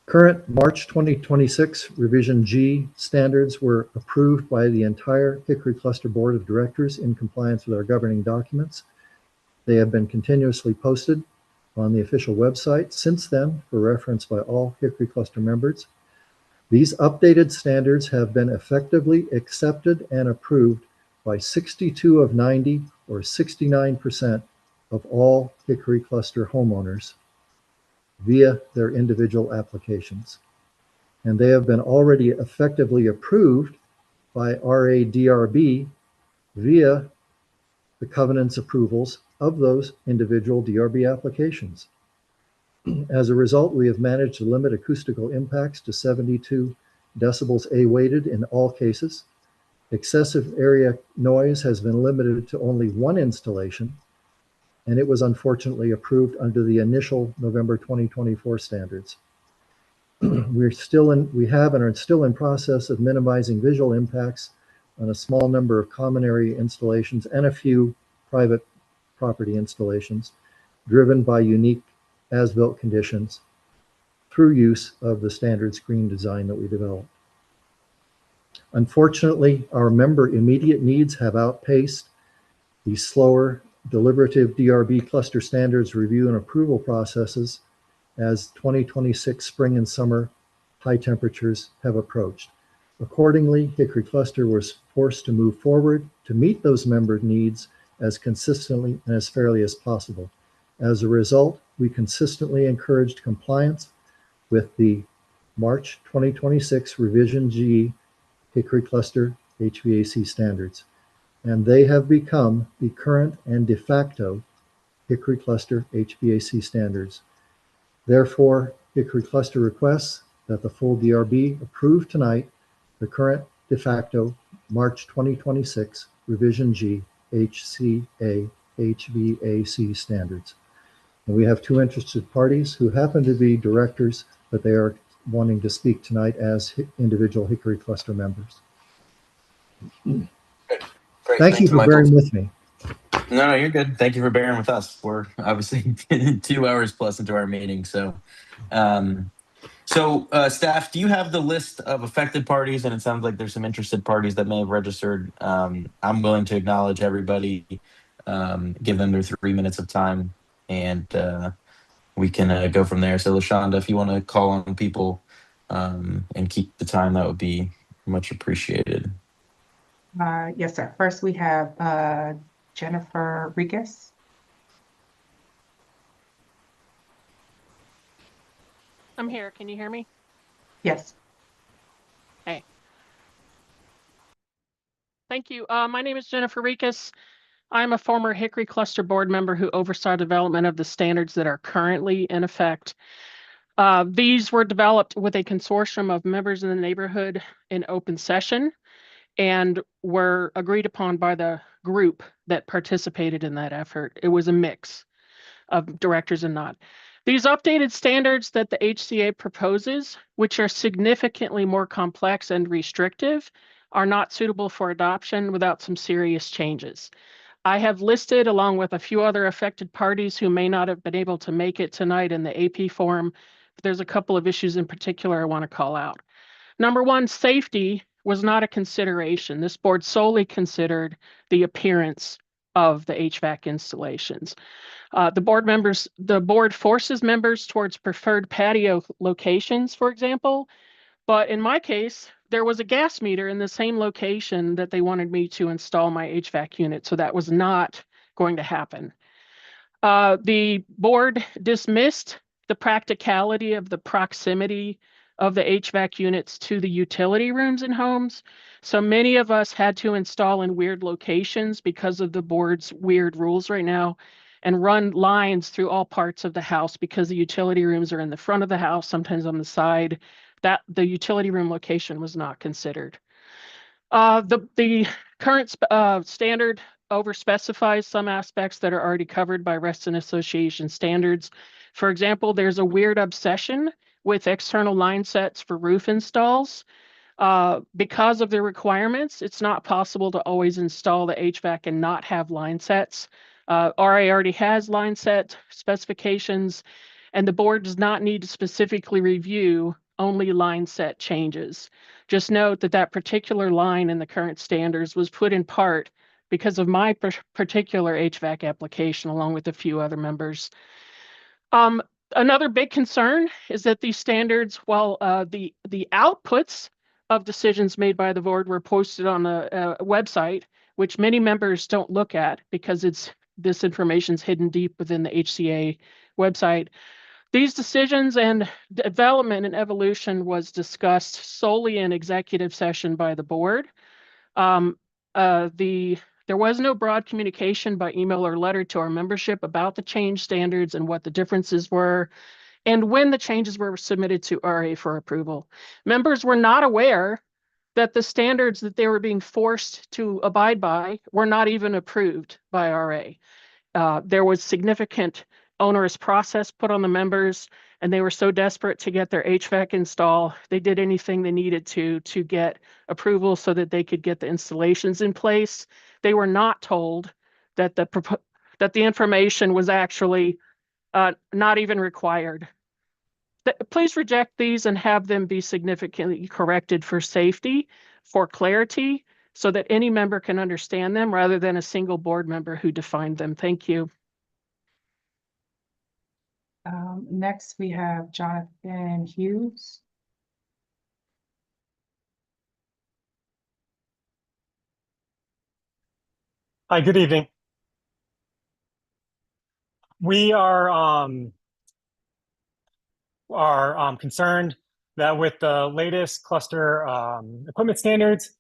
Current March 2026 Revision G standards were approved by the entire Hickory Cluster Board of Directors in compliance with our governing documents. They have been continuously posted on the official website since then for reference by all Hickory Cluster members. These updated standards have been effectively accepted and approved by 62 of 90, or 69% of all Hickory Cluster homeowners via their individual applications. And they have been already effectively approved by RADRB via the covenants approvals of those individual DRB applications. As a result, we have managed to limit acoustical impacts to 72 decibels A-weighted in all cases. Excessive area noise has been limited to only one installation, and it was unfortunately approved under the initial November 2024 standards. We have and are still in process of minimizing visual impacts on a small number of common area installations and a few private property installations driven by unique as-built conditions through use of the standard screen design that we developed. Unfortunately, our member immediate needs have outpaced the slower deliberative DRB cluster standards review and approval processes as 2026 spring and summer high temperatures have approached. Accordingly, Hickory Cluster was forced to move forward to meet those member needs as consistently and as fairly as possible. As a result, we consistently encouraged compliance with the March 2026 Revision G Hickory Cluster HVAC standards, and they have become the current and de facto Hickory Cluster HVAC standards. Therefore, Hickory Cluster requests that the full DRB approve tonight the current de facto March 2026 Revision G HCA HVAC standards. And we have two interested parties who happen to be directors, but they are wanting to speak tonight as individual Hickory Cluster members. Great. Thank you for bearing with me. No, you're good. Thank you for bearing with us. We're obviously 2 hours plus into our meeting. So, staff, do you have the list of affected parties? And it sounds like there's some interested parties that may have registered. I'm willing to acknowledge everybody, give them their 3 minutes of time, and we can go from there. So, LaShonda, if you want to call on people and keep the time, that would be much appreciated. Yes, sir. First, we have Jennifer Rigas. I'm here. Can you hear me? Yes. Hey. Thank you. My name is Jennifer Rikas. I'm a former Hickory Cluster Board member who oversaw development of the standards that are currently in effect. These were developed with a consortium of members in the neighborhood in open session and were agreed upon by the group that participated in that effort. It was a mix of directors and not. These updated standards that the HCA proposes, which are significantly more complex and restrictive, are not suitable for adoption without some serious changes. I have listed, along with a few other affected parties who may not have been able to make it tonight in the AP forum, but there's a couple of issues in particular I want to call out. Number one, safety was not a consideration. This board solely considered the appearance of the HVAC installations. The board forces members towards preferred patio locations, for example, but in my case, there was a gas meter in the same location that they wanted me to install my HVAC unit, so that was not going to happen. The board dismissed the practicality of the proximity of the HVAC units to the utility rooms in homes. So many of us had to install in weird locations because of the board's weird rules right now. and run lines through all parts of the house because the utility rooms are in the front of the house, sometimes on the side. That the utility room location was not considered. The current standard overspecifies some aspects that are already covered by Reston Association standards. For example, there's a weird obsession with external line sets for roof installs. Because of the requirements, it's not possible to always install the HVAC and not have line sets. RA already has line set specifications, and the board does not need to specifically review only line set changes. Just note that that particular line in the current standards was put in part because of my particular HVAC application, along with a few other members. Another big concern is that these standards, while the outputs of decisions made by the board were posted on a website, which many members don't look at because this information is hidden deep within the HCA website. These decisions and development and evolution was discussed solely in executive session by the board. There was no broad communication by email or letter to our membership about the change standards and what the differences were, and when the changes were submitted to RA for approval. Members were not aware that the standards that they were being forced to abide by were not even approved by RA. There was significant onerous process put on the members, and they were so desperate to get their HVAC install, they did anything they needed to get approval so that they could get the installations in place. They were not told that the information was actually not even required. Please reject these and have them be significantly corrected for safety, for clarity, so that any member can understand them rather than a single board member who defined them. Thank you. Next, we have Jonathan Hughes. Hi, good evening. We are concerned that with the latest cluster equipment standards,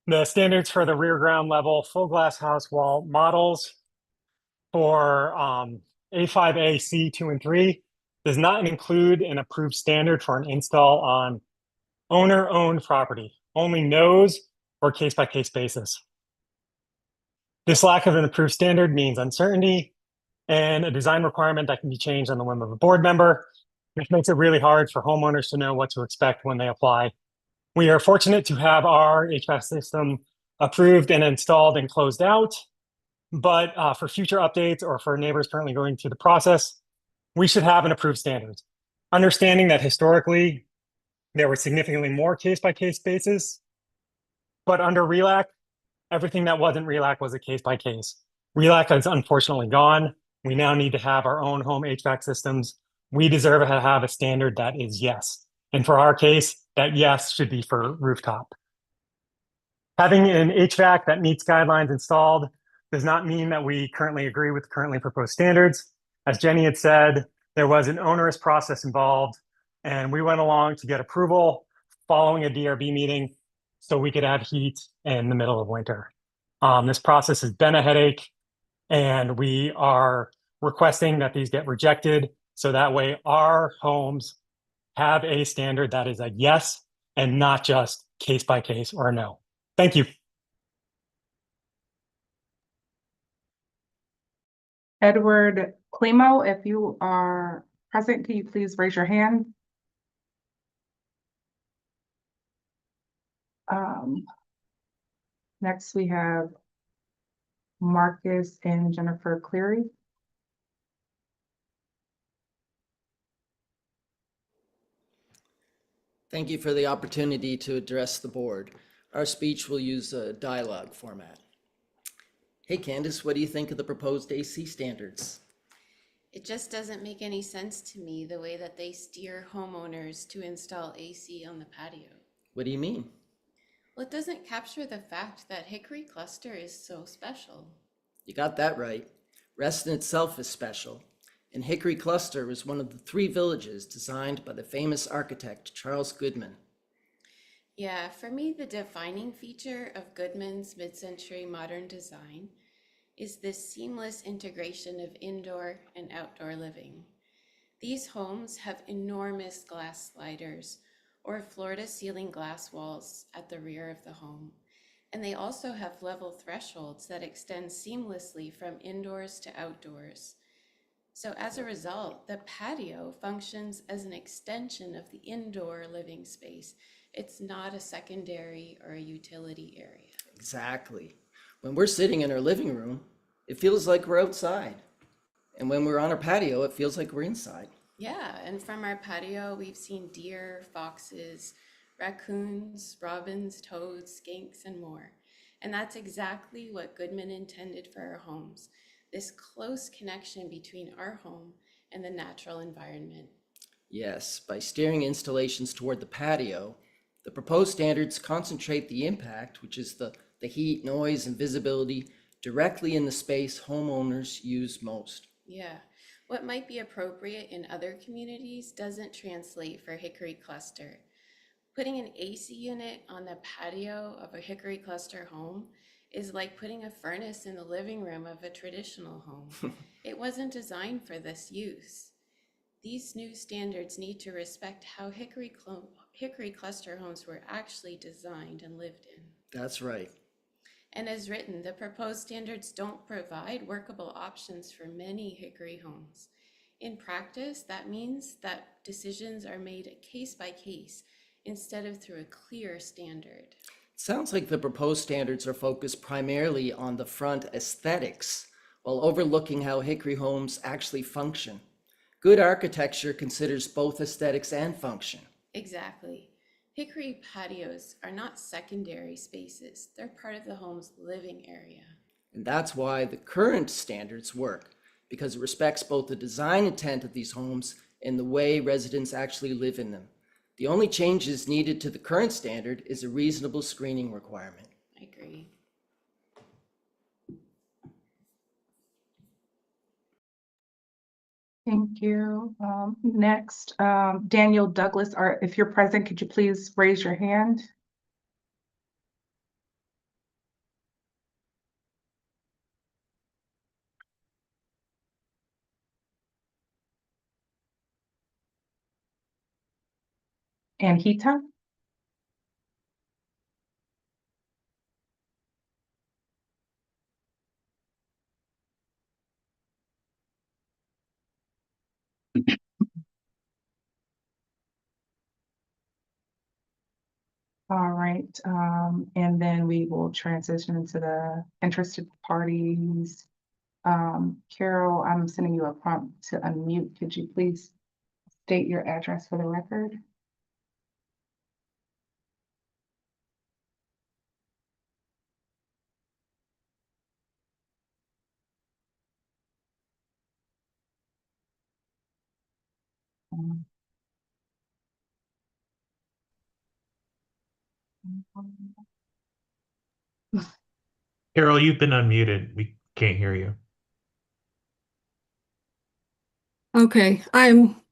the standards for the rear ground level full glass house wall models for A5A, C, 2, and 3 does not include an approved standard for an install on owner-owned property, only no's or case-by-case basis. This lack of an approved standard means uncertainty and a design requirement that can be changed on the whim of a board member, which makes it really hard for homeowners to know what to expect when they apply. We are fortunate to have our HVAC system approved and installed and closed out, but for future updates or for neighbors currently going through the process, we should have an approved standard. Understanding that historically, there were significantly more case-by-case basis, but under RELAC, everything that wasn't RELAC was a case-by-case. RELAC is unfortunately gone. We now need to have our own home HVAC systems. We deserve to have a standard that is yes. And for our case, that yes should be for rooftop. Having an HVAC that meets guidelines installed does not mean that we currently agree with currently proposed standards. As Jenny had said, there was an onerous process involved, and we went along to get approval following a DRB meeting so we could have heat in the middle of winter. This process has been a headache, and we are requesting that these get rejected so that way our homes have a standard that is a yes and not just case by case or a no. Thank you. Edward Climo, if you are present, can you please raise your hand? Next, we have Marcus and Jennifer Cleary. Thank you for the opportunity to address the board. Our speech will use a dialogue format. Hey Candace, what do you think of the proposed AC standards? It just doesn't make any sense to me the way that they steer homeowners to install AC on the patio. What do you mean? Well, it doesn't capture the fact that Hickory Cluster is so special. You got that right. Reston itself is special, and Hickory Cluster is one of the 3 villages designed by the famous architect Charles Goodman. Yeah, for me, the defining feature of Goodman's mid-century modern design is this seamless integration of indoor and outdoor living. These homes have enormous glass sliders or floor-to-ceiling glass walls at the rear of the home, and they also have level thresholds that extend seamlessly from indoors to outdoors. So as a result, the patio functions as an extension of the indoor living space. It's not a secondary or a utility area. Exactly. When we're sitting in our living room, it feels like we're outside. And when we're on our patio, it feels like we're inside. Yeah, and from our patio, we've seen deer, foxes, raccoons, robins, toads, skinks, and more. And that's exactly what Goodman intended for our homes, this close connection between our home and the natural environment. Yes, by steering installations toward the patio, the proposed standards concentrate the impact, which is the heat, noise, and visibility, directly in the space homeowners use most. Yeah, what might be appropriate in other communities doesn't translate for Hickory Cluster. Putting an AC unit on the patio of a Hickory Cluster home is like putting a furnace in the living room of a traditional home. It wasn't designed for this use. These new standards need to respect how Hickory Cluster homes were actually designed and lived in. That's right. And as written, the proposed standards don't provide workable options for many Hickory homes. In practice, that means that decisions are made case by case instead of through a clear standard. It sounds like the proposed standards are focused primarily on the front aesthetics, while overlooking how Hickory homes actually function. Good architecture considers both aesthetics and function. Exactly. Hickory patios are not secondary spaces. They're part of the home's living area. And that's why the current standards work, because it respects both the design intent of these homes and the way residents actually live in them. The only changes needed to the current standard is a reasonable screening requirement. I agree. Thank you. Next, Daniel Douglas, if you're present, could you please raise your hand? And Hita? All right, and then we will transition into the interested parties. Carol, I'm sending you a prompt to unmute. Could you please state your address for the record? Carol, you've been unmuted. We can't hear you. Okay,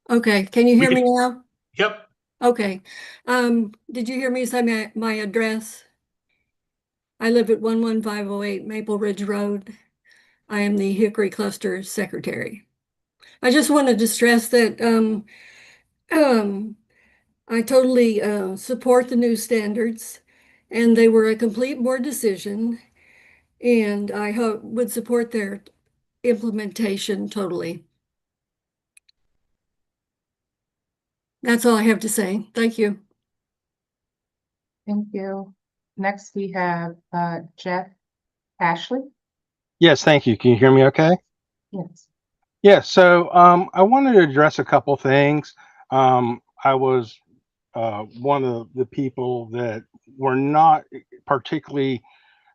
okay. Can you hear me now? Yep. Okay. Did you hear me say my address? I live at 11508 Maple Ridge Road. I am the Hickory Cluster Secretary. I just wanted to stress that I totally support the new standards, and they were a complete board decision, and I would support their implementation totally. That's all I have to say. Thank you. Thank you. Next, we have Jeff Ashley. Yes, thank you. Can you hear me okay? Yes. Yeah, so I wanted to address a couple things. I was one of the people that were not particularly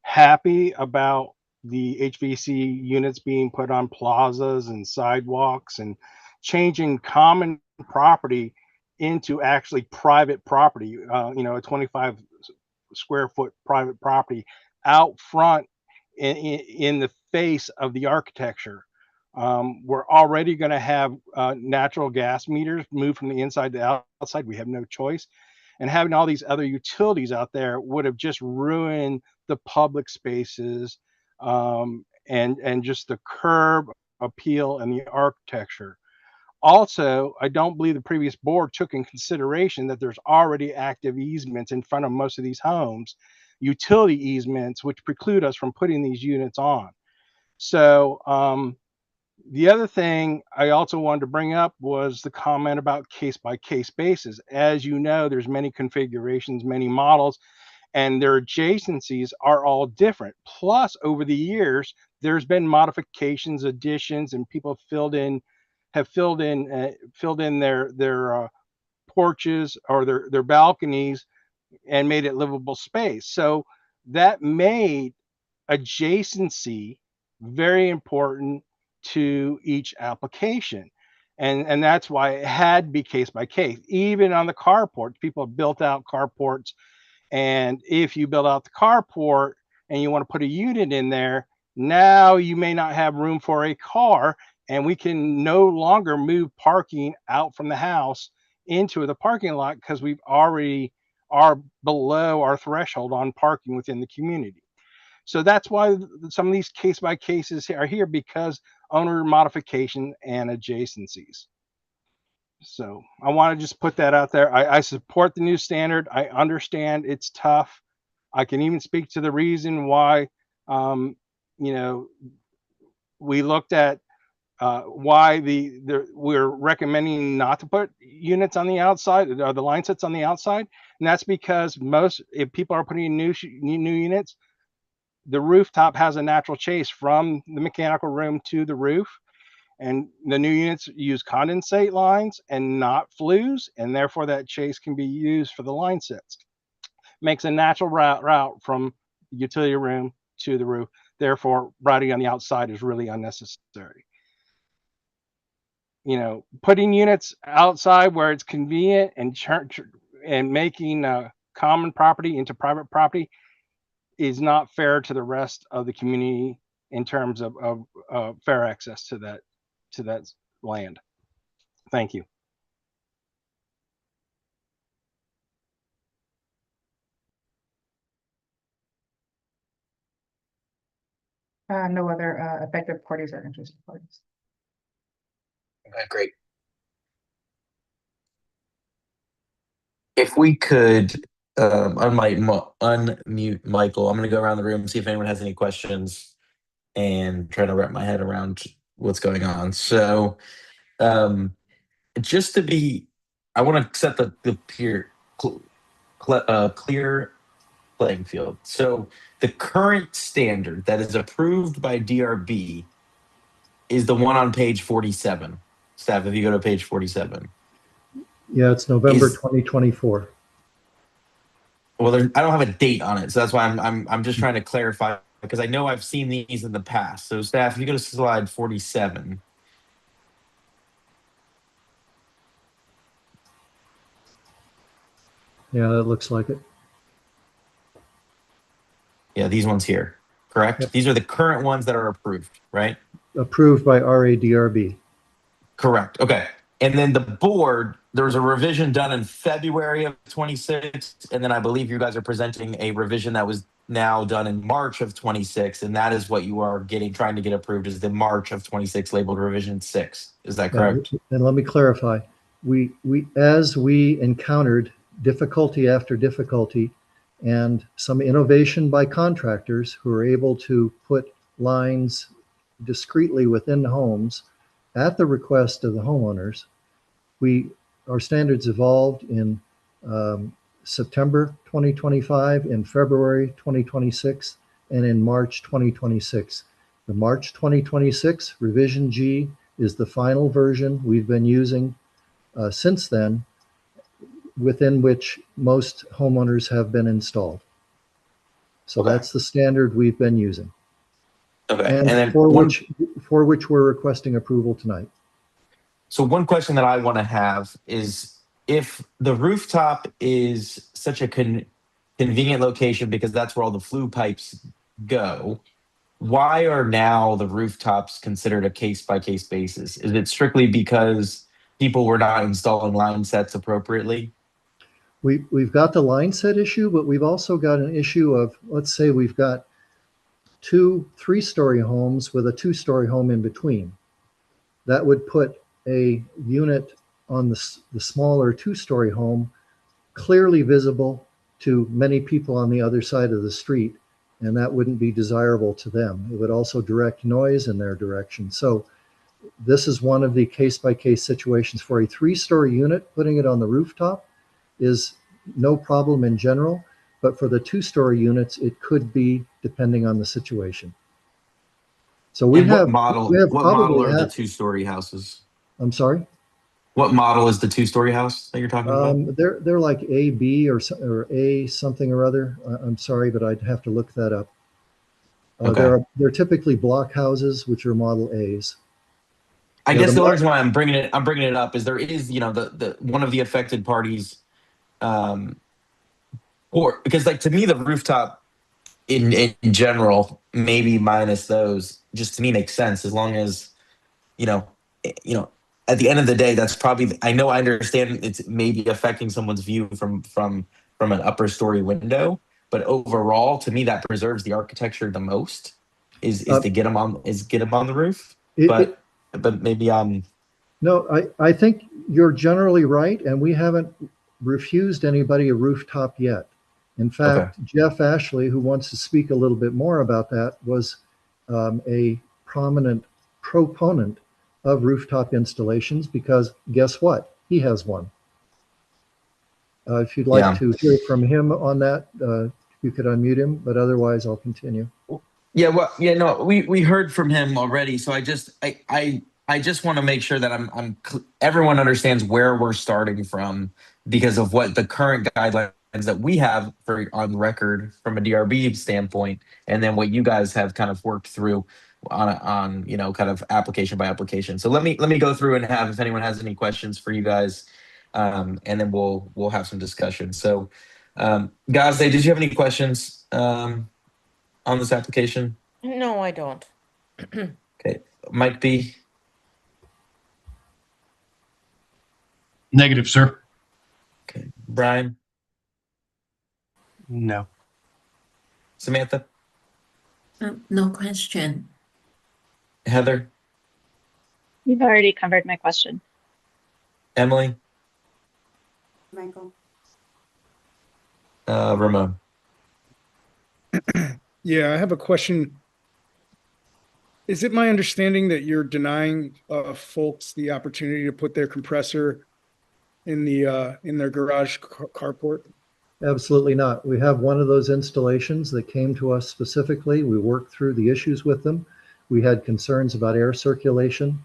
happy about the HVAC units being put on plazas and sidewalks and changing common property into actually private property, you know, a 25 square foot private property out front in the face of the architecture. We're already going to have natural gas meters move from the inside to outside. We have no choice. And having all these other utilities out there would have just ruined the public spaces and just the curb appeal and the architecture. Also, I don't believe the previous board took in consideration that there's already active easements in front of most of these homes, utility easements, which preclude us from putting these units on. So the other thing I also wanted to bring up was the comment about case-by-case basis. As you know, there's many configurations, many models, and their adjacencies are all different. Plus, over the years, there's been modifications, additions, and people have filled in their porches or their balconies and made it livable space. So that made adjacency very important to each application. And that's why it had to be case by case. Even on the carports, people have built out carports. And if you build out the carport and you want to put a unit in there, now you may not have room for a car, and we can no longer move parking out from the house into the parking lot because we've already are below our threshold on parking within the community. So that's why some of these case by cases are here, because owner modification and adjacencies. So I want to just put that out there. I support the new standard. I understand it's tough. I can even speak to the reason why, we looked at why we're recommending not to put units on the outside, or the line sets on the outside. And that's because if people are putting in new units, the rooftop has a natural chase from the mechanical room to the roof. And the new units use condensate lines and not flues, and therefore that chase can be used for the line sets. Makes a natural route from the utility room to the roof. Therefore, routing on the outside is really unnecessary. Putting units outside where it's convenient and making common property into private property is not fair to the rest of the community in terms of fair access to that land. Thank you. No other affected parties or interested parties. Okay, great. If we could unmute Michael, I'm going to go around the room and see if anyone has any questions and try to wrap my head around what's going on. So I want to set the clear playing field. So the current standard that is approved by DRB is the one on page 47. Staff, if you go to page 47. Yeah, it's November 2024. Well, I don't have a date on it, so that's why I'm just trying to clarify, because I know I've seen these in the past. So staff, if you go to slide 47. Yeah, that looks like it. Yeah, these ones here, correct? Yep. These are the current ones that are approved, right? Approved by RADRB. Correct. Okay. And then the board, there was a revision done in February of 26, and then I believe you guys are presenting a revision that was now done in March of 26, and that is what you are trying to get approved, is the March of 26 labeled revision 6. Is that correct? And let me clarify. As we encountered difficulty after difficulty and some innovation by contractors who are able to put lines discreetly within homes at the request of the homeowners, our standards evolved in September 2025, in February 2026, and in March 2026. The March 2026 revision G is the final version we've been using since then, within which most homeowners have been installed. So that's the standard we've been using. Okay. And then for which we're requesting approval tonight. So one question that I want to have is, if the rooftop is such a convenient location because that's where all the flue pipes go, why are now the rooftops considered a case-by-case basis? Is it strictly because people were not installing line sets appropriately? We've got the line set issue, but we've also got an issue of, let's say we've got two 3-story homes with a 2-story home in between. That would put a unit on the smaller 2-story home clearly visible to many people on the other side of the street, and that wouldn't be desirable to them. It would also direct noise in their direction. So this is one of the case-by-case situations. For a 3-story unit, putting it on the rooftop is no problem in general, but for the 2-story units, it could be depending on the situation. So we And have what model are the 2-story houses? I'm sorry? What model is the 2-story house that you're talking about? They're like A, B, or A something or other. I'm sorry, but I'd have to look that up. Okay. They're typically block houses, which are Model A's. I guess the only reason why I'm bringing it up is there is, you know, the one of the affected parties, or because like to me the rooftop in general, maybe minus those, just to me makes sense as long as, you know, at the end of the day, that's probably, I understand it's maybe affecting someone's view from an upper story window, but overall, to me, that preserves the architecture the most is to get them on the roof. But maybe No, I think you're generally right, and we haven't refused anybody a rooftop yet. In fact, Jeff Ashley, who wants to speak a little bit more about that, was a prominent proponent of rooftop installations because guess what? He has one. If you'd like to hear from him on that, you could unmute him, but otherwise I'll continue. Yeah, well, yeah, no, we heard from him already, so I just want to make sure that everyone understands where we're starting from because of what the current guidelines that we have on record from a DRB standpoint, and then what you guys have kind of worked through on kind of application by application. So let me go through and have if anyone has any questions for you guys, and then we'll have some discussion. So, Gazde, did you have any questions on this application? No, I don't. Okay, Mike B. Negative, sir. Okay, Brian. No. Samantha. No question. Heather. You've already covered my question. Emily. Michael. Ramon. Yeah, I have a question. Is it my understanding that you're denying folks the opportunity to put their compressor in their garage carport? Absolutely not. We have one of those installations that came to us specifically. We worked through the issues with them. We had concerns about air circulation.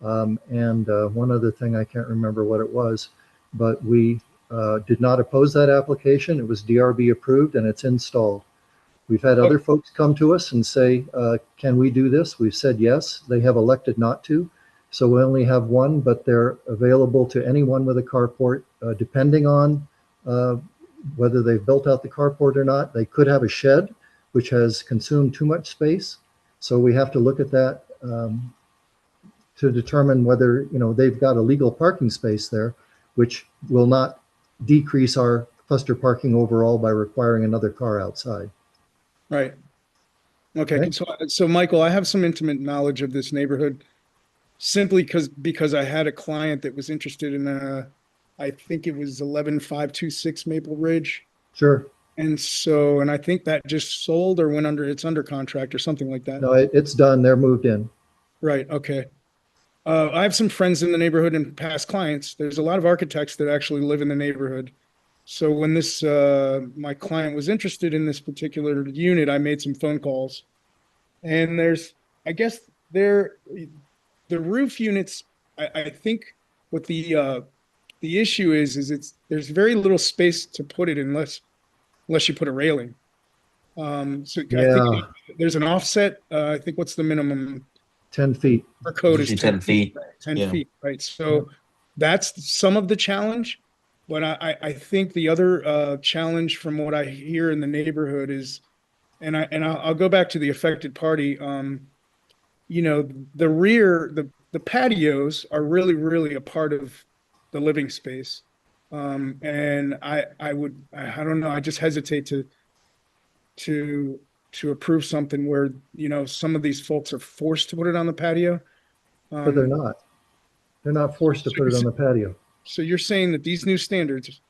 And one other thing, I can't remember what it was, but we did not oppose that application. It was DRB approved and it's installed. We've had other folks come to us and say, can we do this? We've said yes. They have elected not to. So we only have one, but they're available to anyone with a carport, depending on whether they've built out the carport or not. They could have a shed, which has consumed too much space. So we have to look at that to determine whether, they've got a legal parking space there, which will not decrease our cluster parking overall by requiring another car outside. Right. Okay. So Michael, I have some intimate knowledge of this neighborhood simply because I had a client that was interested in I think it was 11526 Maple Ridge. Sure. And I think that just sold or it's under contract or something like that. No, it's done. They're moved in. Right. Okay. I have some friends in the neighborhood and past clients. There's a lot of architects that actually live in the neighborhood. So when my client was interested in this particular unit, I made some phone calls, and the roof units. I think what the issue is there's very little space to put it unless you put a railing. I think there's an offset. I think what's the minimum? 10 feet. Our code is 10 feet. 10 feet, right? So that's some of the challenge. But I think the other challenge from what I hear in the neighborhood is, and I'll go back to the affected party. The rear, the patios are really, really a part of the living space. And I don't know. I just hesitate to to approve something where, you know, some of these folks are forced to put it on the patio. But they're not. They're not forced to put it on the patio. So you're saying that these new standards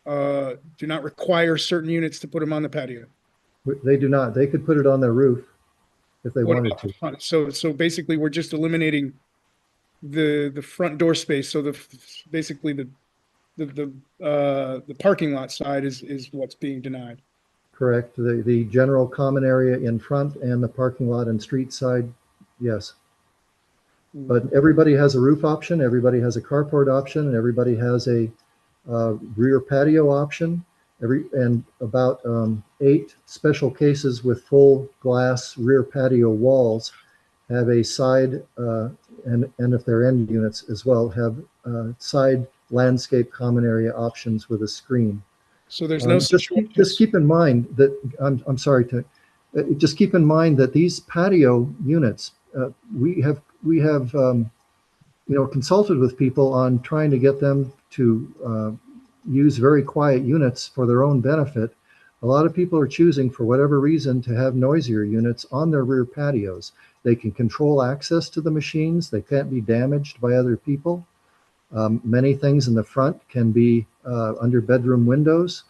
do not require certain units to put them on the patio? They do not. They could put it on their roof if they What wanted about to. the front? So basically, we're just eliminating the front door space. So basically the parking lot side is what's being denied. Correct. The general common area in front and the parking lot and street side, yes. But everybody has a roof option, everybody has a carport option, and everybody has a rear patio option. And about 8 special cases with full glass rear patio walls have a side, and if they're end units as well, have side landscape common area options with a screen. So there's no just keep in mind that I'm sorry to just keep in mind that these patio units we have consulted with people on trying to get them to use very quiet units for their own benefit. A lot of people are choosing, for whatever reason, to have noisier units on their rear patios. They can control access to the machines. They can't be damaged by other people. Many things in the front can be under bedroom windows.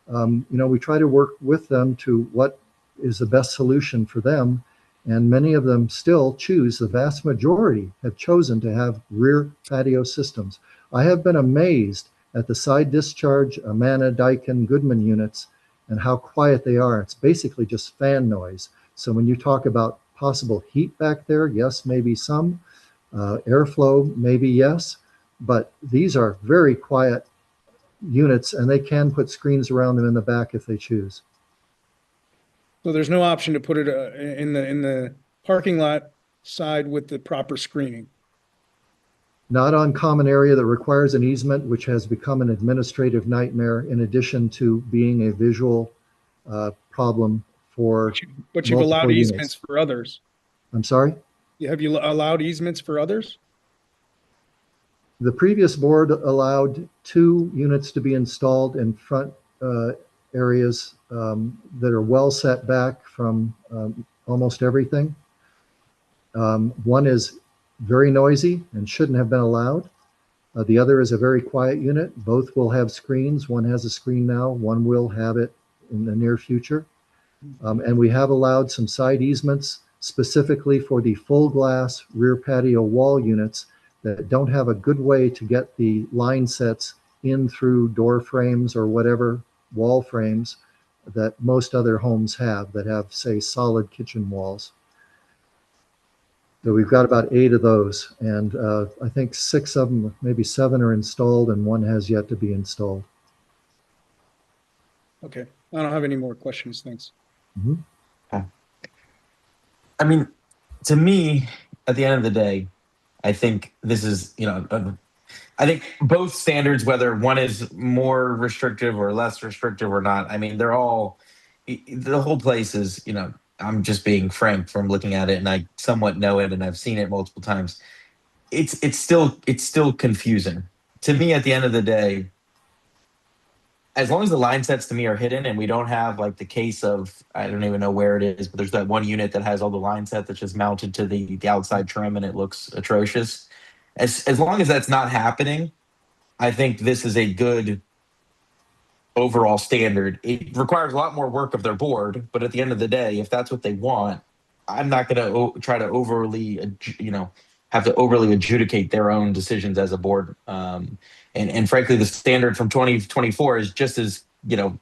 We try to work with them to what is the best solution for them. And many of them still choose, the vast majority have chosen to have rear patio systems. I have been amazed at the side discharge Amana, Daikin, Goodman units and how quiet they are. It's basically just fan noise. So when you talk about possible heat back there, yes, maybe some. Airflow, maybe yes. But these are very quiet units, and they can put screens around them in the back if they choose. So there's no option to put it in the parking lot side with the proper screening. Not on common area that requires an easement, which has become an administrative nightmare in addition to being a visual problem for But you've allowed multiple easements units. for others. I'm sorry? Have you allowed easements for others? The previous board allowed 2 units to be installed in front areas that are well set back from almost everything. One is very noisy and shouldn't have been allowed. The other is a very quiet unit. Both will have screens. One has a screen now, one will have it in the near future. And we have allowed some side easements specifically for the full glass rear patio wall units that don't have a good way to get the line sets in through door frames or whatever wall frames that most other homes have that have, say, solid kitchen walls. So we've got about 8 of those, and I think 6 of them, maybe 7 are installed and 1 has yet to be installed. Okay, I don't have any more questions, thanks. Okay. I mean, to me, at the end of the day, I think this is, I think both standards, whether one is more restrictive or less restrictive or not, I mean, they're all, the whole place is, I'm just being frank from looking at it, and I somewhat know it, and I've seen it multiple times. It's still confusing to me. At the end of the day, as long as the line sets to me are hidden, and we don't have like the case of, I don't even know where it is, but there's that one unit that has all the line set that's just mounted to the outside trim, and it looks atrocious. As long as that's not happening, I think this is a good overall standard. It requires a lot more work of their board, but at the end of the day, if that's what they want, I'm not going to try to overly, have to overly adjudicate their own decisions as a board. And frankly, the standard from 2024 is just as,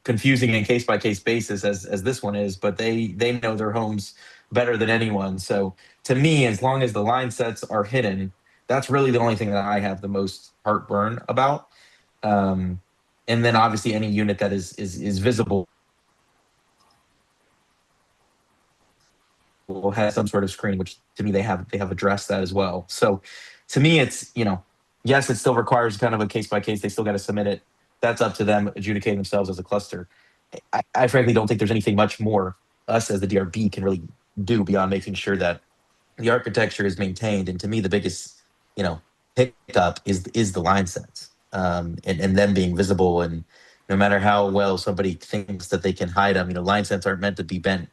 confusing in case by case basis as this one is, but they know their homes better than anyone. So to me, as long as the line sets are hidden, that's really the only thing that I have the most heartburn about. And then obviously any unit that is visible will have some sort of screen, which to me they have addressed that as well. So to me, it's, yes, it still requires kind of a case by case. They still got to submit it. That's up to them adjudicating themselves as a cluster. I frankly don't think there's anything much more us as the DRB can really do beyond making sure that the architecture is maintained. And to me, the biggest, hiccup is the line sets, and them being visible. And no matter how well somebody thinks that they can hide them, line sets aren't meant to be bent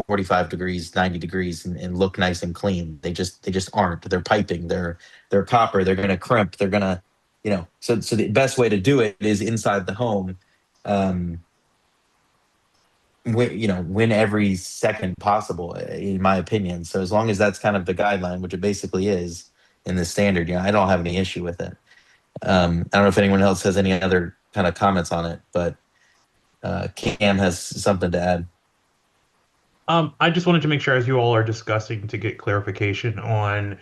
45 degrees, 90 degrees and look nice and clean. They just aren't. They're piping, they're copper, they're gonna crimp, they're gonna, so the best way to do it is inside the home. Win every second possible, in my opinion. So as long as that's kind of the guideline, which it basically is in the standard, I don't have any issue with it. I don't know if anyone else has any other kind of comments on it, but Cam has something to add. I just wanted to make sure, as you all are discussing, to get clarification on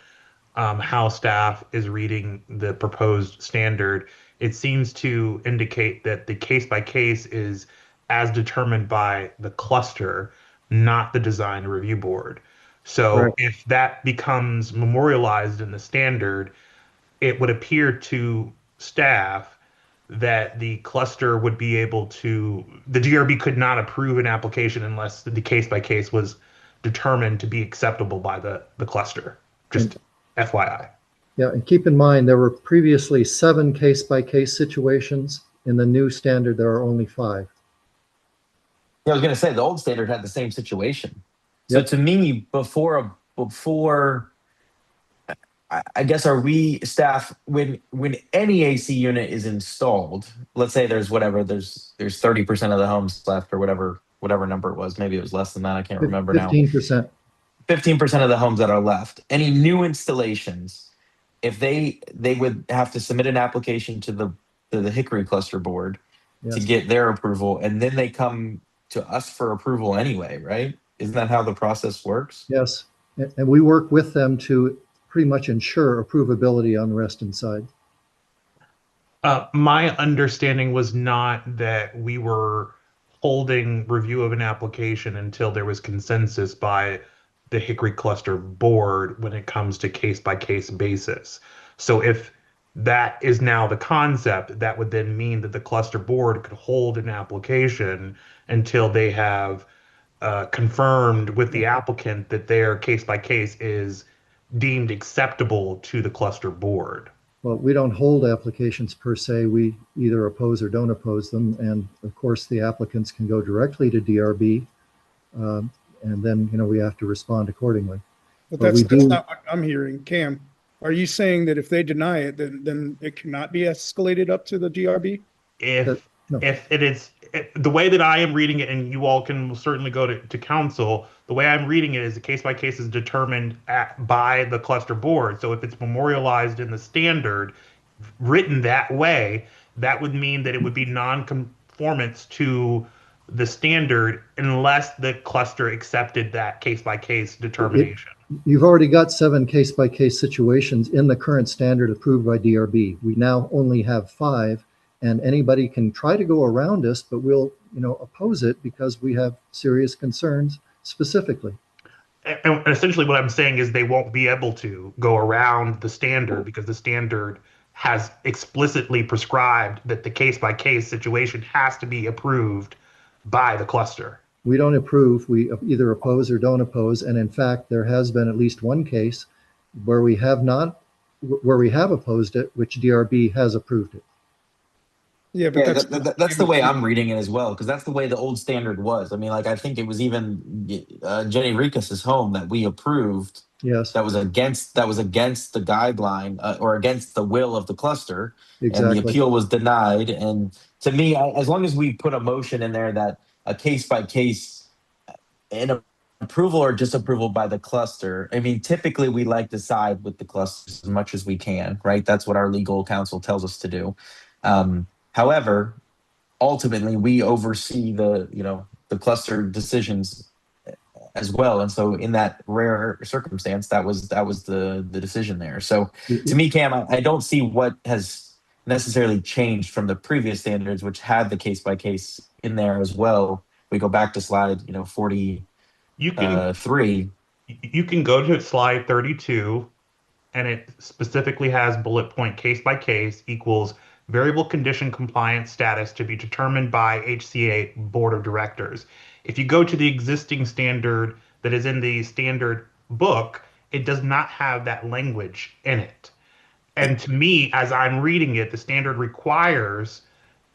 how staff is reading the proposed standard. It seems to indicate that the case by case is as determined by the cluster, not the design review board. So Right. if that becomes memorialized in the standard, it would appear to staff that the cluster would be able to, the DRB could not approve an application unless the case by case was determined to be acceptable by the cluster. Just FYI. Yeah, and keep in mind, there were previously 7 case-by-case situations. In the new standard, there are only 5. Yeah, I was going to say the old standard had the same situation. So Yep. to me, before I guess, are we staff, when any AC unit is installed, let's say there's 30% of the homes left, or whatever number it was, maybe it was less than that, I can't remember now. 15%. 15% of the homes that are left, any new installations, if they would have to submit an application to the Hickory Cluster Board to Yes. get their approval, and then they come to us for approval anyway, right? Isn't that how the process works? Yes, and we work with them to pretty much ensure approvability on the Reston side. My understanding was not that we were holding review of an application until there was consensus by the Hickory Cluster Board when it comes to case by case basis. So if that is now the concept, that would then mean that the cluster board could hold an application until they have confirmed with the applicant that their case by case is deemed acceptable to the cluster board. Well, we don't hold applications per se. We either oppose or don't oppose them. And of course, the applicants can go directly to DRB. And then, we have to respond accordingly. But But we that's do- not what I'm hearing. Cam, are you saying that if they deny it, then it cannot be escalated up to the DRB? If No. it is the way that I am reading it, and you all can certainly go to council, the way I'm reading it is the case by case is determined by the cluster board. So if it's memorialized in the standard, written that way, that would mean that it would be non-conformance to the standard unless the cluster accepted that case by case determination. You've already got 7 case-by-case situations in the current standard approved by DRB. We now only have 5, and anybody can try to go around us, but we'll, oppose it because we have serious concerns specifically. And essentially what I'm saying is they won't be able to go around the standard because the standard has explicitly prescribed that the case by case situation has to be approved by the cluster. We don't approve, we either oppose or don't oppose, and in fact, there has been at least one case where we have opposed it, which DRB has approved it. Yeah, but that's the way I'm reading it as well, because that's the way the old standard was. I mean, I think it was even Jenny Ricas's home that we approved. Yes. That was against the guideline or against the will of the cluster, Exactly. and the appeal was denied. And to me, as long as we put a motion in there that a case by case, an approval or disapproval by the cluster. I mean, typically we like to side with the clusters as much as we can, right? That's what our legal counsel tells us to do. However, ultimately we oversee the cluster decisions as well. And so in that rare circumstance, that was the decision there. So to me, Cam, I don't see what has necessarily changed from the previous standards, which had the case by case in there as well. We go back to slide 43. You can go to slide 32, and it specifically has bullet point case by case equals variable condition compliance status to be determined by HCA Board of Directors. If you go to the existing standard that is in the standard book, it does not have that language in it. And to me, as I'm reading it, the standard requires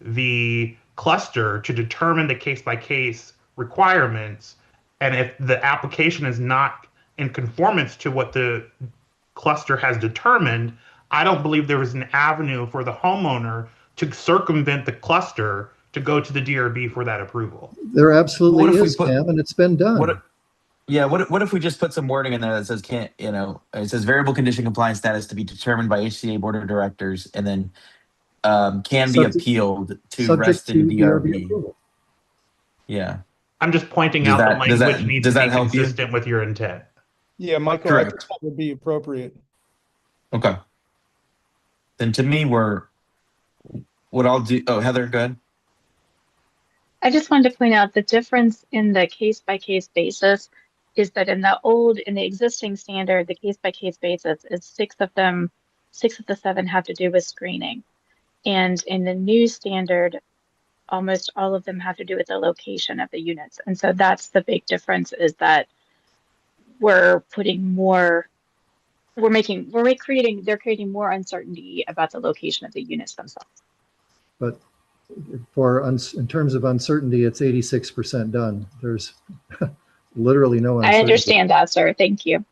the cluster to determine the case by case requirements And if the application is not in conformance to what the cluster has determined, I don't believe there is an avenue for the homeowner to circumvent the cluster to go to the DRB for that approval. There absolutely What if we is, put- Cam, and it's been done. What if we just put some wording in there that says it says variable condition compliance status to be determined by HCA board of directors, and then can be Subject- appealed to subject Reston to DRB. approval. Yeah. I'm just pointing Does out that- the does that- language needs does to be that help you? consistent with your intent. Yeah, Michael, I think Correct. that would be appropriate. Okay. Then to me, what I'll do. Oh, Heather, go ahead. I just wanted to point out the difference in the case-by-case basis is that in the existing standard, the case-by-case basis is 6 of them, 6 of the 7 have to do with screening. And in the new standard, almost all of them have to do with the location of the units. And so that's the big difference, is that they're creating more uncertainty about the location of the units themselves. But in terms of uncertainty, it's 86% done. There's literally no uncertainty. I understand that, sir. Thank you.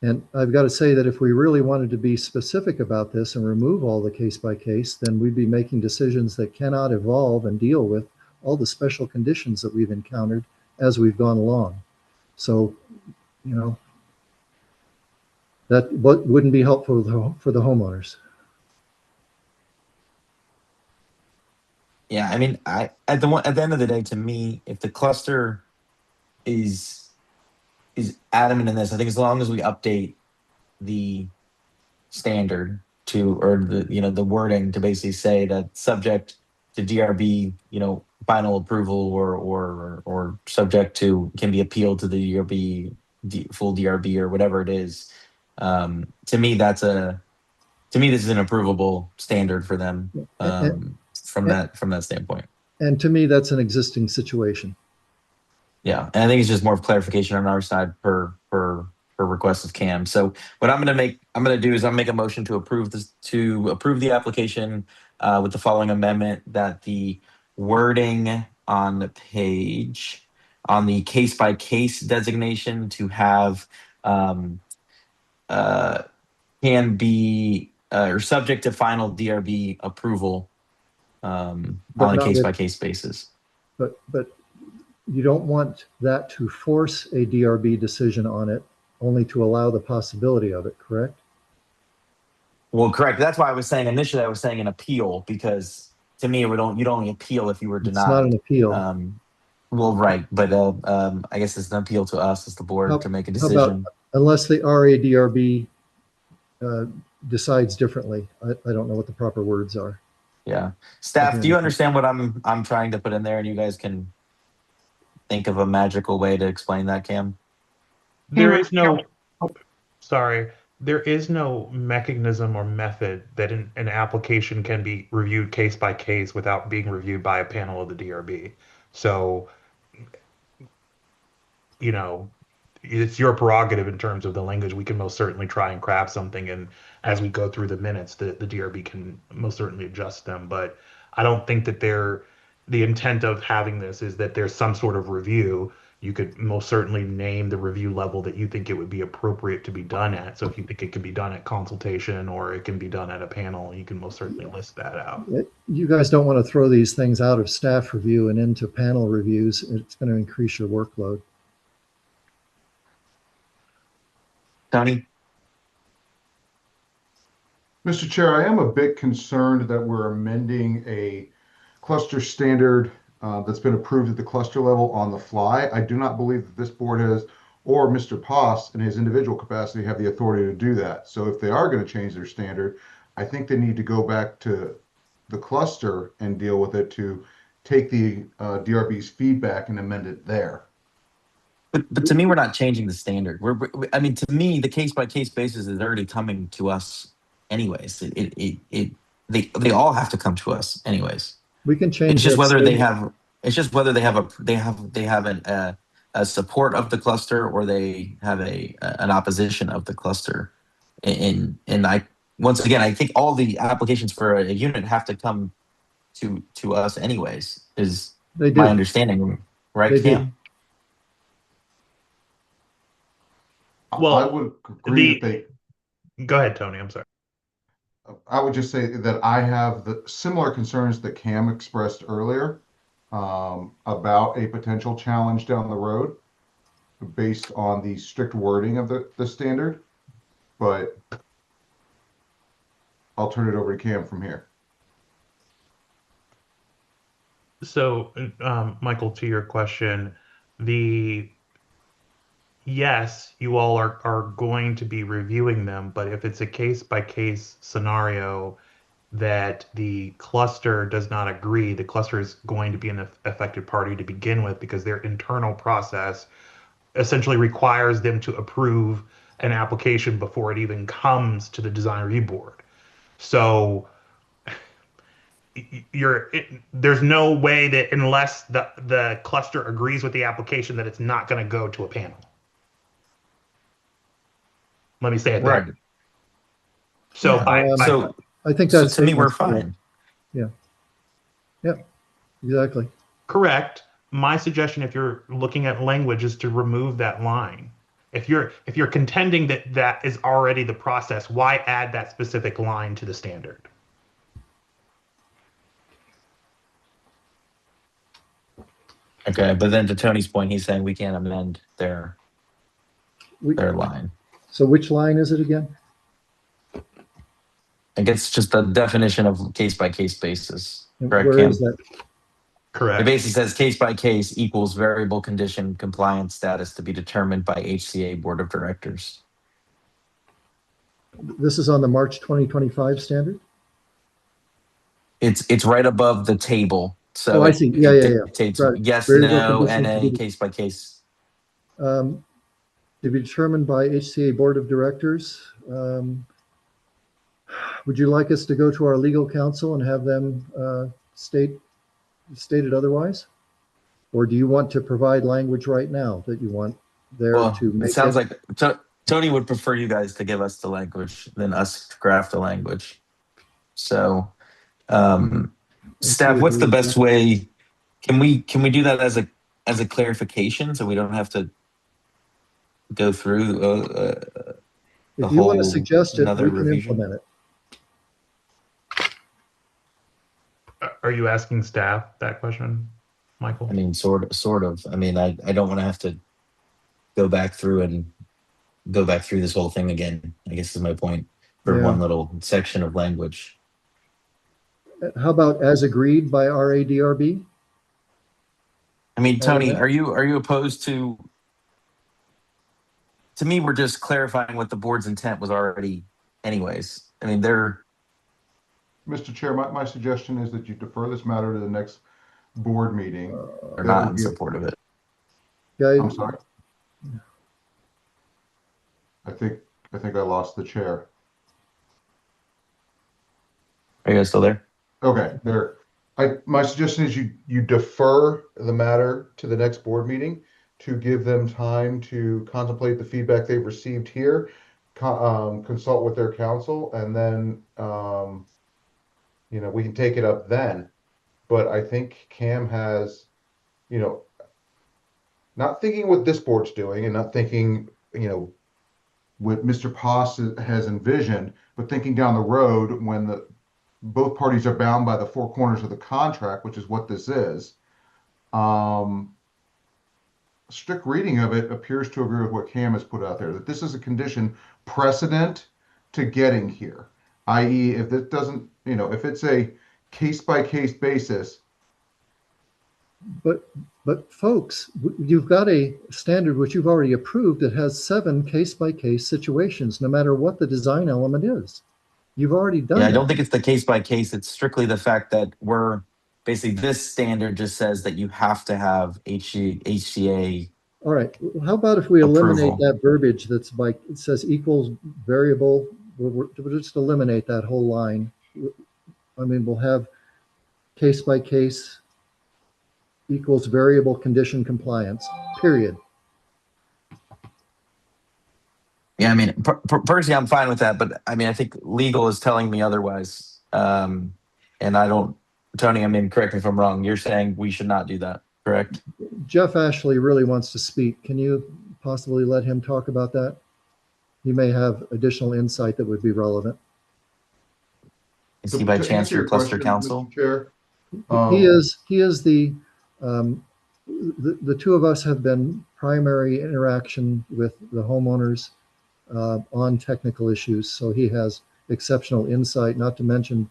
And I've got to say that if we really wanted to be specific about this and remove all the case by case, then we'd be making decisions that cannot evolve and deal with all the special conditions that we've encountered as we've gone along. So, that wouldn't be helpful for the homeowners. Yeah, I mean, at the end of the day, to me, if the cluster is adamant in this, I think as long as we update the standard or the wording to basically say that subject to DRB, final approval or subject to can be appealed to the DRB, full DRB or whatever it is. To me, this is an approvable standard for them from that standpoint. And to me, that's an existing situation. Yeah, and I think it's just more of clarification on our side per request of Cam. So what I'm going to do is make a motion to approve the application with the following amendment: that the wording on the page on the case by case designation to have can be or subject to final DRB approval on a case by case basis. But you don't want that to force a DRB decision on it, only to allow the possibility of it, correct? Well, correct. That's why I was saying initially, I was saying an appeal, because to me, you'd only appeal if you were denied. It's not an appeal. Well, right. But I guess it's an appeal to us as the board to make a decision. Unless the RADRB decides differently. I don't know what the proper words are. Yeah. Staff, do you understand what I'm trying to put in there, and you guys can think of a magical way to explain that, Cam? There is no mechanism or method that an application can be reviewed case by case without being reviewed by a panel of the DRB. So, it's your prerogative in terms of the language. We can most certainly try and craft something, and as we go through the minutes, the DRB can most certainly adjust them. But I don't think that the intent of having this is that there's some sort of review. You could most certainly name the review level that you think it would be appropriate to be done at. So if you think it can be done at consultation or it can be done at a panel, you can most certainly list that out. You guys don't want to throw these things out of staff review and into panel reviews. It's going to increase your workload. Tony? Mr. Chair, I am a bit concerned that we're amending a cluster standard that's been approved at the cluster level on the fly. I do not believe that this board has, or Mr. Poss in his individual capacity, have the authority to do that. So if they are going to change their standard, I think they need to go back to the cluster and deal with it to take the DRB's feedback and amend it there. But to me, we're not changing the standard. To me, the case by case basis is already coming to us anyways. They all have to come to us anyways. We can change. It's just whether they have. It's just whether they have a support of the cluster or they have an opposition of the cluster. And once again, I think all the applications for a unit have to come to us anyways. They do. My understanding, right, They do. Cam? I Well, would agree that they. Go ahead, Tony. I'm sorry. I would just say that I have the similar concerns that Cam expressed earlier about a potential challenge down the road based on the strict wording of the standard. But I'll turn it over to Cam from here. So, Michael, to your question, yes, you all are going to be reviewing them, but if it's a case by case scenario that the cluster does not agree, the cluster is going to be an affected party to begin with because their internal process essentially requires them to approve an application before it even comes to the design review board. So there's no way that unless the cluster agrees with the application that it's not going to go to a panel. Let me say it Right. that way. So So I think so that's to me we're fine. Yeah. Yep. Exactly. Correct. My suggestion, if you're looking at language, is to remove that line. If you're contending that that is already the process, why add that specific line to the standard? Okay, but then to Tony's point, he's saying we can't amend their line. So which line is it again? I guess just the definition of case by case basis. And Correct, where Cam? is that? Correct. It basically says case by case equals variable condition compliance status to be determined by HCA Board of Directors. This is on the March 2025 standard? It's right above the table. So Oh, I see. Yeah, it yeah, yeah. dictates Right. yes, Variable no, condition and to a be- case by case. To be determined by HCA Board of Directors. Would you like us to go to our legal counsel and have them state it otherwise? Or do you want to provide language right now that you want there Well, to make it sounds like Tony would prefer you guys to give us the language than us to craft the language. So, staff, what's the best way? Can we do that as a clarification so we don't have to go through if you want to suggest it, another we can revision? implement it. Are you asking staff that question, Michael? I mean, sort of. I mean, I don't want to have to go back through this whole thing again, I guess is my point, for Yeah. one little section of language. How about as agreed by RADRB? I mean, Tony, that. are you opposed to me, we're just clarifying what the board's intent was already anyways. I mean, Mr. Chair, my suggestion is that you defer this matter to the next board meeting. they're not in support of it. Yeah, I'm sorry. I think I lost the chair. Are you guys still there? Okay, there. My suggestion is you defer the matter to the next board meeting to give them time to contemplate the feedback they've received here, consult with their counsel, and then we can take it up then. But I think Cam has, not thinking what this board's doing and not thinking, what Mr. Poss has envisioned, but thinking down the road when both parties are bound by the four corners of the contract, which is what this is. Strict reading of it appears to agree with what Cam has put out there, that this is a condition precedent to getting here. I.e., if it doesn't, if it's a case-by-case basis. But folks, you've got a standard which you've already approved that has 7 case-by-case situations, no matter what the design element is. You've already done Yeah, I that. don't think it's the case by case. It's strictly the fact that we're basically, this standard just says that you have to have HCA. All right. How about if we eliminate Approval. that verbiage that's it says equals variable? We'll just eliminate that whole line. I mean, we'll have case by case equals variable condition compliance, period. Yeah, I mean, personally, I'm fine with that, but I mean, I think legal is telling me otherwise, and I don't Tony, I mean, correct me if I'm wrong. You're saying we should not do that, correct? Jeff Ashley really wants to speak. Can you possibly let him talk about that? He may have additional insight that would be relevant. Is So he by to chance answer your your cluster question, council? Mr. Chair, He is the two of us have been primary interaction with the homeowners on technical issues. So he has exceptional insight, not to mention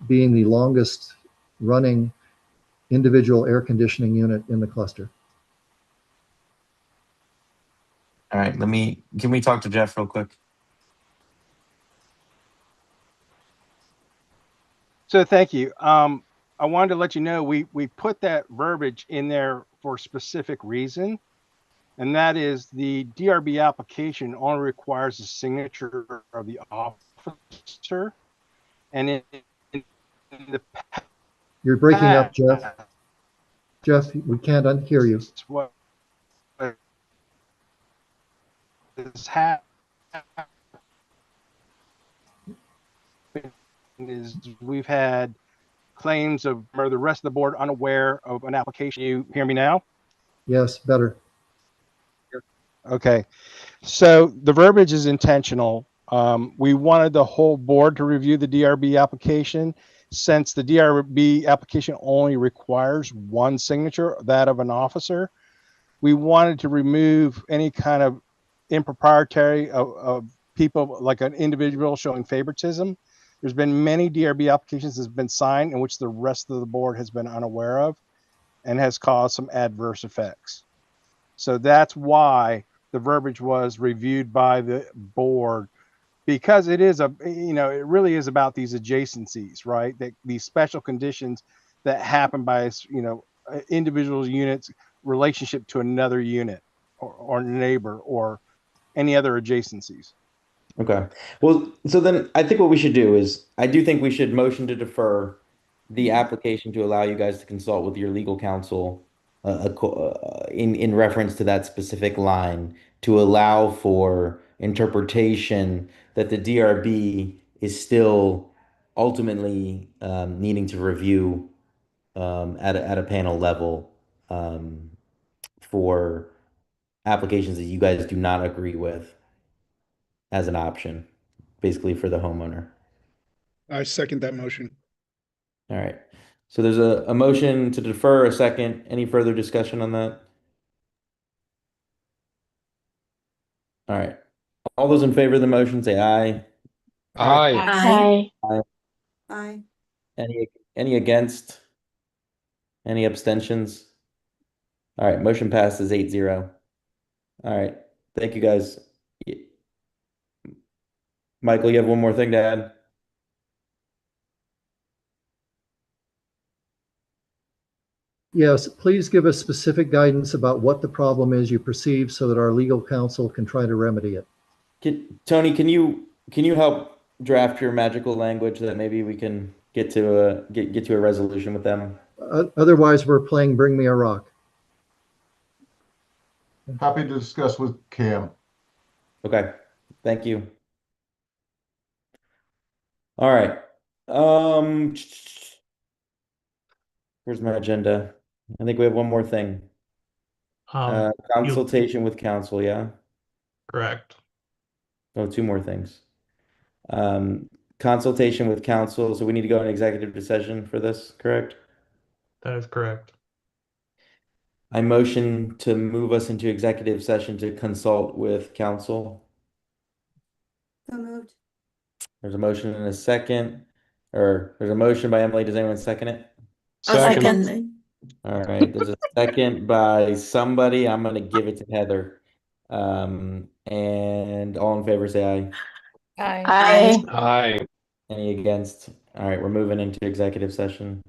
being the longest running individual air conditioning unit in the cluster. All right, can we talk to Jeff real quick? So thank you. I wanted to let you know we put that verbiage in there for a specific reason, and that is the DRB application only requires the signature of the officer, and in the You're breaking up, Jeff. past, Jeff, we can't hear you. what has happened is we've had claims of, or the rest of the board unaware of an application. You hear me now? Yes, better. Okay. So the verbiage is intentional. We wanted the whole board to review the DRB application. Since the DRB application only requires one signature, that of an officer, we wanted to remove any kind of impropriety of people, like an individual showing favoritism. There's been many DRB applications that's been signed in which the rest of the board has been unaware of and has caused some adverse effects. So that's why the verbiage was reviewed by the board, because it is it really is about these adjacencies, right? That these special conditions that happen by, individual units relationship to another unit or neighbor or any other adjacencies. Okay. Well, so then I think what we should do is I do think we should motion to defer the application to allow you guys to consult with your legal counsel in reference to that specific line to allow for interpretation that the DRB is still ultimately needing to review at a panel level for applications that you guys do not agree with as an option, basically for the homeowner. I second that motion. All right. So there's a motion to defer, a second. Any further discussion on that? All right. All those in favor of the motion say aye. Aye. Aye. Aye. Aye. Any against? Any abstentions? All right, motion passes 8-0. All right. Thank you guys. Michael, you have one more thing to add? Yes, please give us specific guidance about what the problem is you perceive so that our legal counsel can try to remedy it. Tony, can you help draft your magical language that maybe we can get to a resolution with them? Otherwise, we're playing Bring Me a Rock. Happy to discuss with Cam. Okay, thank you. All right. Where's my agenda? I think we have one more thing. Consultation with counsel, yeah? Correct. Oh, two more things. Consultation with counsel, so we need to go in executive session for this, correct? That is correct. I motion to move us into executive session to consult with counsel. So moved. There's a motion and a second, or there's a motion by Emily. Does anyone second it? Second. All right, there's a second by somebody. I'm gonna give it to Heather. And all in favor say aye. Aye. Aye. Any against? All right, we're moving into executive session.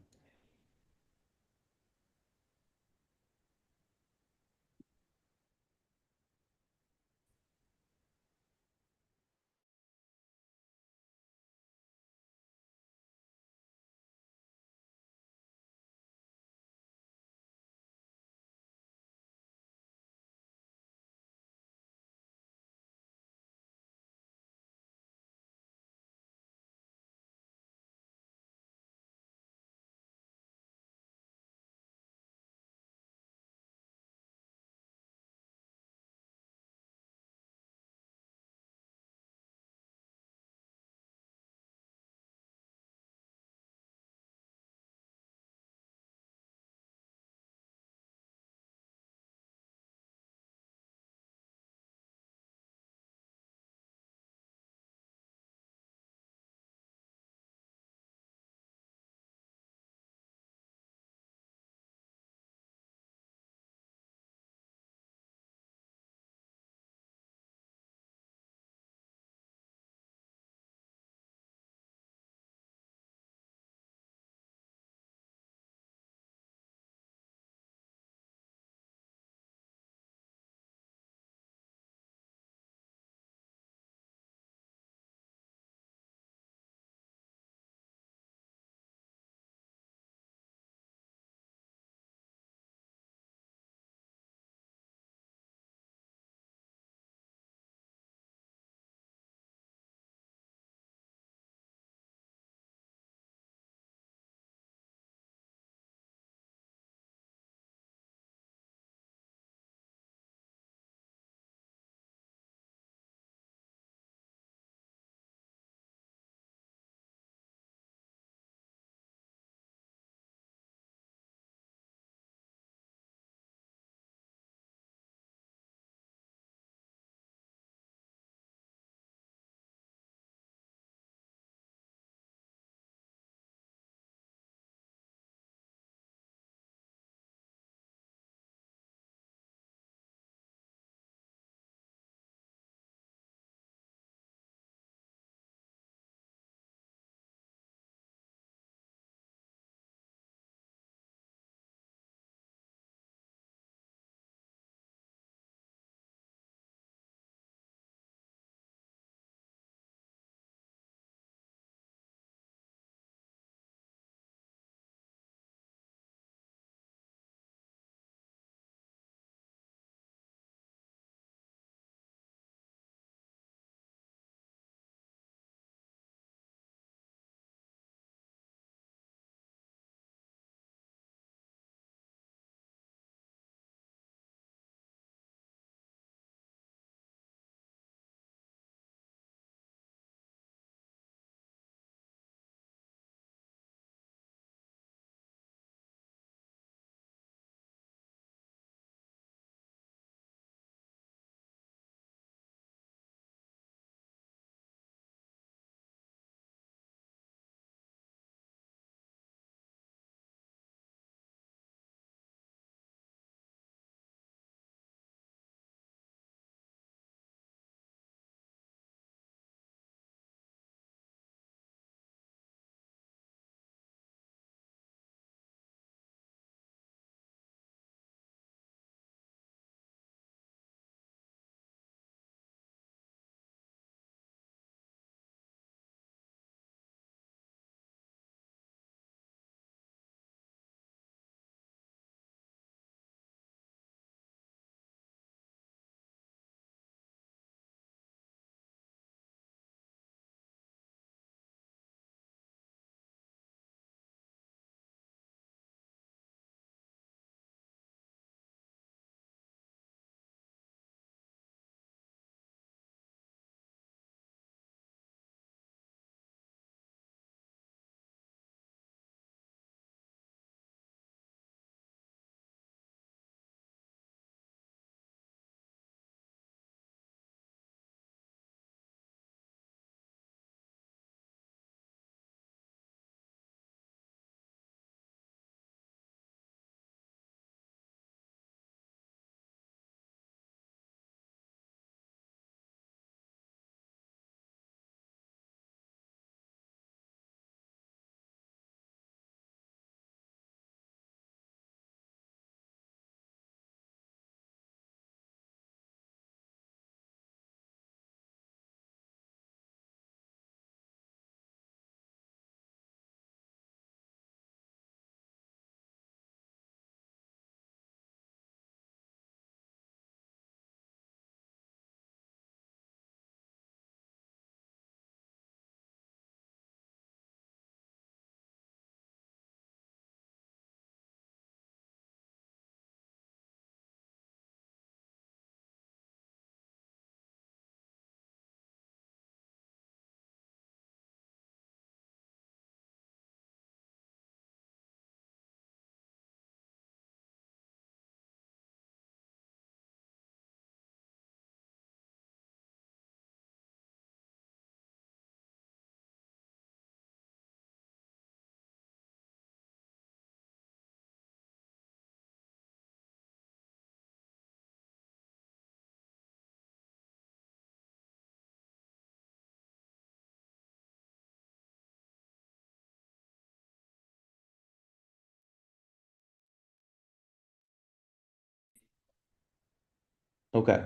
Okay.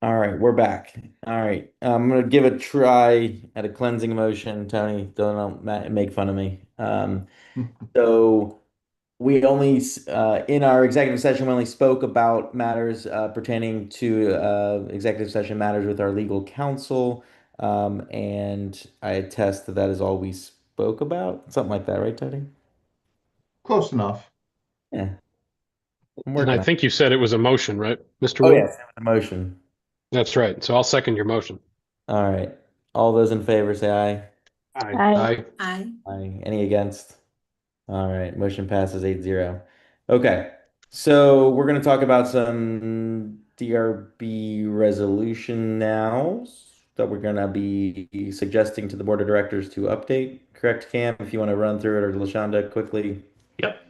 All right, we're back. All right, I'm gonna give a try at a cleansing motion. Tony, don't make fun of me. So we only, in our executive session, we only spoke about matters pertaining to executive session matters with our legal counsel. And I attest that that is all we spoke about. Something like that, right, Tony? Close enough. Yeah, I'm And working I on it. think you said it was a motion, right, Mr. Oh, Wood? yes, it was a motion. That's right. So I'll second your motion. All right. All those in favor say aye. Aye. Aye. Aye. Aye. Any against? All right, motion passes 8-0. Okay, so we're going to talk about some DRB resolution now that we're going to be suggesting to the board of directors to update. Correct, Cam? If you want to run through it, or LaShonda quickly. Yep.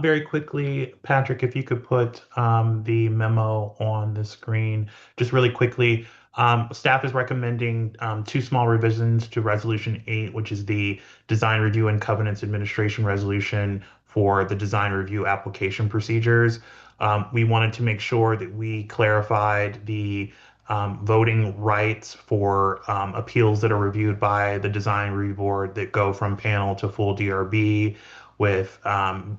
Very quickly, Patrick, if you could put the memo on the screen, just really quickly. Staff is recommending two small revisions to Resolution 8, which is the Design Review and Covenants Administration Resolution for the design review application procedures. We wanted to make sure that we clarified the voting rights for appeals that are reviewed by the Design Review Board that go from panel to full DRB, with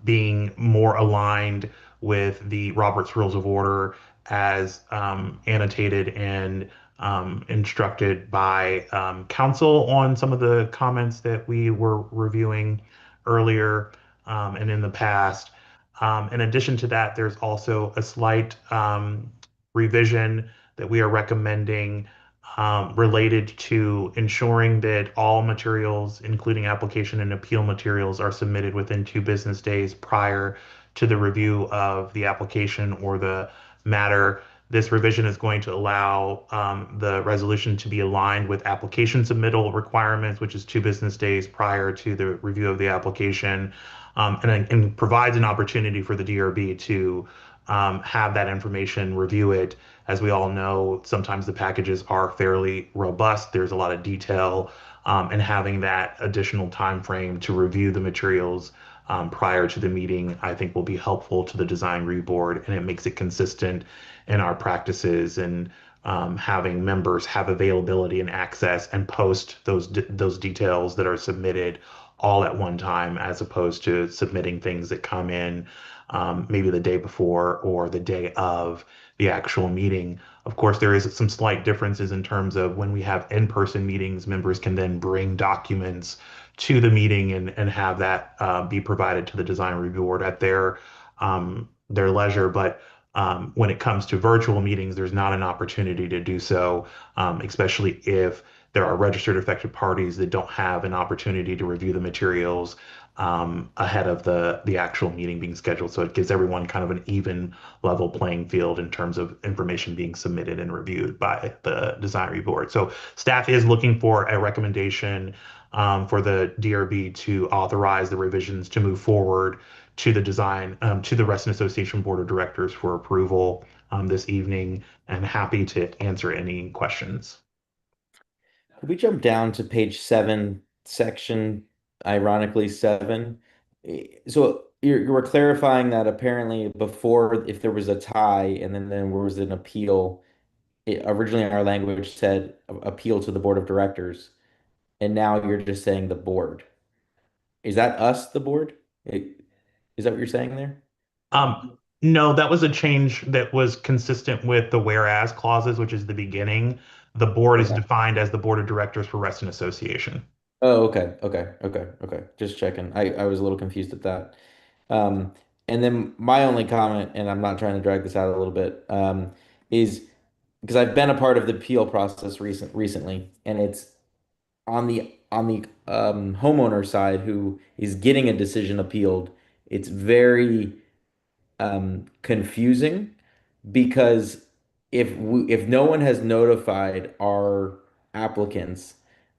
being more aligned with the Robert's Rules of Order as annotated and instructed by counsel on some of the comments that we were reviewing earlier and in the past. In addition to that, there's also a slight revision that we are recommending related to ensuring that all materials, including application and appeal materials, are submitted within 2 business days prior to the review of the application or the matter. This revision is going to allow the resolution to be aligned with application submittal requirements, which is 2 business days prior to the review of the application, and provides an opportunity for the DRB to have that information, review it. As we all know, sometimes the packages are fairly robust. There's a lot of detail, and having that additional time frame to review the materials prior to the meeting, I think will be helpful to the design review board, and it makes it consistent in our practices and having members have availability and access and post those details that are submitted all at one time, as opposed to submitting things that come in maybe the day before or the day of the actual meeting. Of course, there is some slight differences in terms of when we have in-person meetings, members can then bring documents to the meeting and have that be provided to the design review board at their leisure. But when it comes to virtual meetings, there's not an opportunity to do so, especially if there are registered affected parties that don't have an opportunity to review the materials ahead of the actual meeting being scheduled. So it gives everyone kind of an even level playing field in terms of information being submitted and reviewed by the design review board. So staff is looking for a recommendation for the DRB to authorize the revisions to move forward to the to the Reston Association Board of Directors for approval this evening, and happy to answer any questions. Could we jump down to page 7, section, ironically 7? So you were clarifying that apparently before, if there was a tie and then there was an appeal, originally our language said appeal to the board of directors, and now you're just saying the board. Is that us, the board? Is that what you're saying there? No, that was a change that was consistent with the whereas clauses, which is the beginning. The board is defined as the board of directors for Reston Association. Oh, okay. Just checking. I was a little confused at that. And then my only comment, and I'm not trying to drag this out a little bit, is because I've been a part of the appeal process recently, and it's on the homeowner side who is getting a decision appealed. It's very confusing because if no one has notified our applicants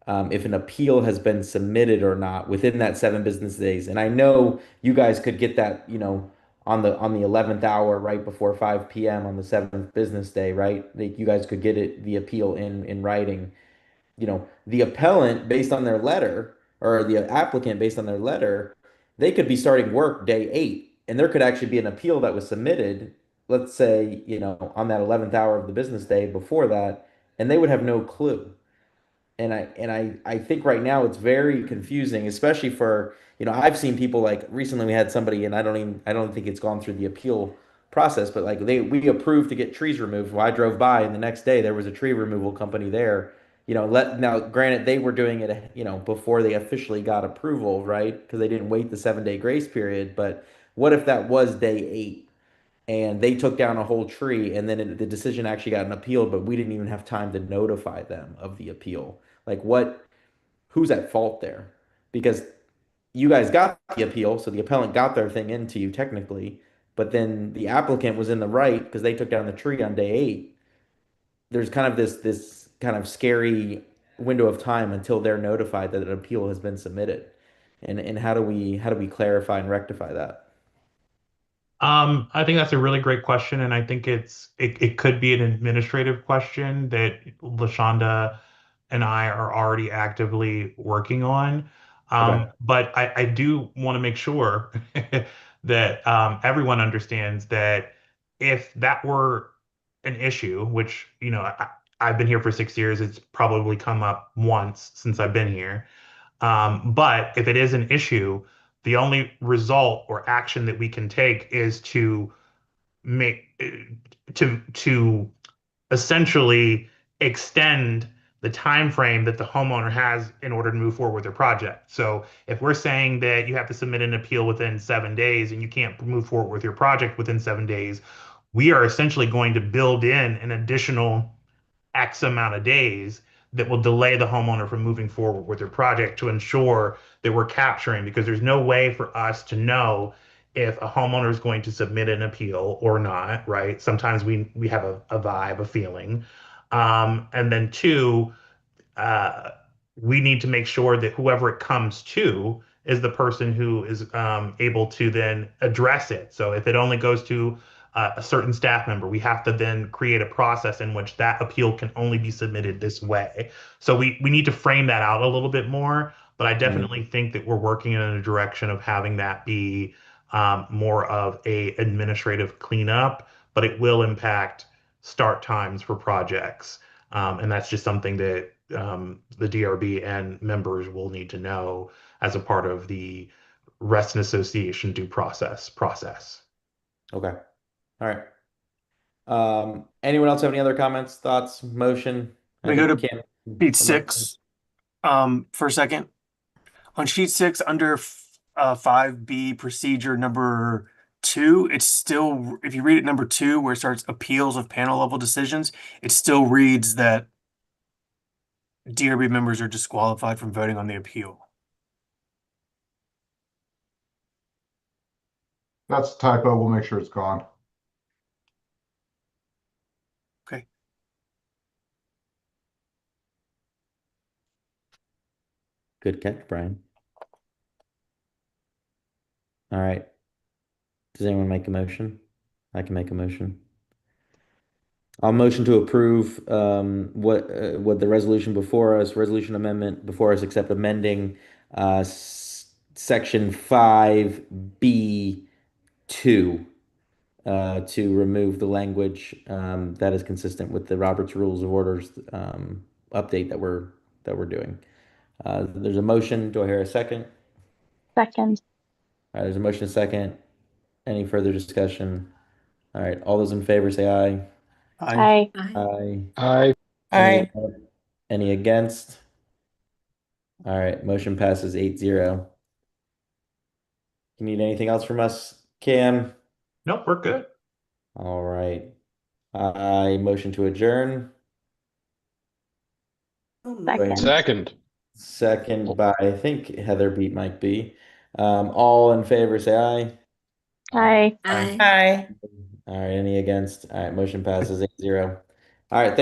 if an appeal has been submitted or not within that 7 business days, and I know you guys could get that, on the 11th hour right before 5 p.m. on the 7th business day, right? Like you guys could get the appeal in writing. The appellant based on their letter, or the applicant based on their letter, they could be starting work day 8 and there could actually be an appeal that was submitted, let's say, on that 11th hour of the business day before that, and they would have no clue. And I think right now it's very confusing, especially for, I've seen people, like recently we had somebody, and I don't think it's gone through the appeal process, but like we approved to get trees removed. Well, I drove by and the next day there was a tree removal company there. Now granted they were doing it, before they officially got approval, right? Because they didn't wait the 7-day grace period. But what if that was day 8 and they took down a whole tree, and then the decision actually got an appeal, but we didn't even have time to notify them of the appeal? Like who's at fault there? Because you guys got the appeal, so the appellant got their thing into you technically, but then the applicant was in the right because they took down the tree on day 8. There's kind of this kind of scary window of time until they're notified that an appeal has been submitted. And how do we clarify and rectify that? I think that's a really great question, and I think it could be an administrative question that LaShonda and I are already actively working on. Okay. But I do want to make sure that everyone understands that if that were an issue, which, I've been here for 6 years, it's probably come up once since I've been here. But if it is an issue, the only result or action that we can take is to make to essentially extend the time frame that the homeowner has in order to move forward with their project. So if we're saying that you have to submit an appeal within 7 days and you can't move forward with your project within 7 days, we are essentially going to build in an additional X amount of days that will delay the homeowner from moving forward with their project to ensure that we're capturing, because there's no way for us to know if a homeowner is going to submit an appeal or not, right? Sometimes we have a vibe, a feeling. And then 2, we need to make sure that whoever it comes to is the person who is able to then address it. So if it only goes to a certain staff member, we have to then create a process in which that appeal can only be submitted this way. So we need to frame that out a little bit more, but I definitely think that we're working in a direction of having that be more of a administrative cleanup, but it will impact start times for projects. And that's just something that the DRB and members will need to know as a part of the Reston Association due process. Okay. All right. Anyone else have any other comments, thoughts, motion? Can we go to Cam- sheet 6 for a second? On sheet 6 under 5B procedure number 2, it's still, if you read it number 2 where it starts appeals of panel level decisions, it still reads that DRB members are disqualified from voting on the appeal. That's a typo. We'll make sure it's gone. Okay. Good catch, Brian. All right. Does anyone make a motion? I can make a motion. I'll motion to approve what the resolution before us, resolution amendment before us, except amending section 5B2 to remove the language that is consistent with the Robert's Rules of Orders update that we're doing. There's a motion. Do I hear a second? Second. All right, there's a motion, a second. Any further discussion? All right, all those in favor say aye. Aye. Aye. Aye. Aye. Any against? All right, motion passes 8-0. You need anything else from us, Cam? Nope, we're good. All right. I motion to adjourn. Second. Second by, I think Heather beat Mike B. All in favor say aye. Aye. Aye. All right, any against? All right, motion passes 8-0. All right.